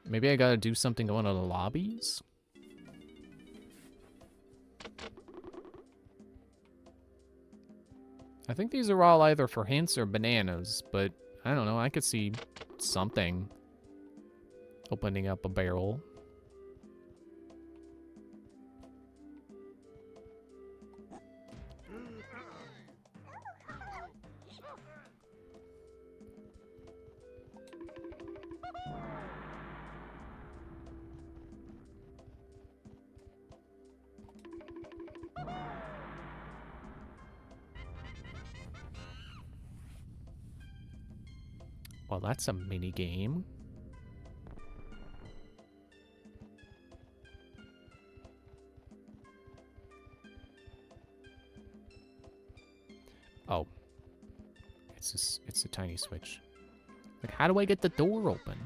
Maybe I gotta do something in one of the lobbies? I think these are all either for hints or bananas, but I don't know, I could see something opening up a barrel. Well, that's a mini game. Oh. It's a tiny switch. Like, how do I get the door open?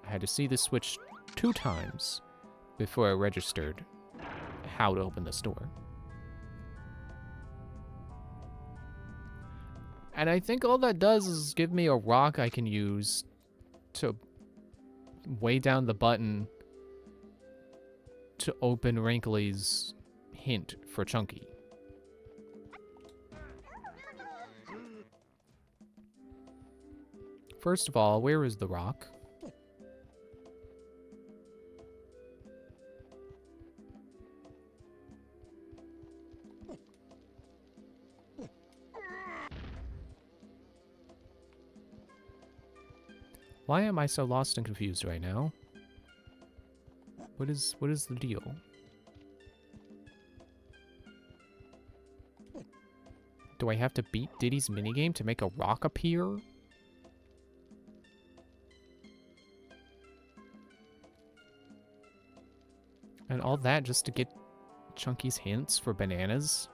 I had to see the switch 2 times before I registered how to open this door. And I think all that does is give me a rock I can use to weigh down the button to open Wrinkly's hint for Chunky. First of all, where is the rock? Why am I so lost and confused right now? What is the deal? Do I have to beat Diddy's minigame to make a rock appear? And all that just to get Chunky's hints for bananas?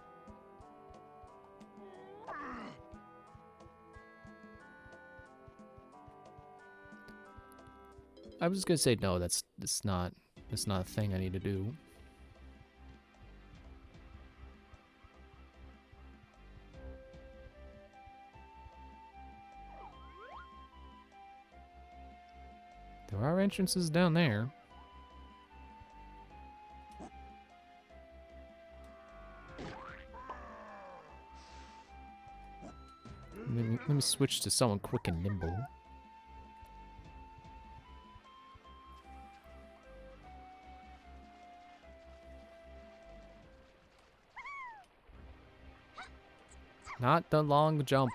I was just gonna say no, that's not a thing I need to do. There are entrances down there. Let me switch to someone quick and nimble. Not the long jump.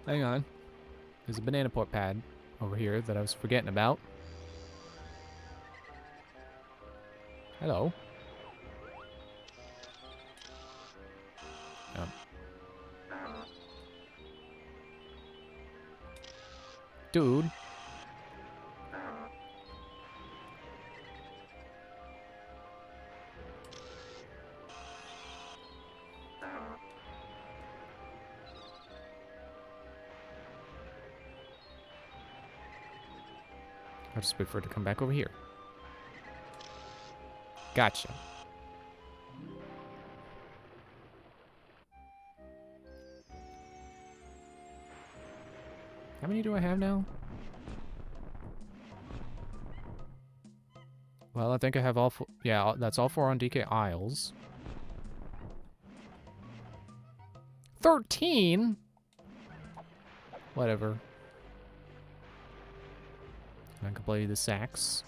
Hang on. There's a banana port pad over here that I was forgetting about. Hello. Dude. I'll just wait for it to come back over here. Gotcha. How many do I have now? Well, I think I have all four. Yeah, that's all four on DK Isles. 13? Whatever. I can play the sax.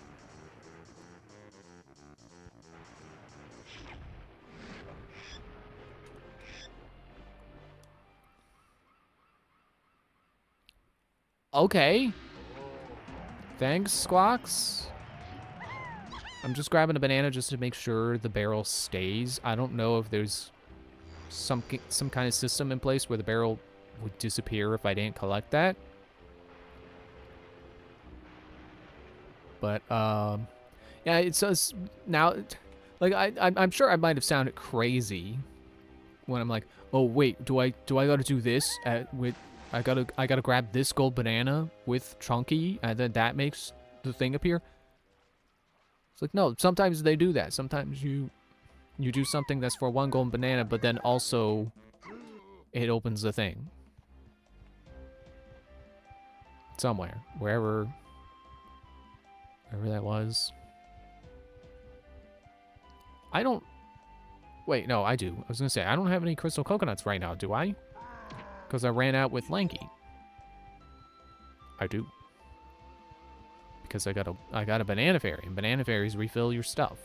Okay. Thanks, Squawks. I'm just grabbing a banana just to make sure the barrel stays. I don't know if there's some kind of system in place where the barrel would disappear if I didn't collect that. But yeah, it says now. Like I'm sure I might have sounded crazy when I'm like, oh wait, do I gotta do this with I gotta grab this gold banana with Chunky and then that makes the thing appear. It's like, no, sometimes they do that. Sometimes you do something that's for one golden banana, but then also it opens the thing. Somewhere. Wherever that was. I don't... Wait, no, I do. I was gonna say, I don't have any crystal coconuts right now, do I? Because I ran out with Lanky. I do. Because I got a banana fairy, and banana fairies refill your stuff.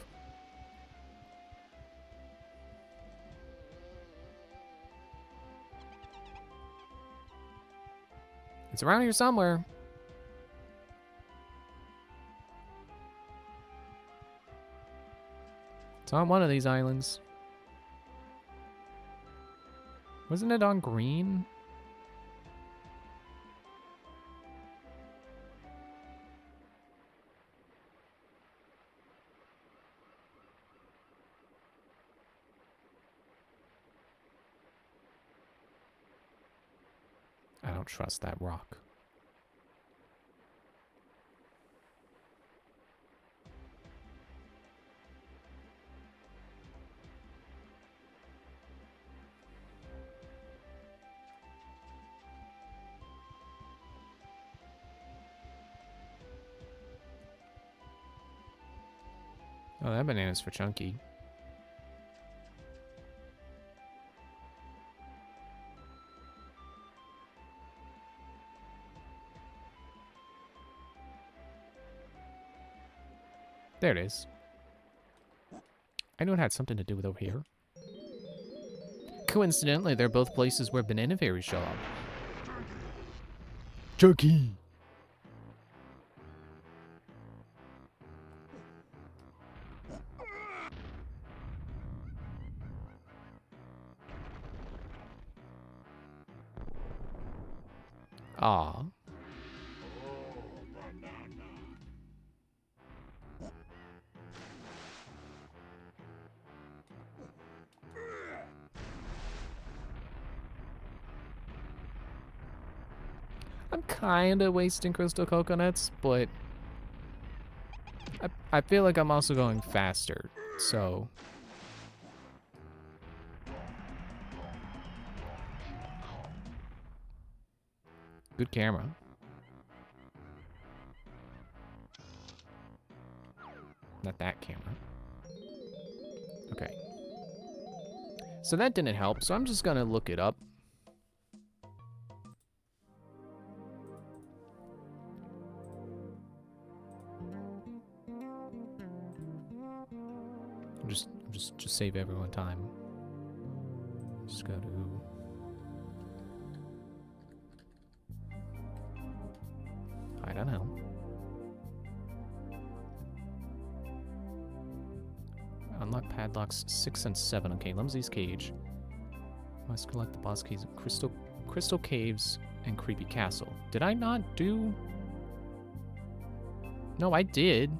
It's around here somewhere. It's on one of these islands. Wasn't it on green? I don't trust that rock. Oh, that banana's for Chunky. There it is. I knew it had something to do with over here. Coincidentally, they're both places where banana fairies show up. Chunky! Aw. I'm kinda wasting crystal coconuts, but I feel like I'm also going faster, so... Good camera. Not that camera. Okay. So that didn't help, so I'm just gonna look it up. Just save everyone time. Just go to... I don't know. Unlock padlocks 6 and 7. Okay, Lumsey's Cage. Must collect the boss keys of Crystal Caves and Creepy Castle. Did I not do... No, I did.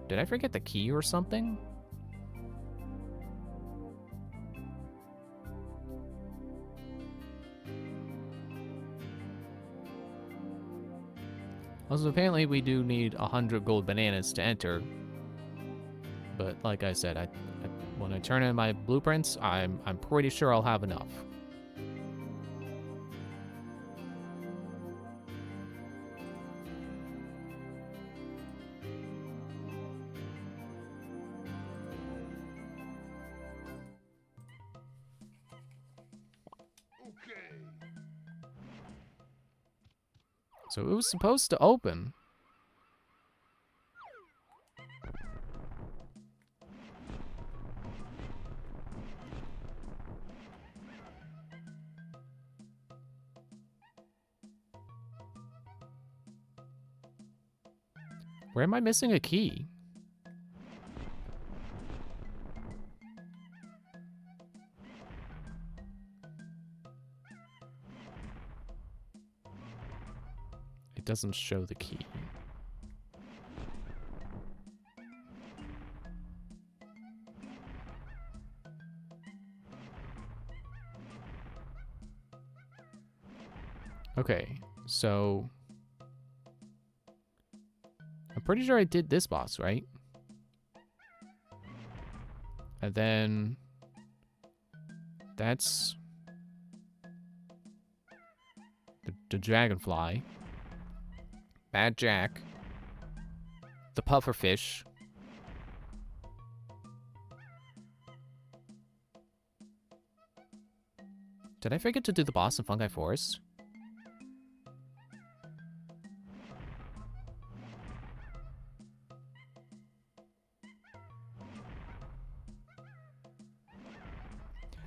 Did I forget the key or something? Also, apparently we do need 100 gold bananas to enter. But like I said, when I turn in my blueprints, I'm pretty sure I'll have enough. So it was supposed to open. Where am I missing a key? It doesn't show the key. Okay, so... I'm pretty sure I did this boss, right? And then... That's... The dragonfly. Bad Jack. The pufferfish. Did I forget to do the boss in Fungi Forest?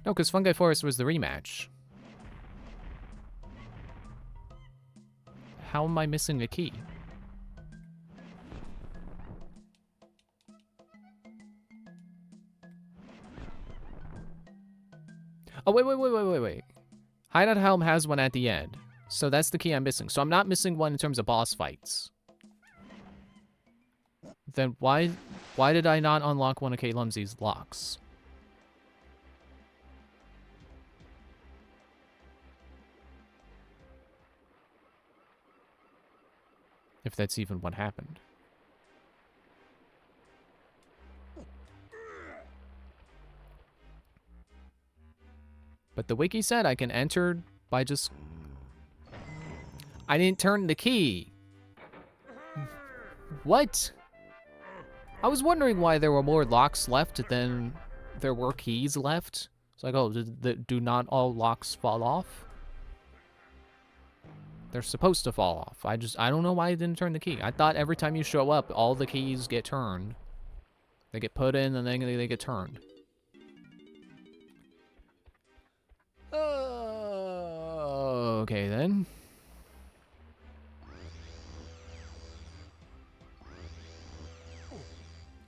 No, because Fungi Forest was the rematch. How am I missing a key? Oh, wait. Hideout Helm has one at the end. So that's the key I'm missing. So I'm not missing one in terms of boss fights. Then why did I not unlock one of Kate Lumsey's locks? If that's even what happened. But the wiki said I can enter by just... I didn't turn the key. What? I was wondering why there were more locks left than there were keys left. It's like, oh, do not all locks fall off? They're supposed to fall off. I don't know why I didn't turn the key. I thought every time you show up, all the keys get turned. They get put in and then they get turned. Okay then.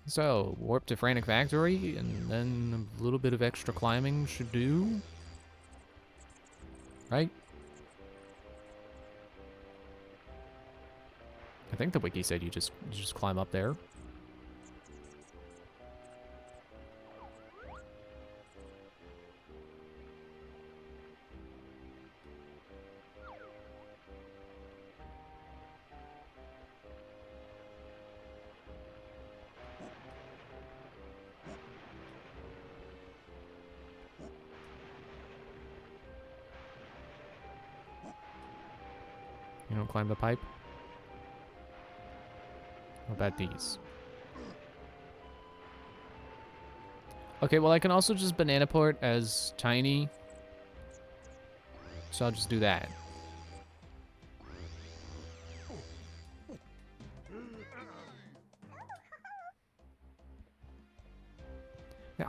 So, warp to Frantic Factory, and then a little bit of extra climbing should do. Right? I think the wiki said you just climb up there. You don't climb the pipe? What about these? Okay, well I can also just banana port as Tiny. So I'll just do that.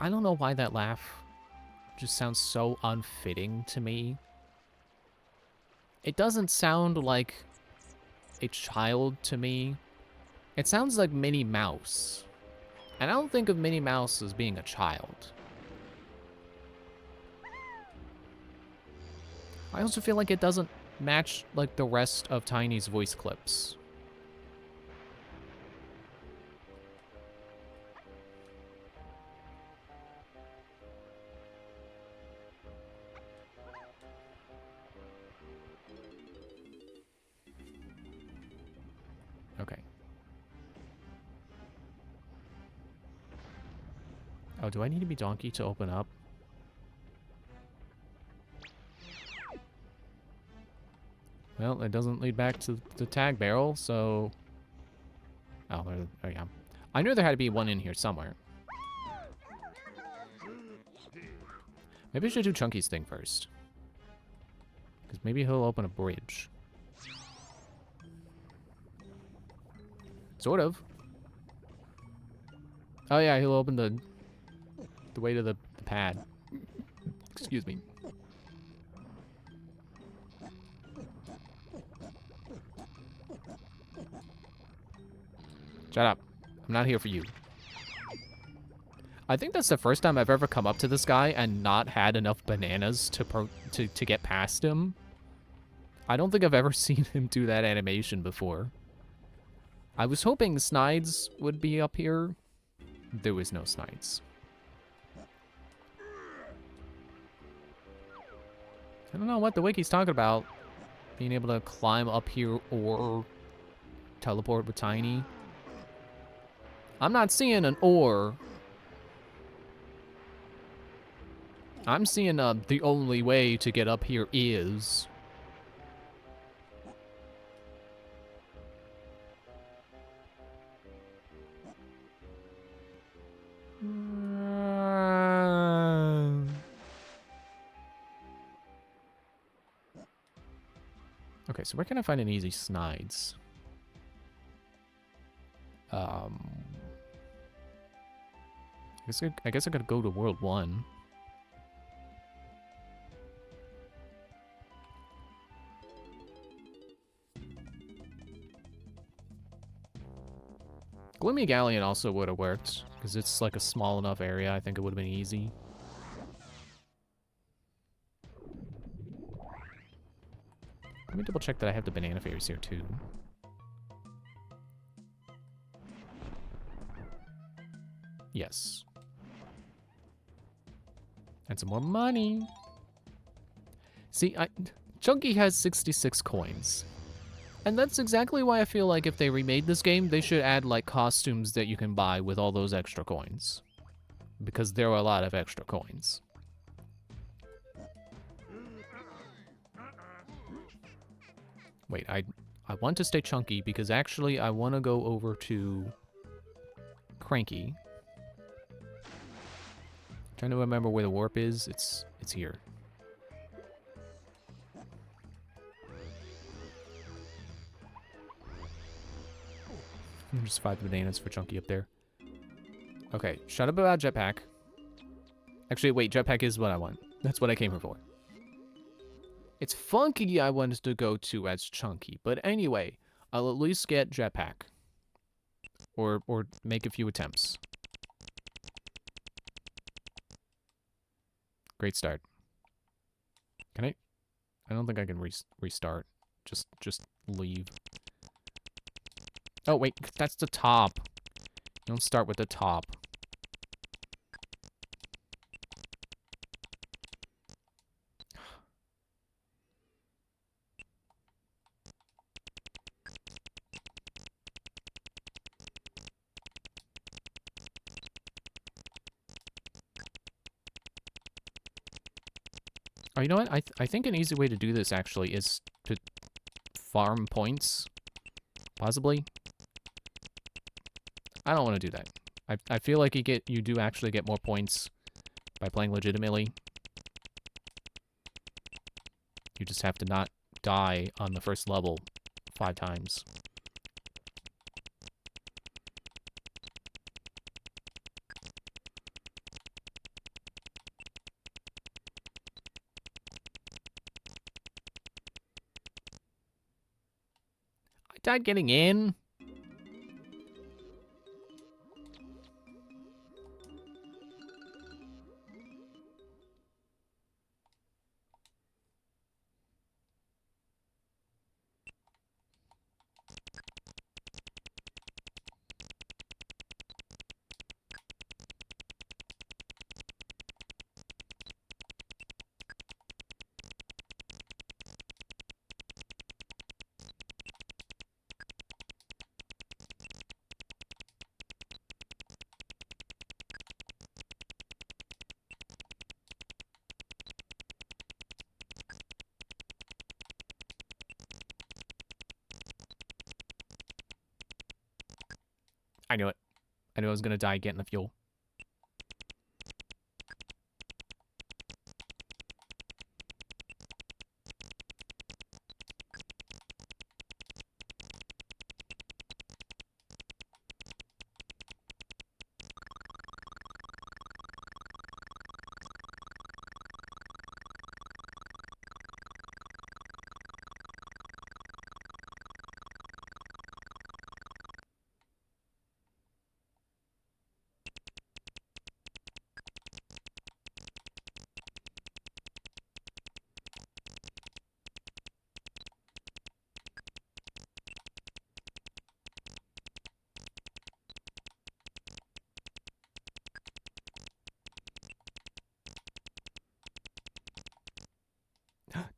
I don't know why that laugh just sounds so unfitting to me. It doesn't sound like a child to me. It sounds like Minnie Mouse. And I don't think of Minnie Mouse as being a child. I also feel like it doesn't match like the rest of Tiny's voice clips. Okay. Oh, do I need to be Donkey to open up? Well, it doesn't lead back to the tag barrel, so... Oh, there yeah. I knew there had to be one in here somewhere. Maybe I should do Chunky's thing first. Because maybe he'll open a bridge. Sort of. Oh yeah, he'll open the way to the pad. Excuse me. Shut up. I'm not here for you. I think that's the first time I've ever come up to this guy and not had enough bananas to get past him. I don't think I've ever seen him do that animation before. I was hoping Snides would be up here. There was no Snides. I don't know what the wiki's talking about. Being able to climb up here or teleport with Tiny. I'm not seeing an or. I'm seeing the only way to get up here is. Okay, so where can I find an easy Snides? I guess I gotta go to World 1. Gloomy Galleon also would have worked, because it's like a small enough area. I think it would have been easy. Let me double check that I have the banana fairies here too. Yes. And some more money. See, Chunky has 66 coins. And that's exactly why I feel like if they remade this game, they should add, like, costumes that you can buy with all those extra coins. Because there are a lot of extra coins. Wait, I want to stay Chunky because actually I want to go over to Cranky. Trying to remember where the warp is. It's here. There's 5 bananas for Chunky up there. Okay, shut up about Jetpack. Actually, wait, Jetpack is what I want. That's what I came here for. It's Funky I wanted to go to as Chunky, but anyway, I'll at least get Jetpack. Or make a few attempts. Great start. Can I? I don't think I can restart. Just leave. Oh, wait, that's the top. You don't start with the top. Oh, you know what? I think an easy way to do this, actually, is to farm points. Possibly. I don't want to do that. I feel like you do actually get more points by playing legitimately. You just have to not die on the first level 5 times. died getting in. I knew it. I knew I was gonna die getting the fuel.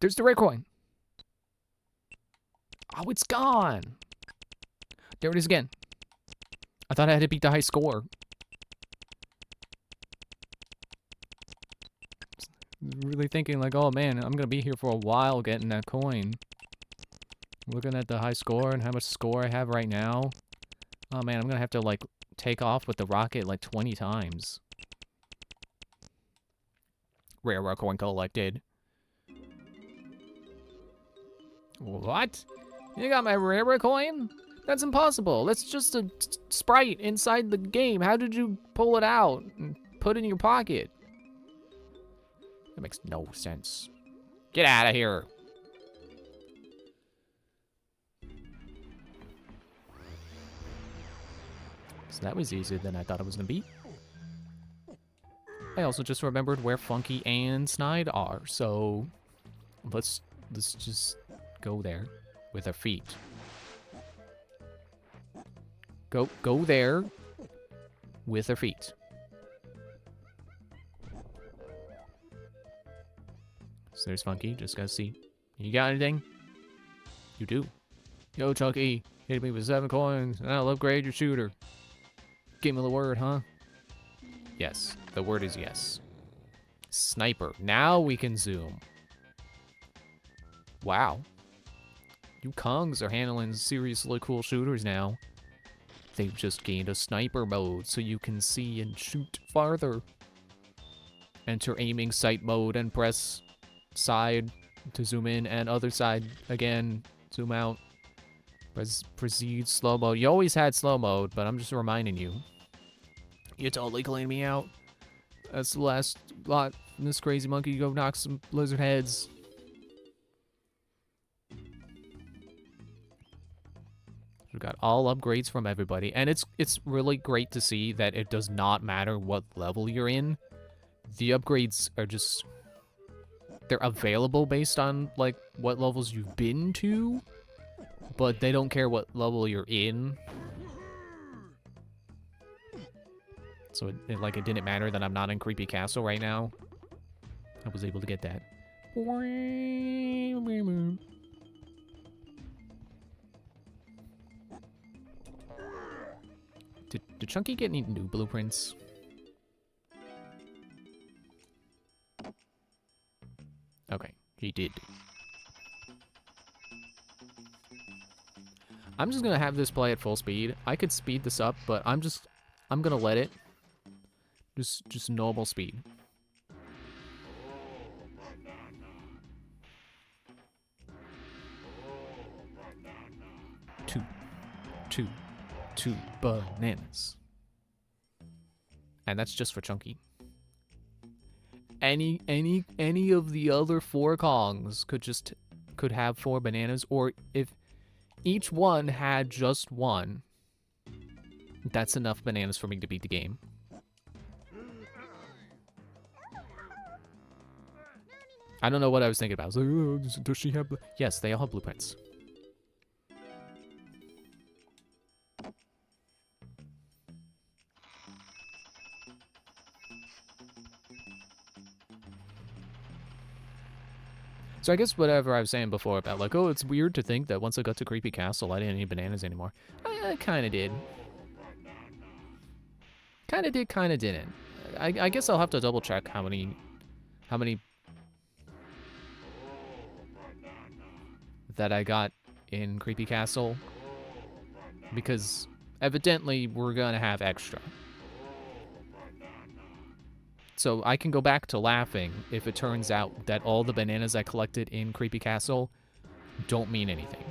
There's the rare coin. Oh, it's gone. There it is again. I thought I had to beat the high score. Really thinking like, oh man, I'm gonna be here for a while getting that coin. Looking at the high score and how much score I have right now. Oh man, I'm gonna have to like take off with the rocket like 20 times. Rare coin collected. What? You got my rare coin? That's impossible. That's just a sprite inside the game. How did you pull it out and put it in your pocket? That makes no sense. Get out of here. So that was easier than I thought it was gonna be. I also just remembered where Funky and Snide are, so let's just go there with our feet. Go there with our feet. So there's Funky, just gotta see. You got anything? You do. Yo, Chunky, hit me with 7 coins, and I'll upgrade your shooter. Give me the word, huh? Yes, the word is yes. Sniper. Now we can zoom. Wow. You Kongs are handling seriously cool shooters now. They've just gained a sniper mode so you can see and shoot farther. Enter aiming sight mode and press side to zoom in and other side again. Zoom out. Proceed slow mode. You always had slow mode, but I'm just reminding you. You totally cleaned me out. That's the last lot. This crazy monkey go knock some lizard heads. We've got all upgrades from everybody, and it's really great to see that it does not matter what level you're in. The upgrades are just, they're available based on like what levels you've been to, but they don't care what level you're in. So it didn't matter that I'm not in Creepy Castle right now. I was able to get that. Did Chunky get any new blueprints? Okay, he did. I'm just gonna have this play at full speed. I could speed this up, but I'm gonna let it. Just normal speed. Two bananas. And that's just for Chunky. Any of the other 4 Kongs could have 4 bananas, or if each one had just one, that's enough bananas for me to beat the game. I don't know what I was thinking about. I was like, oh, does she have... Yes, they all have blueprints. So I guess whatever I was saying before about like, oh, it's weird to think that once I got to Creepy Castle, I didn't need bananas anymore. I kind of did. Kind of did, kind of didn't. I guess I'll have to double check how many that I got in Creepy Castle, because evidently we're gonna have extra. So I can go back to laughing if it turns out that all the bananas I collected in Creepy Castle don't mean anything.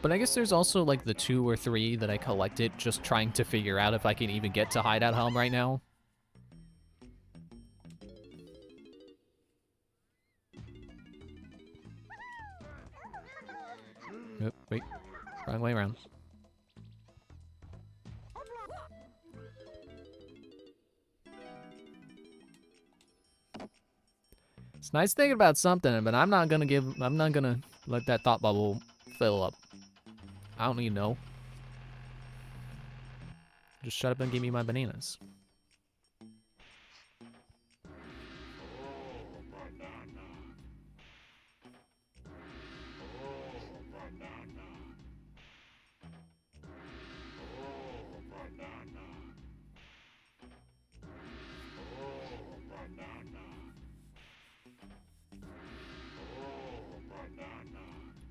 But I guess there's also like the 2 or 3 that I collected just trying to figure out if I can even get to Hideout Helm right now. Oh, wait, wrong way around. It's nice thinking about something, but I'm not gonna let that thought bubble fill up. I don't need to know. Just shut up and give me my bananas.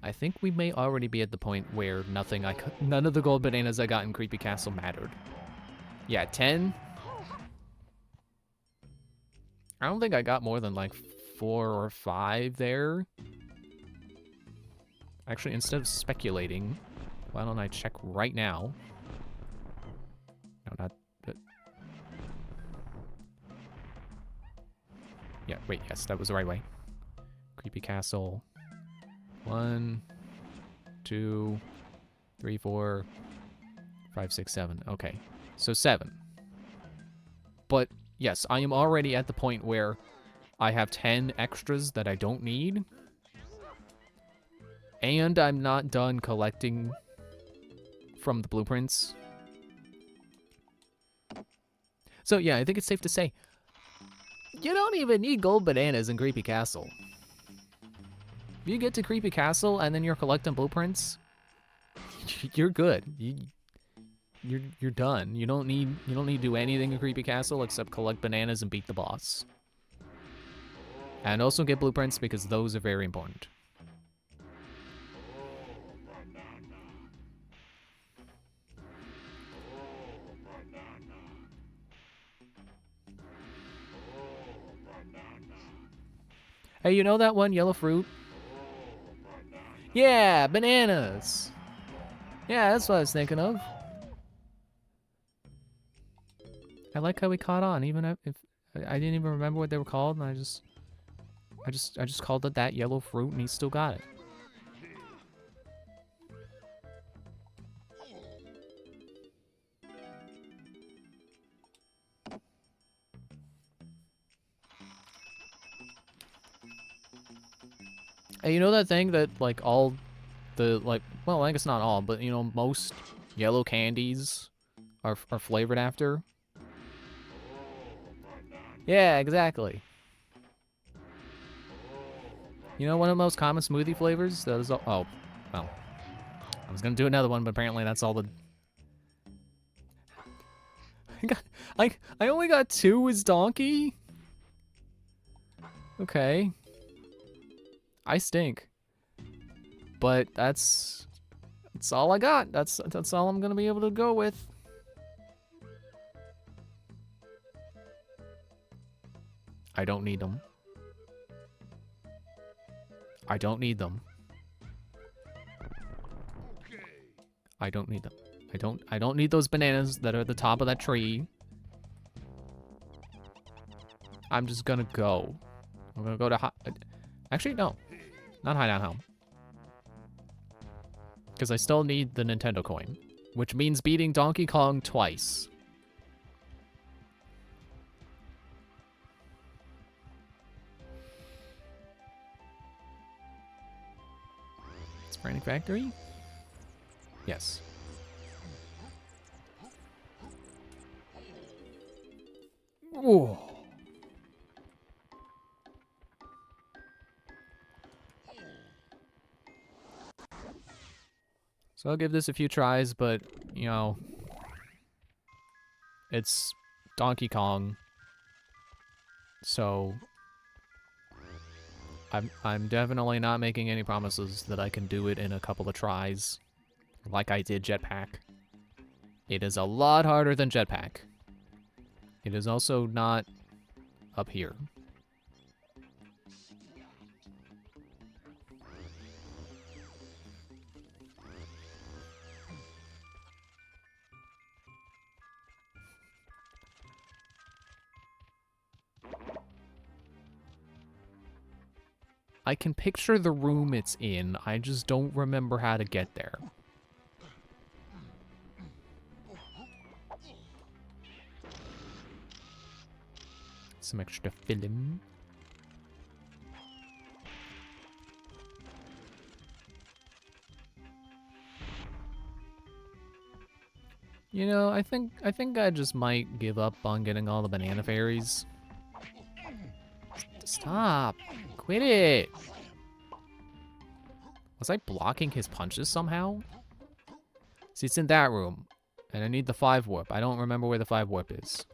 I think we may already be at the point where none of the gold bananas I got in Creepy Castle mattered. Yeah, 10. I don't think I got more than like 4 or 5 there. Actually, instead of speculating, why don't I check right now? No, not... Yeah, wait, yes, that was the right way. Creepy Castle. 1, 2, 3, 4, 5, 6, 7. Okay, so 7. But yes, I am already at the point where I have 10 extras that I don't need. And I'm not done collecting from the blueprints. So yeah, I think it's safe to say, you don't even need gold bananas in Creepy Castle. If you get to Creepy Castle and then you're collecting blueprints, you're good. You're done. You don't need to do anything in Creepy Castle except collect bananas and beat the boss. And also get blueprints because those are very important. Hey, you know that one yellow fruit? Yeah, bananas. Yeah, that's what I was thinking of. I like how we caught on, even if I didn't even remember what they were called, and I just called it that yellow fruit, and he still got it. Hey, you know that thing that like all the well, I guess not all, but you know most yellow candies are flavored after? Yeah, exactly. You know one of the most common smoothie flavors? That is oh, well. I was gonna do another one, but apparently that's all the... I only got 2 as Donkey? Okay. I stink. But that's all I got. That's all I'm gonna be able to go with. I don't need them. I don't need them. I don't need them. I don't need those bananas that are at the top of that tree. I'm just gonna go. I'm gonna go to actually, no. Not Hideout Home. Because I still need the Nintendo coin. Which means beating Donkey Kong twice. Frantic Factory? Yes. Whoa. So I'll give this a few tries, but, you know, it's Donkey Kong. So I'm definitely not making any promises that I can do it in a couple of tries, like I did Jetpack. It is a lot harder than Jetpack. It is also not up here. I can picture the room it's in, I just don't remember how to get there. Some extra film. You know, I think I just might give up on getting all the banana fairies. Stop. Quit it. Was I blocking his punches somehow? See, it's in that room. And I need the 5 warp. I don't remember where the 5 warp is.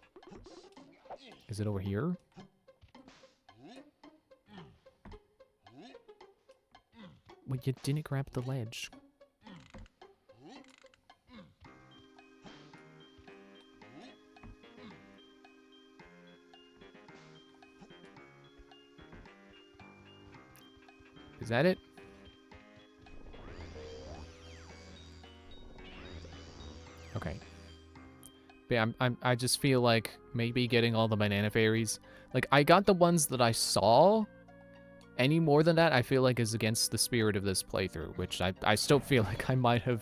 Is it over here? Well, you didn't grab the ledge. Is that it? Okay. But yeah, I just feel like maybe getting all the banana fairies. Like, I got the ones that I saw. Any more than that, I feel like is against the spirit of this playthrough, which I still feel like I might have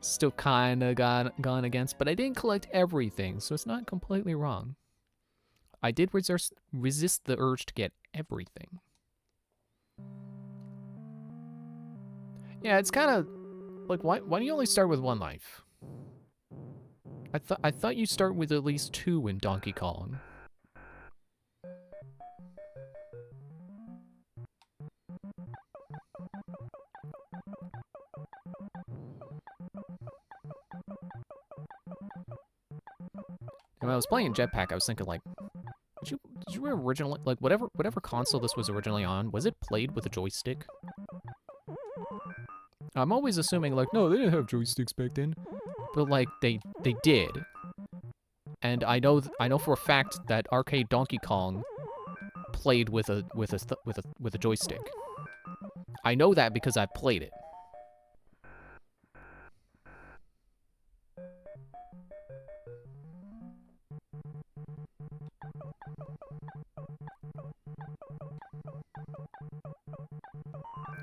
still kind of gone against, but I didn't collect everything, so it's not completely wrong. I did resist the urge to get everything. Yeah, it's kind of like, why do you only start with 1 life? I thought you start with at least 2 in Donkey Kong. When I was playing Jetpack, I was thinking, like, did you originally, like, whatever console this was originally on, was it played with a joystick? I'm always assuming, like, no, they didn't have joysticks back then, but like they did, and I know for a fact that arcade Donkey Kong played with a joystick. I know that because I played it.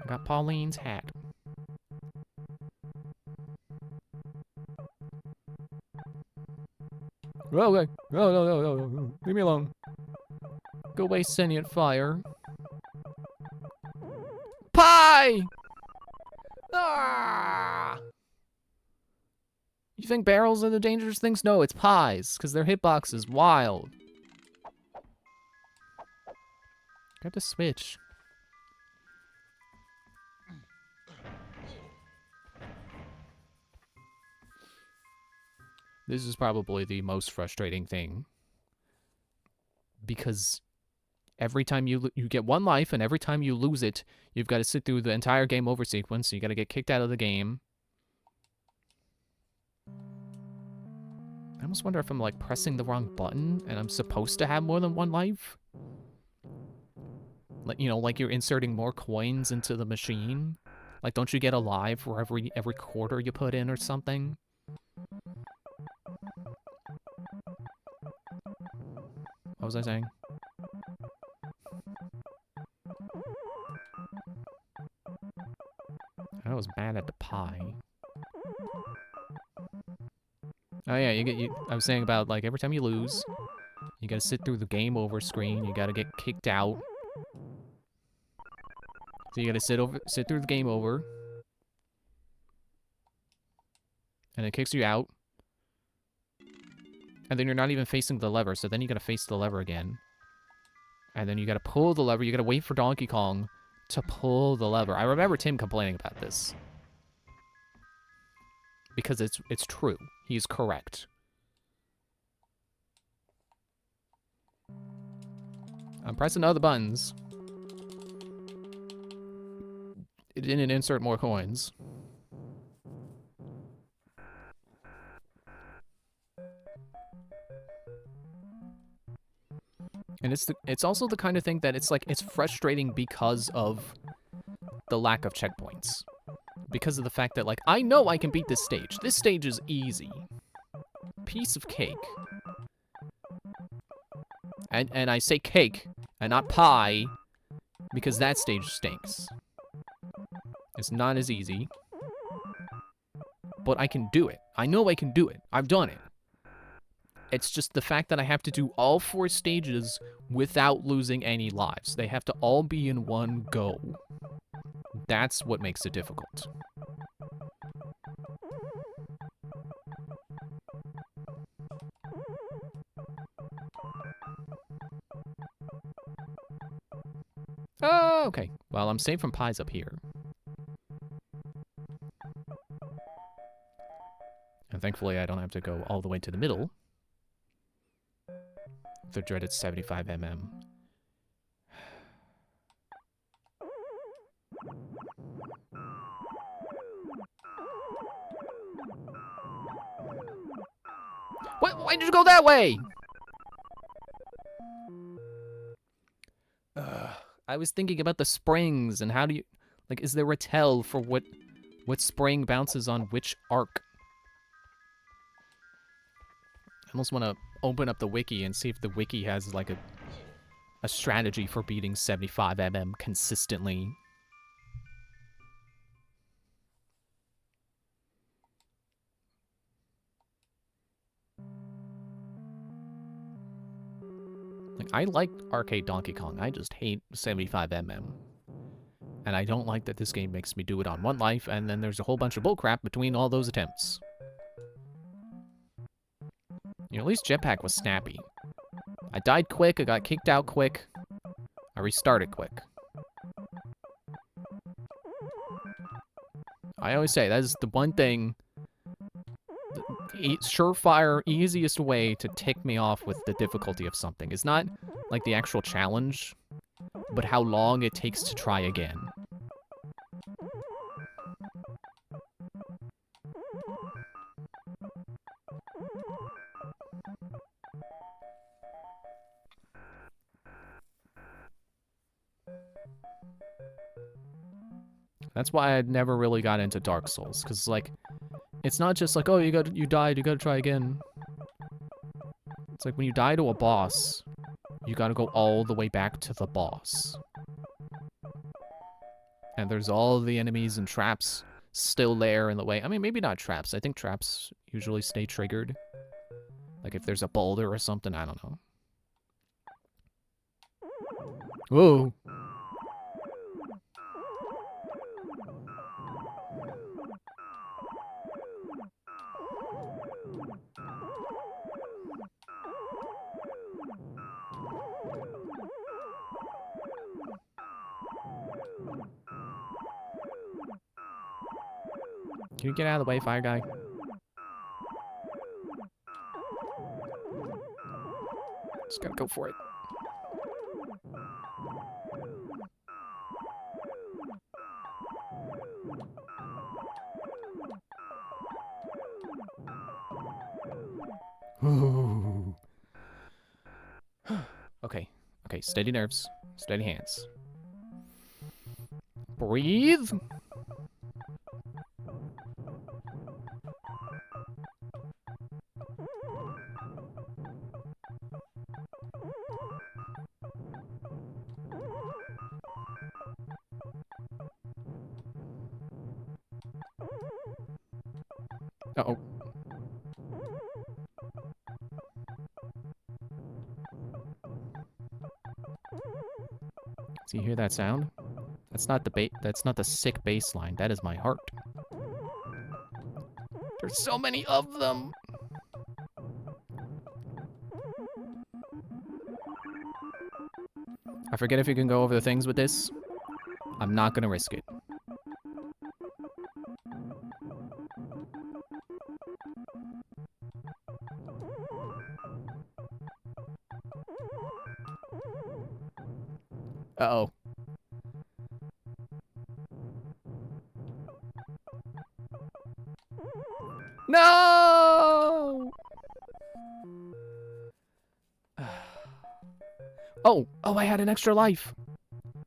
I got Pauline's hat. Oh, okay. No. Leave me alone. Go away, sentient fire. Pie! Ah! You think barrels are the dangerous things? No, it's pies, because their hitbox is wild. Grab the switch. This is probably the most frustrating thing. Because every time you get 1 life, and every time you lose it, you've got to sit through the entire game over sequence, so you got to get kicked out of the game. I almost wonder if I'm, like, pressing the wrong button, and I'm supposed to have more than 1 life? Like, you know, like you're inserting more coins into the machine? Like, don't you get a life for every quarter you put in or something? What was I saying? I was mad at the pie. Oh yeah, I was saying about, like, every time you lose, you gotta sit through the game over screen, you gotta get kicked out. So you gotta sit through the game over. And it kicks you out. And then you're not even facing the lever, so then you gotta face the lever again. And then you gotta pull the lever, you gotta wait for Donkey Kong to pull the lever. I remember Tim complaining about this. Because it's true. He's correct. I'm pressing other buttons. It didn't insert more coins. And it's also the kind of thing that it's frustrating because of the lack of checkpoints. Because of the fact that, like, I know I can beat this stage. This stage is easy. Piece of cake. And I say cake and not pie because that stage stinks. It's not as easy. But I can do it. I know I can do it. I've done it. It's just the fact that I have to do all 4 stages without losing any lives. They have to all be in one go. That's what makes it difficult. Oh, okay. Well, I'm safe from pies up here. And thankfully, I don't have to go all the way to the middle. The dreaded 75 mm. What? Why did you go that way? I was thinking about the springs and how do you... Like, is there a tell for what spring bounces on which arc? I almost want to open up the wiki and see if the wiki has, like, a strategy for beating 75 mm consistently. Like, I like arcade Donkey Kong. I just hate 75 mm. And I don't like that this game makes me do it on 1 life, and then there's a whole bunch of bullcrap between all those attempts. You know, at least Jetpack was snappy. I died quick, I got kicked out quick. I restarted quick. I always say, that is the one thing... surefire, easiest way to tick me off with the difficulty of something. It's not, like, the actual challenge, but how long it takes to try again. That's why I never really got into Dark Souls, because, like, it's not just like, oh, you died, you gotta try again. It's like when you die to a boss, you gotta go all the way back to the boss. And there's all the enemies and traps still there in the way. I mean, maybe not traps. I think traps usually stay triggered. Like if there's a boulder or something, I don't know. Whoa. Can you get out of the way, fire guy? Just gotta go for it. Ooh. Okay. Okay, steady nerves. Steady hands. Breathe. Uh-oh. Do you hear that sound? That's not the sick bass line. That is my heart. There's so many of them. I forget if you can go over the things with this. I'm not gonna risk it. Uh-oh. No! Oh, I had an extra life.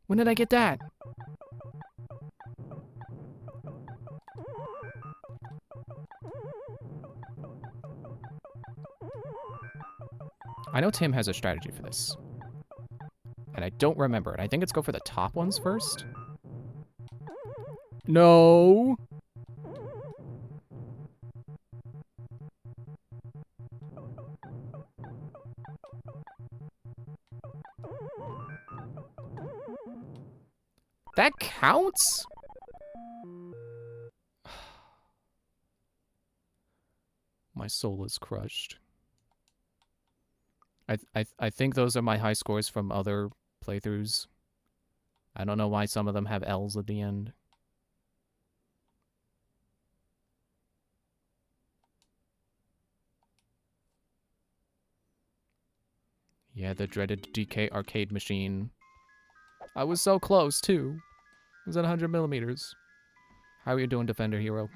When did I get that? I know Tim has a strategy for this. And I don't remember it. I think it's go for the top ones first. No! That counts? My soul is crushed. I think those are my high scores from other playthroughs. I don't know why some of them have L's at the end. Yeah, the dreaded DK arcade machine. I was so close, too. It was at 100 millimeters. How are you doing, Defender Hero?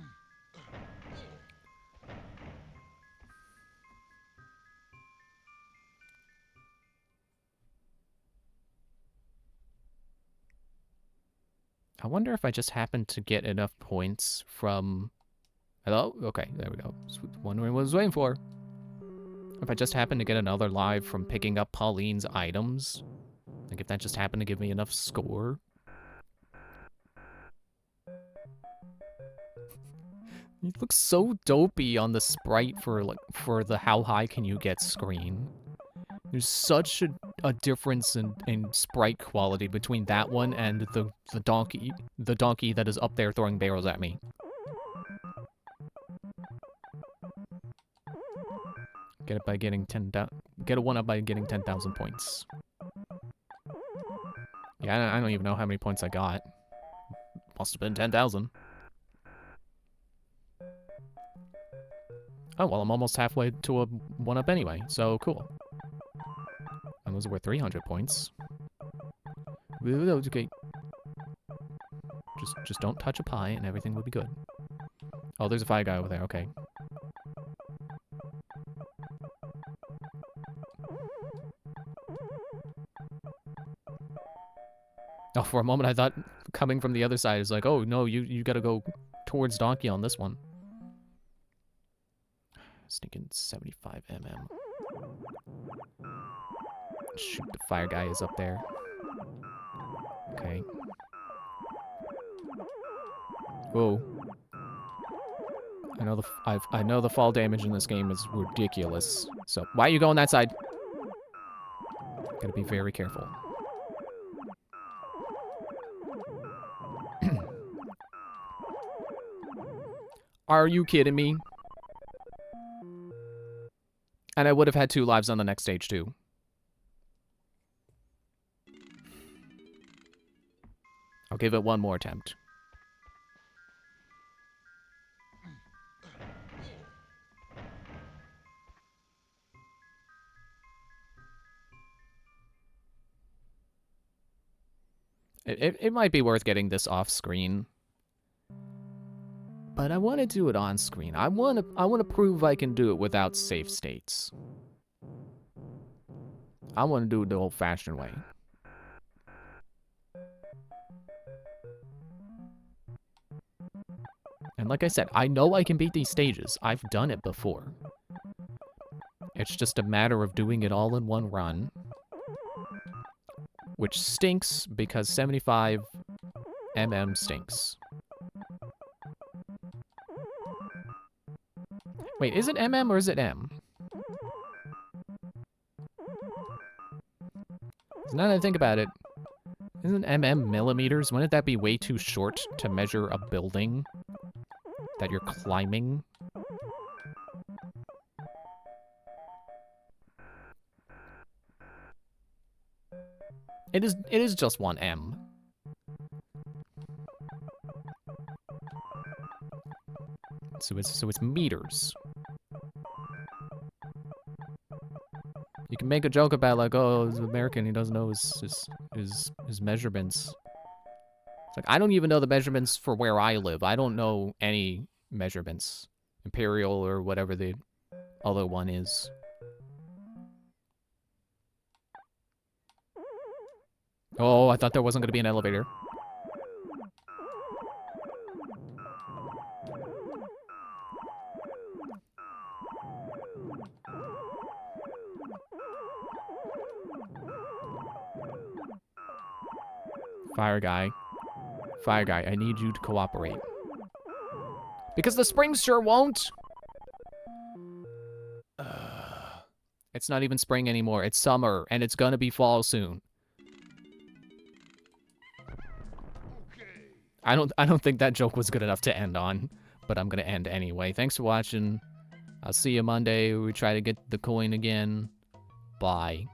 I wonder if I just happened to get enough points from... Hello? Okay, there we go. Wondering what I was waiting for. If I just happened to get another live from picking up Pauline's items. Like, if that just happened to give me enough score. It looks so dopey on the sprite for the how high can you get screen. There's such a difference in sprite quality between that one and the donkey that is up there throwing barrels at me. Get it by getting get a 1-up by getting 10,000 points. Yeah, I don't even know how many points I got. Must have been 10,000. Oh, well, I'm almost halfway to a 1-up anyway, so cool. And those were 300 points. Okay. Just don't touch a pie and everything will be good. Oh, there's a fire guy over there, okay. Oh, for a moment I thought coming from the other side is like, oh no, you gotta go towards Donkey on this one. Stinking 75 mm. Shoot, the fire guy is up there. Okay. Whoa. I know the fall damage in this game is ridiculous. So why are you going that side? Gotta be very careful. Are you kidding me? And I would have had 2 lives on the next stage too. I'll give it one more attempt. It might be worth getting this off screen. But I want to do it on screen. I want to prove I can do it without save states. I want to do it the old-fashioned way. And like I said, I know I can beat these stages. I've done it before. It's just a matter of doing it all in one run. Which stinks because 75 mm stinks. Wait, is it mm or is it m? 'Cause now that I think about it, isn't mm millimeters? Wouldn't that be way too short to measure a building that you're climbing? It is just 1 m. So it's meters. You can make a joke about like, oh, he's American, he doesn't know his measurements. It's like, I don't even know the measurements for where I live. I don't know any measurements. Imperial or whatever the other one is. Oh, I thought there wasn't going to be an elevator. Fire guy. Fire guy, I need you to cooperate. Because the springs sure won't! It's not even spring anymore. It's summer, and it's gonna be fall soon. I don't think that joke was good enough to end on, but I'm gonna end anyway. Thanks for watching. I'll see you Monday. We try to get the coin again. Bye.